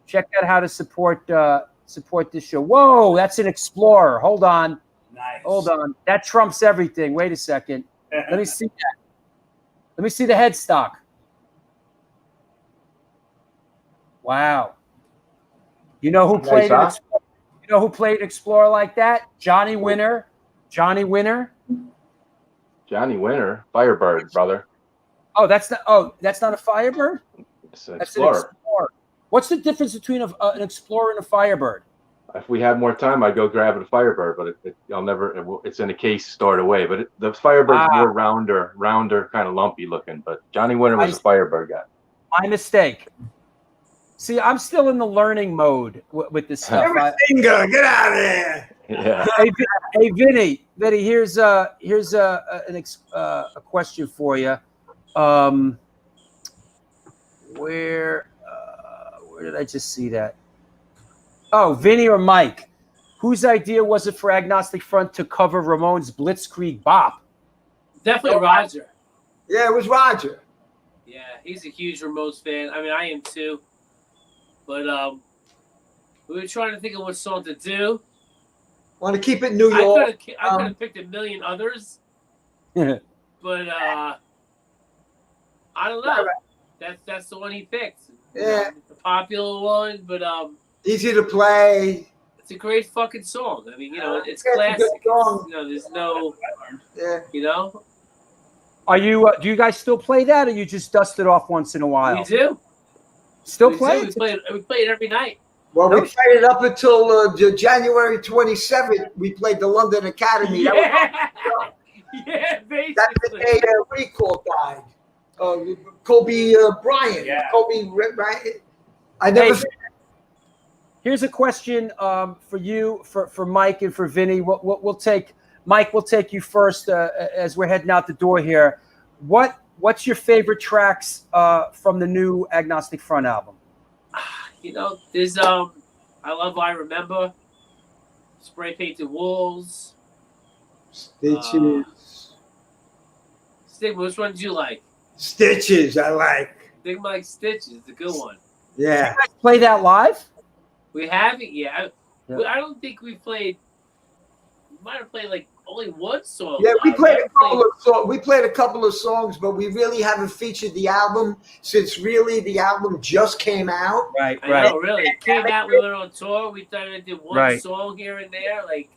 Check out how to support this show. Whoa, that's an Explorer. Hold on. Nice. Hold on. That trumps everything. Wait a second. Let me see that. Let me see the headstock. Wow. You know who played an Explorer? You know who played an Explorer like that? Johnny Winter. Johnny Winter. Johnny Winter, Firebird, brother. Oh, that's not a Firebird? It's an That's Explorer. an Explorer. What's the difference between an Explorer and a Firebird? If we had more time, I'd go grab a Firebird, but it's in a case stored away. But the Firebird's more rounder, kind of lumpy looking. But Johnny Winter was a Firebird guy. My mistake. See, I'm still in the learning mode with this stuff. Get out of there. Yeah. Hey, Vinny, here's a question for you. Where did I just see that? Oh, Vinny or Mike, whose idea was it for Agnostic Front to cover Ramones' Blitzkrieg Bop? Definitely Roger. Yeah, it was Roger. Yeah, he's a huge Ramones fan. I mean, I am too. But we were trying to think of what song to do. Want to keep it New York? I could have picked a million others. But I don't know. That's the one he picked. Yeah. The popular one, but easy to play. It's a great fucking song. I mean, it's classic. It's, there's no, you know. Are you? Do you guys still play that, or you just dust it off once in a while? We do. Still We play do. it? We play it every night. Well, we played it up until January 27th. We played the London Academy. Yeah, basically. That's the day Recall died. Kobe Bryant. Yeah. Kobe Bryant. I never. Here's a question for you, for Mike, and for Vinny. We'll take Mike. We'll take you first as we're heading out the door here. What's your favorite tracks from the new Agnostic Front album? There's I love I Remember, Spray Painted Walls, Stitches. Stigma. Which one did you like? Stitches, I like. Stigma like Stitches, the good one. Yeah. Did you guys play that live? We haven't yet. Yeah. I don't think we played. We might have played like only one song. Yeah, we live. played a couple of songs. We played a couple of songs, but we really haven't featured the album since really the album just came out. Right, I know, really. It came out. We went on tour. We thought we did one song here and there. Like,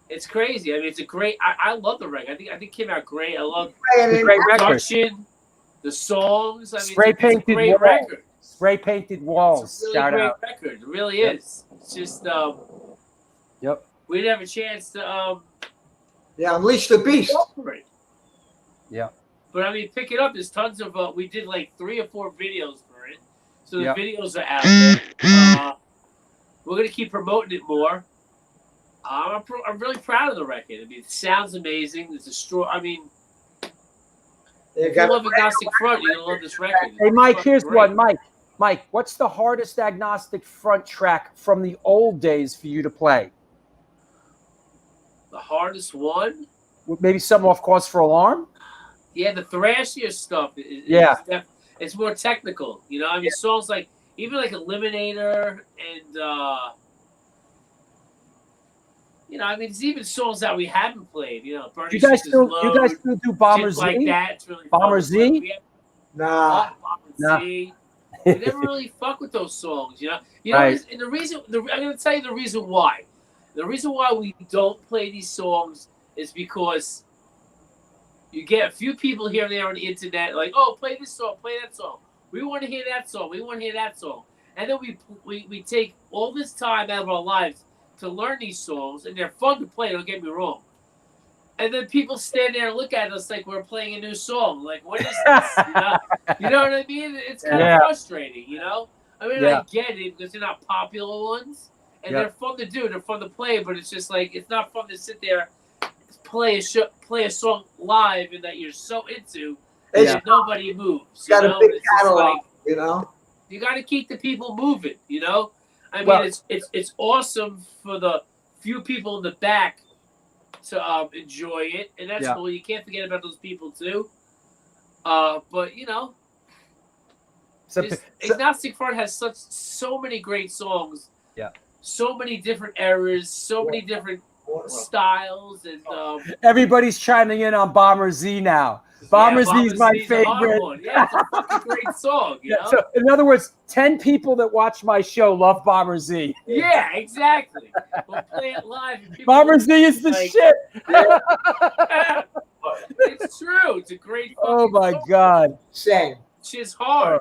it's crazy. I mean, it's a great. I love the record. I think it came out great. I love the great production, the songs. I mean, Spray Painted it's a great Walls. record. Spray Painted Walls. It's a really Shout great out. record. It really is. It's just Yep. we didn't have a chance to Unleash the Beast. Yeah. But I mean, pick it up. There's tons of. We did like 3 or 4 videos for it, so the Yep. videos are out there. We're gonna keep promoting it more. I'm really proud of the record. I mean, it sounds amazing. It's a straw. I mean, if you love Agnostic Front, you're gonna love this record. Hey, Mike, It's here's fucking one. great. Mike, what's the hardest Agnostic Front track from the old days for you to play? The hardest one? Maybe something off Cause for Alarm? Yeah, the thrashier stuff. It's more technical. I mean, songs like even like Eliminator and I mean, there's even songs that we haven't played. Burning You guys Sisters still Load, do Bomber shit Z? like that. It's really Bomber fun. Z? We have Nah. Bomber Z. We never really fuck with those songs. Right. And the reason I'm going to tell you the reason why. The reason why we don't play these songs is because you get a few people here and there on the internet like, oh, play this song, play that song. We want to hear that song. We want to hear that song. And then we take all this time out of our lives to learn these songs, and they're fun to play, don't get me wrong. And then people stand there and look at us like we're playing a new song. Like, what is this? You know what I mean? It's kind of frustrating, you know? I mean, I get it because they're not popular ones. And they're fun to do. They're fun to play. But it's just like, it's not fun to sit there, play a song live and that you're so into and nobody moves. Got a big catalog, like, you know? You got to keep the people moving, you know? I mean, it's awesome for the few people in the back to enjoy it, and that's cool. You can't forget about those people too. But you know, Agnostic Front has so many great songs. Yeah. So many different eras, so many different styles, and everybody's chiming in on Bomber Z now. Bomber Z is my favorite. Yeah, it's a fucking great song. You know? So, in other words, 10 people that watch my show love Bomber Z. Yeah, exactly. We'll play it live. Bomber Z is the shit. It's true. It's a great fucking Oh my song. God. Same. Shit's hard.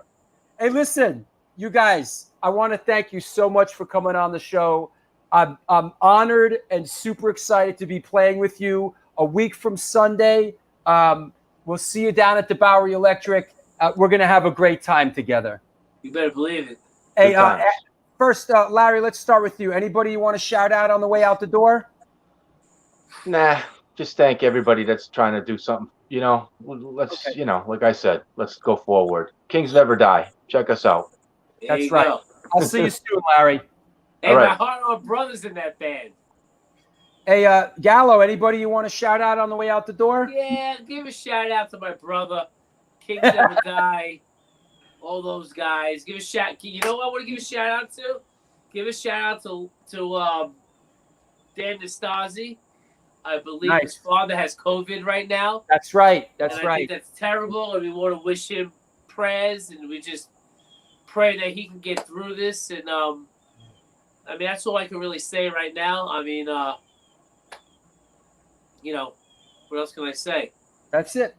Hey, listen, you guys, I want to thank you so much for coming on the show. I'm honored and super excited to be playing with you a week from Sunday. We'll see you down at the Bowery Electric. We're going to have a great time together. You better believe it. Hey, first, Larry, let's start with you. Anybody you want to shout out on the way out the door? Nah, just thank everybody that's trying to do something. You know, let's, you know, like I said, let's go forward. Kings never die. Check us out. That's right. I'll see you soon, Larry. Hey, my hard-on brothers in that band. Hey, Gallo, anybody you want to shout out on the way out the door? Yeah, give a shout out to my brother, Kings Never Die, all those guys. Give a shout. You know what I want to give a shout out to? Give a shout out to Dan Nastasi. I believe his father has COVID right now. That's right. That's and right. I think that's terrible, and we want to wish him prayers, and we just pray that he can get through this. And I mean, that's all I can really say right now. I mean, you know, what else can I say? That's it.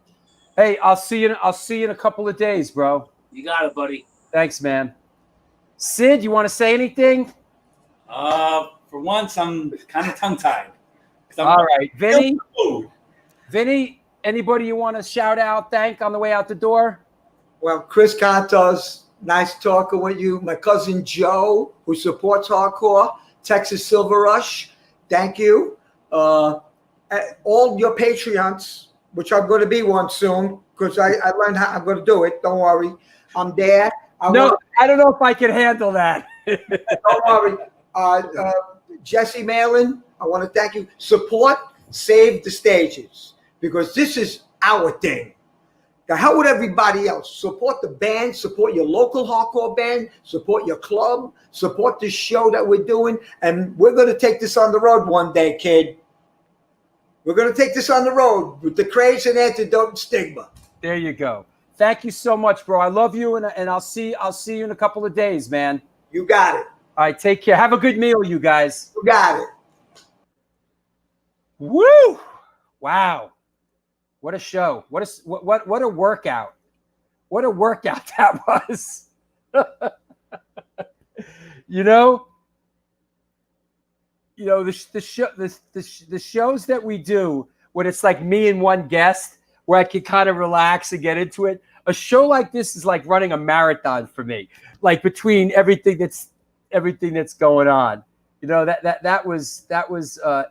Hey, I'll see you in a couple of days, bro. You got it, buddy. Thanks, man. Sid, you want to say anything? For once, I'm kind of tongue-tied. All right, Vinny, anybody you want to shout out, thank on the way out the door? Well, Chris Kontos, nice talking with you. My cousin Joe, who supports hardcore, Texas Silver Rush, thank you. All your Patreons, which I'm going to be one soon, because I learned how I'm going to do it. Don't worry. I'm there. I don't know if I can handle that. Don't worry. Jesse Malin, I want to thank you. Support Save the Stages, because this is our thing. The hell with everybody else. Support the band, support your local hardcore band, support your club, support this show that we're doing, and we're going to take this on the road one day, kid. We're going to take this on the road with the Craze and Antidote Stigma. There you go. Thank you so much, bro. I love you, and I'll see you in a couple of days, man. You got it. All right, take care. Have a good meal, you guys. You got it. Woo! Wow. What a show. What a workout. What a workout that was. You know, the shows that we do when it's like me and one guest where I can kind of relax and get into it. A show like this is like running a marathon for me. Like between everything that's going on. You know, that was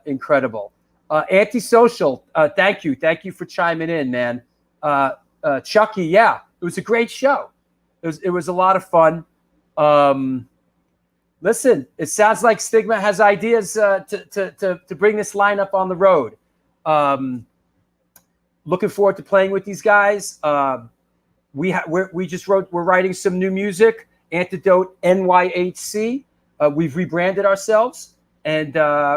incredible. Antisocial, thank you for chiming in, man. Chucky, yeah, it was a great show. It was a lot of fun. Listen, it sounds like Stigma has ideas to bring this lineup on the road. Looking forward to playing with these guys. We're writing some new music. Antidote NYHC. We've rebranded ourselves. And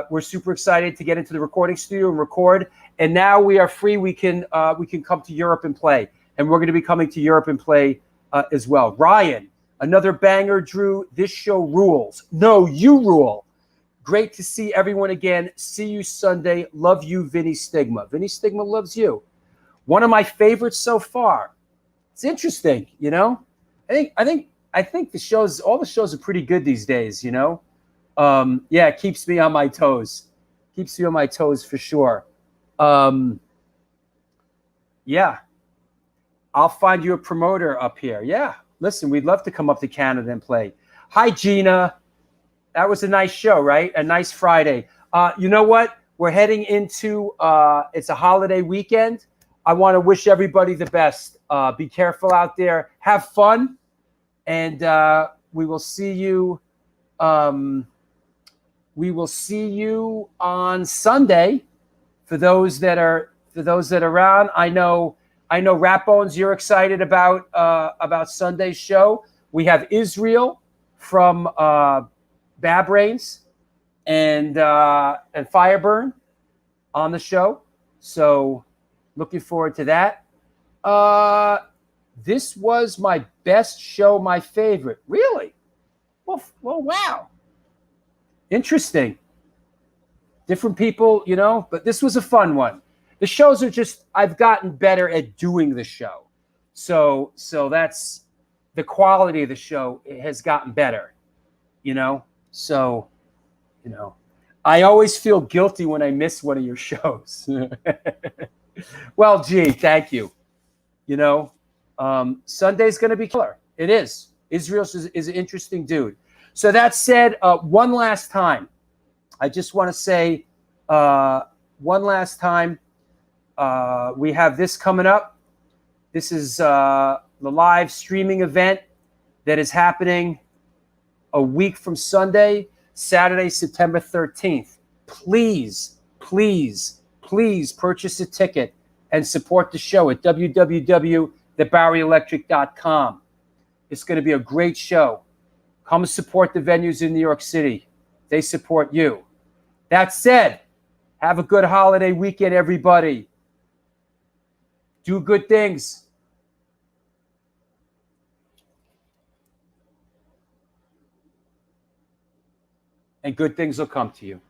we're super excited to get into the recording studio and record. And now we are free. We can come to Europe and play. And we're going to be coming to Europe and play as well. Ryan, another banger. Drew, this show rules. No, you rule. Great to see everyone again. See you Sunday. Love you, Vinnie Stigma. Vinnie Stigma loves you. One of my favorites so far. It's interesting, you know. I think all the shows are pretty good these days, you know. Yeah, it keeps me on my toes. Keeps me on my toes for sure. Yeah. I'll find you a promoter up here. Yeah. Listen, we'd love to come up to Canada and play. Hi, Gina. That was a nice show, right? A nice Friday. You know what? We're heading into, it's a holiday weekend. I want to wish everybody the best. Be careful out there. Have fun. And we will see you. We will see you on Sunday. For those that are around, I know Rat Bones, you're excited about Sunday's show. We have Israel from Bad Brains and Fireburn on the show. So looking forward to that. This was my best show, my favorite. Really? Well, wow. Interesting. Different people, but this was a fun one. The shows are just, I've gotten better at doing the show. So that's the quality of the show has gotten better, So, I always feel guilty when I miss one of your shows. Well, gee, thank you. Sunday's going to be killer. It is. Israel is an interesting dude. So that said, one last time, I just want to say one last time, we have this coming up. This is the live streaming event that is happening a week from Sunday, Saturday, September 13th. Please, please, please purchase a ticket and support the show at www.thebarryelectric.com. It's going to be a great show. Come support the venues in New York City. They support you. That said, have a good holiday weekend, everybody. Do good things. And good things will come to you.